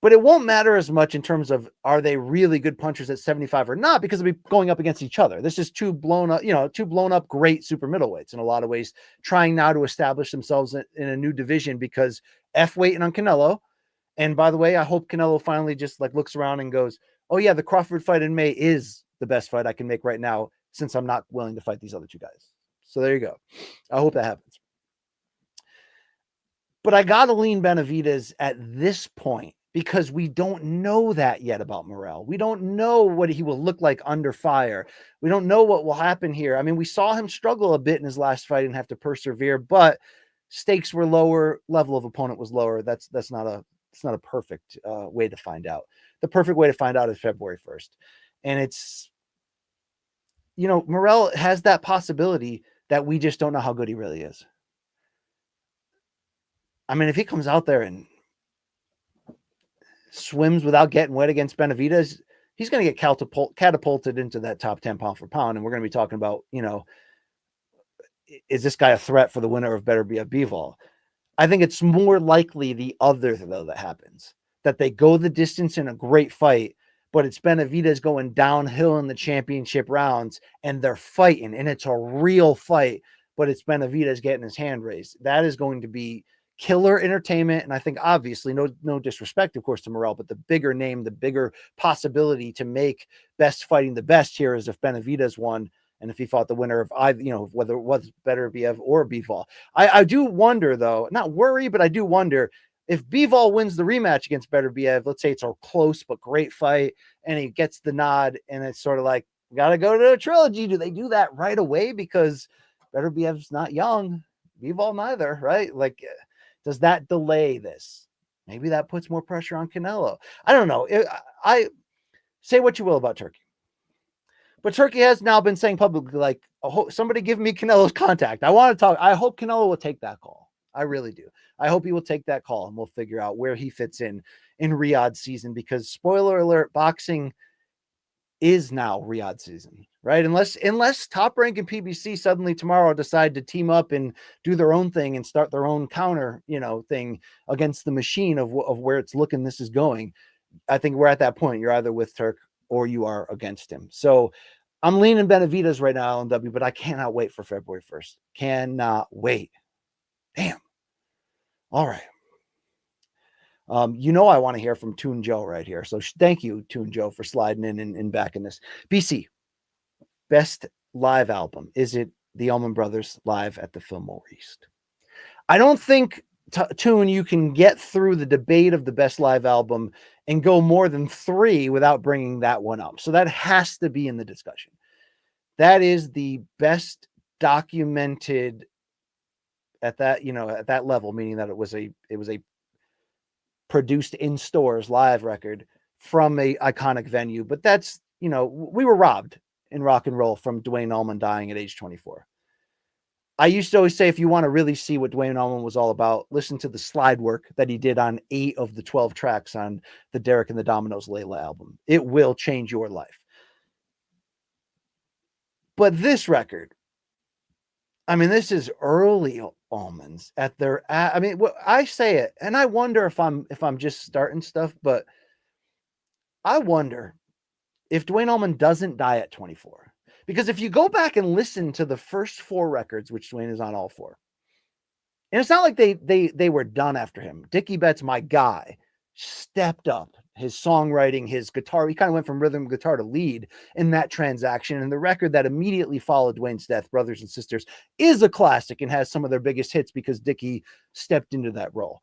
But it won't matter as much in terms of are they really good punchers at 75 or not, because they'll be going up against each other. This is two blown up great super middleweights in a lot of ways, trying now to establish themselves in a new division because F waiting on Canelo. And by the way, I hope Canelo finally just looks around and goes, oh yeah, the Crawford fight in May is the best fight I can make right now, since I'm not willing to fight these other two guys. So there you go. I hope that happens. But I got to lean Benavidez at this point because we don't know that yet about Morrell. We don't know what he will look like under fire. We don't know what will happen here. I mean, we saw him struggle a bit in his last fight and have to persevere, but stakes were lower, level of opponent was lower. It's not a perfect way to find out. The perfect way to find out is February 1st. And it's, you know, Morrell has that possibility that we just don't know how good he really is. I mean, if he comes out there and swims without getting wet against Benavidez, he's going to get catapulted into that top 10 pound for pound. And we're going to be talking about, you know, is this guy a threat for the winner of Beterbiev? I think it's more likely the other, though, that happens, that they go the distance in a great fight, but it's Benavidez going downhill in the championship rounds and they're fighting and it's a real fight, but it's Benavidez getting his hand raised. That is going to be killer entertainment. And I think obviously no disrespect, of course, to Morrell, but the bigger name, the bigger possibility to make best fighting the best here is if Benavidez won. And if he fought the winner of either, you know, whether it was Beterbiev or Bivol. I do wonder, though, not worry, but I do wonder if Bivol wins the rematch against Beterbiev, let's say it's a close but great fight, and he gets the nod, and it's sort of like, got to go to a trilogy. Do they do that right away? Because Beterbiev's not young, Bivol neither, right? Like, does that delay this? Maybe that puts more pressure on Canelo. I don't know. I say what you will about Turkey. But Turkey has now been saying publicly, like, somebody give me Canelo's contact. I want to talk. I hope Canelo will take that call. I really do. I hope he will take that call and we'll figure out where he fits in Riyadh season, because spoiler alert, boxing is now Riyadh season, right? Unless Top Rank and PBC suddenly tomorrow decide to team up and do their own thing and start their own counter, you know, thing against the machine of where it's looking this is going. I think we're at that point. You're either with Turk or you are against him. So I'm leaning Benavidez right now, LNW, but I cannot wait for February 1st. Cannot wait. Damn. All right. You know, I want to hear from Toon Joe right here. So thank you, Toon Joe, for sliding in and backing this. BC, best live album. Is it the Allman Brothers live at the Fillmore East? I don't think, Toon, you can get through the debate of the best live album and go more than 3 without bringing that one up. So that has to be in the discussion. That is the best documented at that, you know, at that level, meaning that it was a produced in stores live record from a iconic venue. But that's, you know, we were robbed in rock and roll from Duane Allman dying at age 24. I used to always say, if you want to really see what Duane Allman was all about, listen to the slide work that he did on 8 of the 12 tracks on the Derek and the Dominoes Layla album. It will change your life. But this record, I mean, this is early Allmans at their, I mean, I say it, and I wonder if I'm just starting stuff, but I wonder if Duane Allman doesn't die at 24. Because if you go back and listen to the first 4 records, which Duane is on all 4, and it's not like they were done after him. Dickie Betts, my guy, stepped up his songwriting, his guitar. He kind of went from rhythm guitar to lead in that transaction. And the record that immediately followed Duane's death, Brothers and Sisters, is a classic and has some of their biggest hits because Dickie stepped into that role.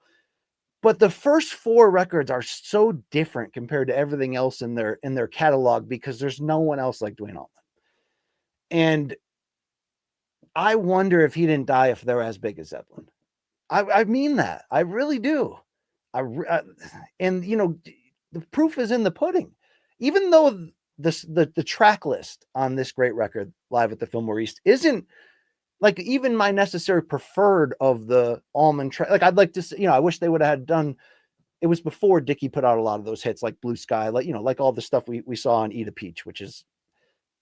But the first 4 records are so different compared to everything else in their catalog because there's no one else like Duane Allman. And I wonder if he didn't die if they're as big as Zeppelin. I mean that. I really do. And, you know, the proof is in the pudding. Even though the track list on this great record, Live at the Fillmore East, isn't like even my necessary preferred of the Allman track. Like, I'd like to, you know, I wish they would have had done. It was before Dickie put out a lot of those hits, like Blue Sky, like, you know, like all the stuff we saw on Eat a Peach, which is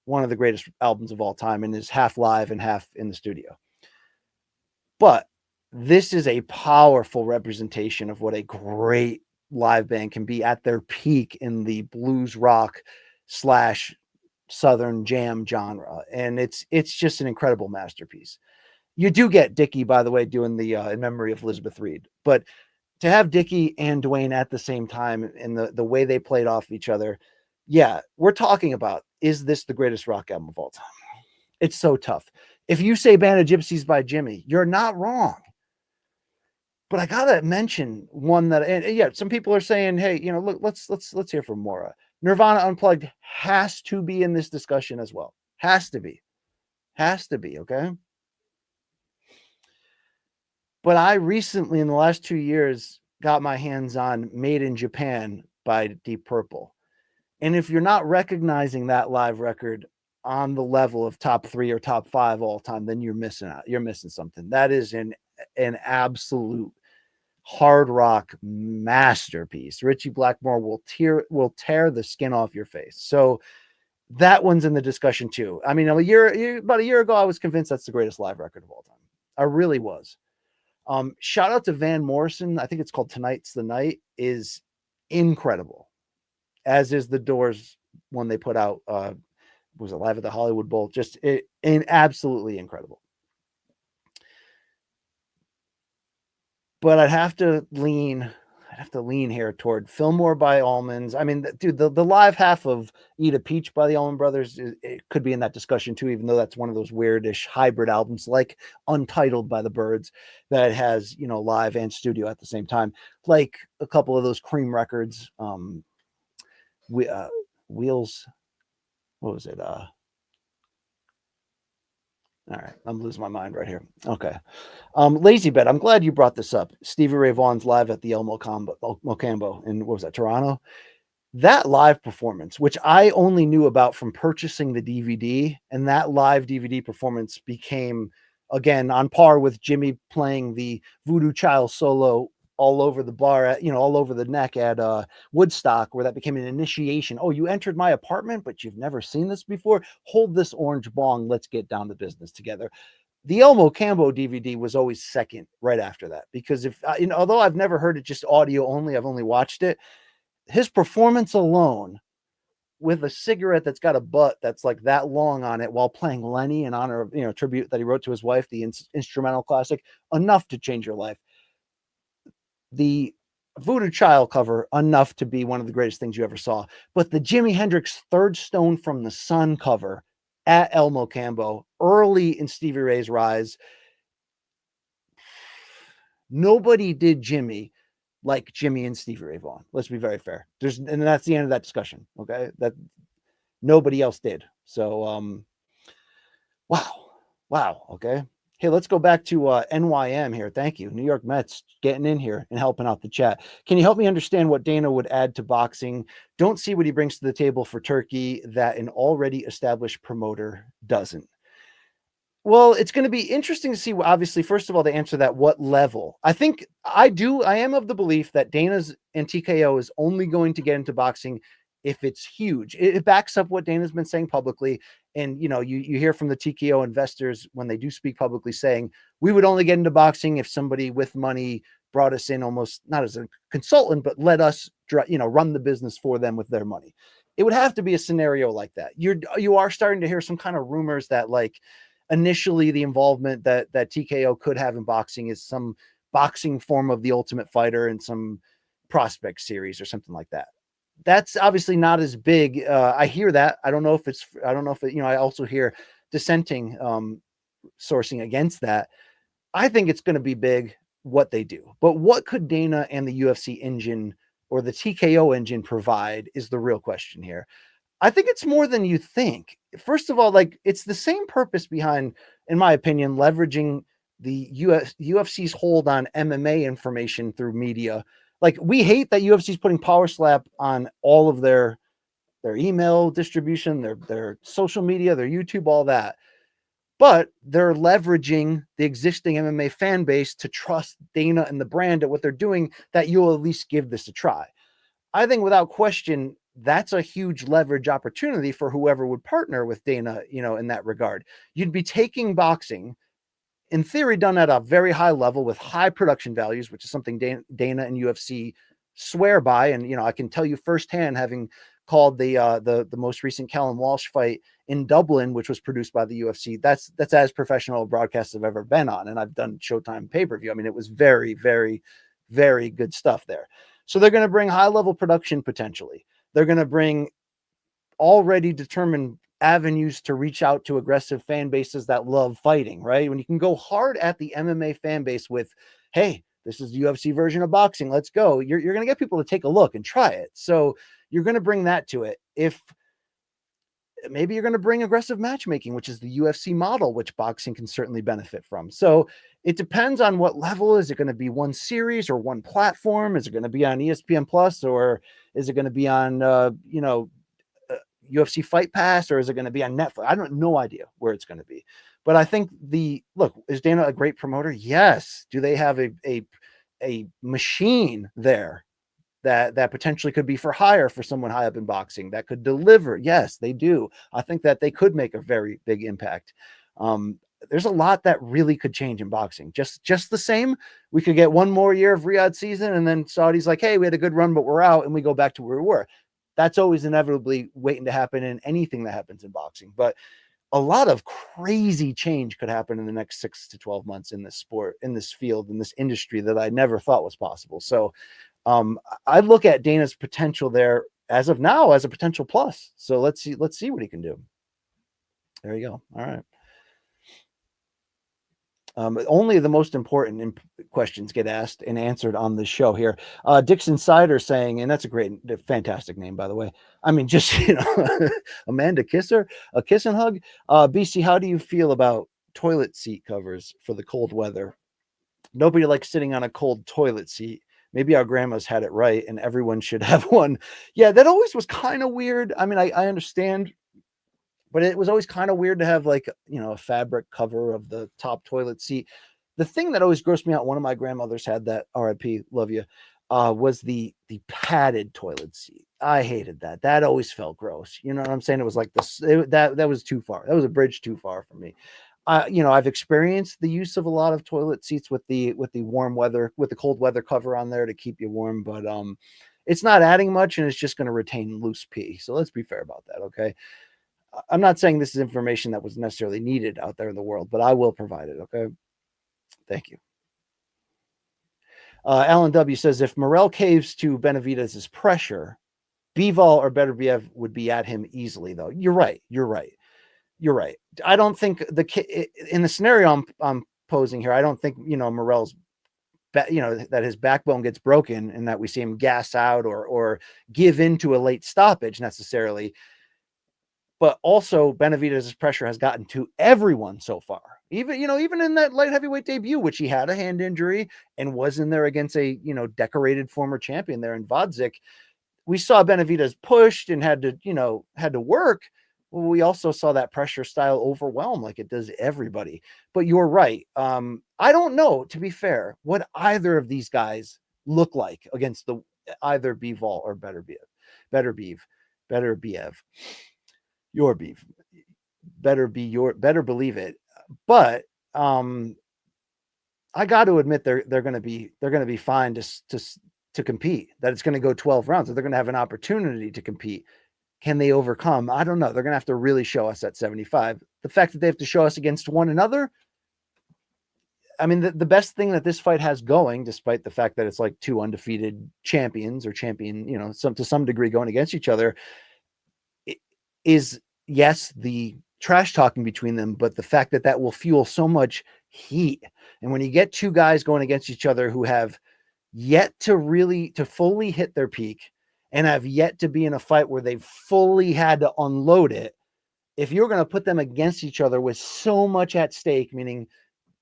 one of the greatest albums of all time and is half live and half in the studio. But this is a powerful representation of what a great live band can be at their peak in the blues rock / Southern jam genre. And it's just an incredible masterpiece. You do get Dickie, by the way, doing the In Memory of Elizabeth Reed, but to have Dickie and Duane at the same time and the way they played off each other. Yeah, we're talking about, is this the greatest rock album of all time? It's so tough. If you say Band of Gypsies by Jimmy, you're not wrong. But I gotta mention one that, and yeah, some people are saying, hey, look, let's hear from Mora. Nirvana Unplugged has to be in this discussion as well. Has to be. Okay. But I recently, in the last 2 years, got my hands on Made in Japan by Deep Purple. And if you're not recognizing that live record on the level of top 3 or top 5 all time, then you're missing out. You're missing something. That is an absolute hard rock masterpiece. Richie Blackmore will tear the skin off your face. So that one's in the discussion too. I mean, about a year ago, I was convinced that's the greatest live record of all time. I really was. Shout out to Van Morrison. I think it's called Tonight's the Night, is incredible, as is the Doors one they put out. Was it Live at the Hollywood Bowl? Just absolutely incredible. But I'd have to lean here toward Fillmore by Almonds. I mean, dude, the live half of Eat a Peach by the Allman Brothers, it could be in that discussion too, even though that's one of those weirdish hybrid albums like Untitled by the Byrds that has, live and studio at the same time. Like a couple of those Cream records, Wheels, what was it? All right, I'm losing my mind right here. Okay. Lazy Bet, I'm glad you brought this up. Stevie Ray Vaughan's live at the El Mocambo in, what was that, Toronto? That live performance, which I only knew about from purchasing the DVD, and that live DVD performance became, again, on par with Jimmy playing the Voodoo Child solo all over the bar, all over the neck at Woodstock, where that became an initiation. Oh, you entered my apartment, but you've never seen this before? Hold this orange bong. Let's get down to business together. The El Mocambo DVD was always second right after that, because although I've never heard it just audio only, I've only watched it. His performance alone, with a cigarette that's got a butt that's like that long on it, while playing Lenny in honor of, tribute that he wrote to his wife, the instrumental classic, enough to change your life. The Voodoo Child cover, enough to be one of the greatest things you ever saw. But the Jimi Hendrix Third Stone from the Sun cover at El Mocambo, early in Stevie Ray's rise, nobody did Jimmy like Jimmy and Stevie Ray Vaughan. Let's be very fair. And that's the end of that discussion. Okay. That nobody else did. So, wow. Okay. Hey, let's go back to NYM here. Thank you. New York Mets getting in here and helping out the chat. Can you help me understand what Dana would add to boxing? Don't see what he brings to the table for Turkey that an already established promoter doesn't. Well, it's going to be interesting to see, obviously, first of all, to answer that, what level. I am of the belief that Dana's and TKO is only going to get into boxing if it's huge. It backs up what Dana's been saying publicly. And, you hear from the TKO investors when they do speak publicly saying, we would only get into boxing if somebody with money brought us in, almost not as a consultant, but let us, run the business for them with their money. It would have to be a scenario like that. You are starting to hear some kind of rumors that, like, initially the involvement that TKO could have in boxing is some boxing form of The Ultimate Fighter and some prospect series or something like that. That's obviously not as big. I hear that. I don't know if I also hear dissenting sourcing against that. I think it's going to be big what they do, but what could Dana and the UFC engine or the TKO engine provide is the real question here. I think it's more than you think. First of all, like, it's the same purpose behind, in my opinion, leveraging the UFC's hold on MMA information through media. Like, we hate that UFC's putting Power Slap on all of their email distribution, their social media, their YouTube, all that. But they're leveraging the existing MMA fan base to trust Dana and the brand at what they're doing, that you'll at least give this a try. I think without question, that's a huge leverage opportunity for whoever would partner with Dana, in that regard. You'd be taking boxing, in theory, done at a very high level with high production values, which is something Dana and UFC swear by. And, I can tell you firsthand, having called the most recent Callum Walsh fight in Dublin, which was produced by the UFC. That's as professional a broadcast I've ever been on. And I've done Showtime pay-per-view. I mean, it was very, very, very good stuff there. So they're going to bring high level production potentially. They're going to bring already determined avenues to reach out to aggressive fan bases that love fighting, right? When you can go hard at the MMA fan base with, hey, This is the UFC version of boxing. Let's go. You're going to get people to take a look and try it. So you're going to bring that to it. If maybe you're going to bring aggressive matchmaking, which is the UFC model, which boxing can certainly benefit from. So it depends on what level. Is it going to be one series or one platform? Is it going to be on ESPN Plus, or is it going to be on, UFC Fight Pass, or is it going to be on Netflix? I don't no idea where it's going to be, but I think is Dana a great promoter? Yes. Do they have a machine there that potentially could be for hire for someone high up in boxing that could deliver? Yes, they do. I think that they could make a very big impact. There's a lot that really could change in boxing. Just the same, we could get one more year of Riyadh season, and then Saudi's like, hey, we had a good run, but we're out, and we go back to where we were. That's always inevitably waiting to happen in anything that happens in boxing. But a lot of crazy change could happen in the next 6 to 12 months in this sport, in this field, in this industry that I never thought was possible. So I look at Dana's potential there as of now as a potential plus. So let's see what he can do. There you go. All right. Only the most important questions get asked and answered on the show here. Dixon Sider saying, and that's a fantastic name, by the way. I mean, just, Amanda Kisser, a kiss and hug. BC, how do you feel about toilet seat covers for the cold weather? Nobody likes sitting on a cold toilet seat. Maybe our grandmas had it right and everyone should have one. Yeah, that always was kind of weird. I mean, I understand, but it was always kind of weird to have like, a fabric cover of the top toilet seat. The thing that always grossed me out, one of my grandmothers had that, RIP, love you, was the padded toilet seat. I hated that. That always felt gross. You know what I'm saying? It was like that was too far. That was a bridge too far for me. I've experienced the use of a lot of toilet seats with the warm weather, with the cold weather cover on there to keep you warm, but it's not adding much, and it's just going to retain loose pee. So let's be fair about that, okay? I'm not saying this is information that was necessarily needed out there in the world, but I will provide it, okay? Thank you. Alan W. says, if Morrell caves to Benavidez' pressure, Bivol or Beterbiev would be at him easily, though. You're right. I don't think in the scenario I'm posing here, I don't think, Morrell's, that his backbone gets broken and that we see him gas out or give into a late stoppage necessarily. But also Benavidez' pressure has gotten to everyone so far. Even in that light heavyweight debut, which he had a hand injury and was in there against a, decorated former champion there in Vodzik. We saw Benavidez pushed and had to work. Well, we also saw that pressure style overwhelm like it does everybody. But you're right. I don't know, to be fair, what either of these guys look like against either Bivol or Beterbiev. Your beef better believe it. But I got to admit they're going to be fine to compete, that it's going to go 12 rounds, that they're going to have an opportunity to compete. Can they overcome? I don't know. They're going to have to really show us at 75. The fact that they have to show us against one another, I mean, the best thing that this fight has going, despite the fact that it's like two undefeated champions or to some degree going against each other, is, yes, the trash talking between them, but the fact that will fuel so much heat. And when you get two guys going against each other who have yet to fully hit their peak and have yet to be in a fight where they've fully had to unload it, if you're going to put them against each other with so much at stake, meaning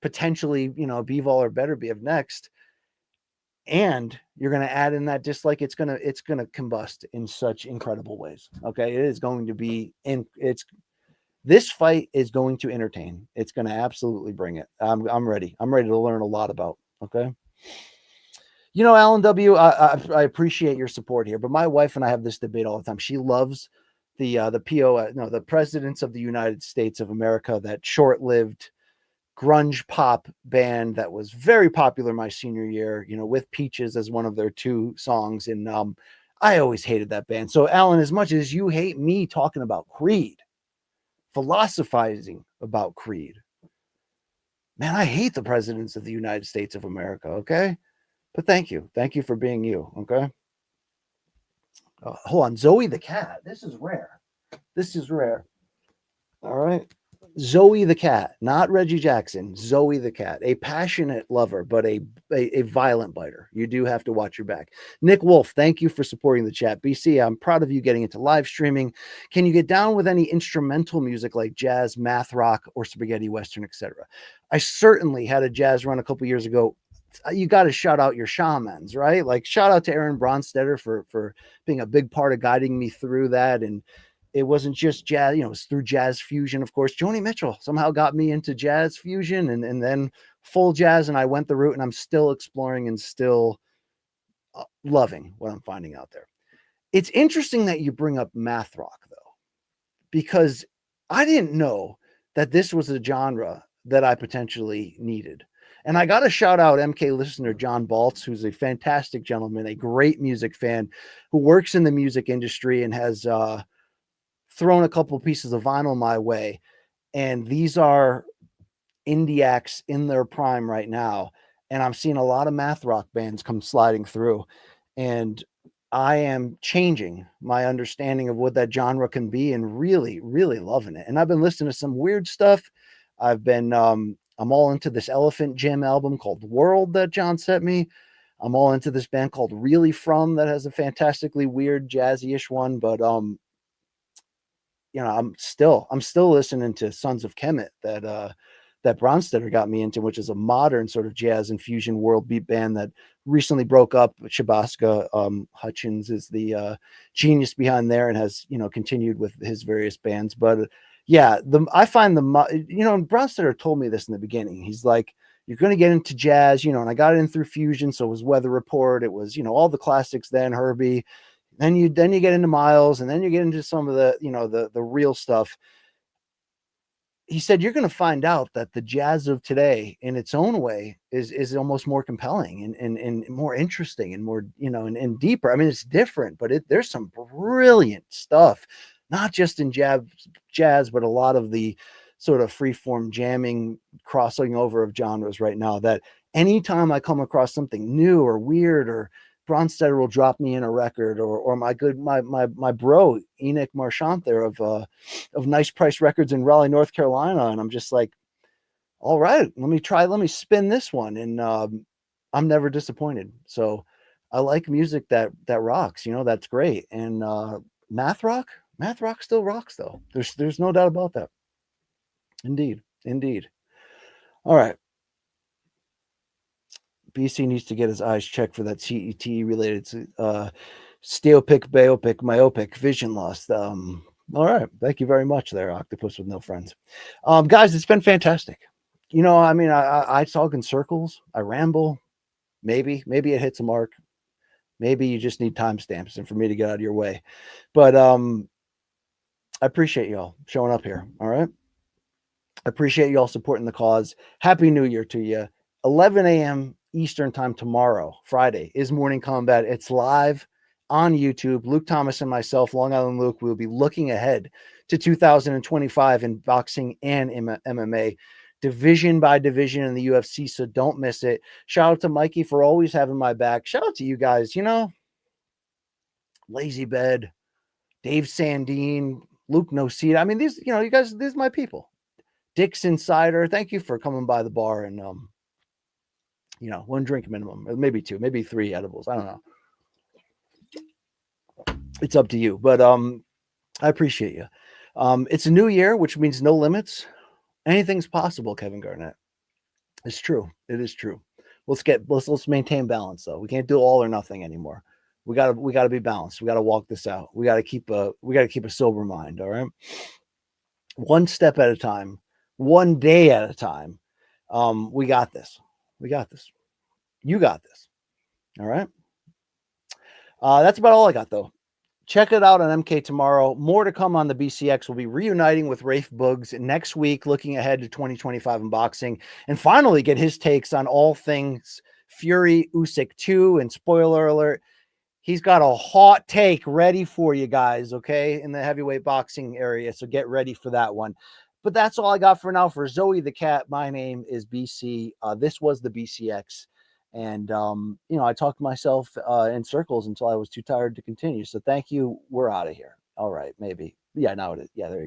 potentially, Bivol or Beterbiev next, and you're going to add in that dislike, it's going to combust in such incredible ways. Okay. It is going to be this fight is going to entertain. It's going to absolutely bring it. I'm ready. I'm ready to learn a lot about. Okay. Alan W., I appreciate your support here, but my wife and I have this debate all the time. She loves the presidents of the United States of America, that short-lived grunge pop band that was very popular my senior year, with Peaches as one of their two songs. And I always hated that band. So Alan, as much as you hate me talking about Creed, philosophizing about Creed, man, I hate the presidents of the United States of America. Okay. But thank you for being you. Okay. Hold on. Zoe the cat. This is rare. All right. Zoe the cat, not Reggie Jackson, Zoe the cat, a passionate lover, but a violent biter. You do have to watch your back. Nick Wolf, thank you for supporting the chat. BC, I'm proud of you getting into live streaming. Can you get down with any instrumental music like jazz, math rock, or spaghetti western, etc.? I certainly had a jazz run a couple years ago. You got to shout out your shamans, right? Like shout out to Aaron Bronstetter for being a big part of guiding me through that. And it wasn't just jazz, it was through jazz fusion, of course. Joni Mitchell somehow got me into jazz fusion and then full jazz. And I went the route, and I'm still exploring and still loving what I'm finding out there. It's interesting that you bring up math rock, though, because I didn't know that this was a genre that I potentially needed. And I got to shout out MK listener John Baltz, who's a fantastic gentleman, a great music fan who works in the music industry and has thrown a couple pieces of vinyl my way. And these are indie acts in their prime right now. And I'm seeing a lot of math rock bands come sliding through. And I am changing my understanding of what that genre can be and really, really loving it. And I've been listening to some weird stuff. I've been, I'm all into this Elephant Gym album called World that John sent me. I'm all into this band called Really From that has a fantastically weird jazzy-ish one. But, I'm still listening to Sons of Kemet that Bronstetter got me into, which is a modern sort of jazz and fusion world beat band that recently broke up. Shabaska Hutchins is the genius behind there and has, continued with his various bands. But I find and Bronstetter told me this in the beginning. He's like, you're going to get into jazz, and I got in through fusion. So it was Weather Report. It was, all the classics then, Herbie. Then you get into Miles, and then you get into some of the, the real stuff. He said, you're going to find out that the jazz of today in its own way is almost more compelling and more interesting and more, and deeper. I mean, it's different, but there's some brilliant stuff, not just in jazz, but a lot of the sort of freeform jamming, crossing over of genres right now, that anytime I come across something new or weird, or Bronstetter will drop me in a record, or my bro Enoch Marchant there of Nice Price Records in Raleigh, North Carolina, and I'm just like, all right, let me spin this one, and I'm never disappointed. So I like music that rocks, that's great. And math rock still rocks, though. There's no doubt about that. Indeed. All right. BC needs to get his eyes checked for that CET related to stereopic, biopic, myopic, vision loss. All right. Thank you very much there, Octopus with No Friends. Guys, it's been fantastic. I talk in circles. I ramble. Maybe it hits a mark. Maybe you just need timestamps and for me to get out of your way. But I appreciate y'all showing up here. All right. I appreciate y'all supporting the cause. Happy New Year to you. 11 a.m. Eastern time tomorrow, Friday, is Morning Combat. It's live on YouTube. Luke Thomas and myself, Long Island Luke, will be looking ahead to 2025 in boxing and MMA, division by division in the UFC, so don't miss it. Shout out to Mikey for always having my back. Shout out to you guys, Lazy Bed, Dave Sandine, Luke No Seat. I mean, these, you guys, these are my people. Dick's Insider, thank you for coming by the bar and, one drink minimum, or maybe two, maybe three edibles. I don't know. It's up to you, but I appreciate you. It's a new year, which means no limits. Anything's possible, Kevin Garnett. It's true. It is true. Let's maintain balance, though. We can't do all or nothing anymore. We gotta be balanced. We gotta walk this out. We gotta keep a sober mind. All right. One step at a time, one day at a time. We got this. You got this. All right. That's about all I got, though. Check it out on MK tomorrow. More to come on the BCX. We'll be reuniting with Rafe Boogs next week, looking ahead to 2025 in boxing, and finally get his takes on all things Fury Usyk 2. And spoiler alert, he's got a hot take ready for you guys, okay, in the heavyweight boxing area. So get ready for that one. But that's all I got for now. For Zoe the Cat, my name is BC. This was the BCX. And, I talked to myself in circles until I was too tired to continue. So thank you. We're out of here. All right, maybe. Yeah, now it is. Yeah, there you go.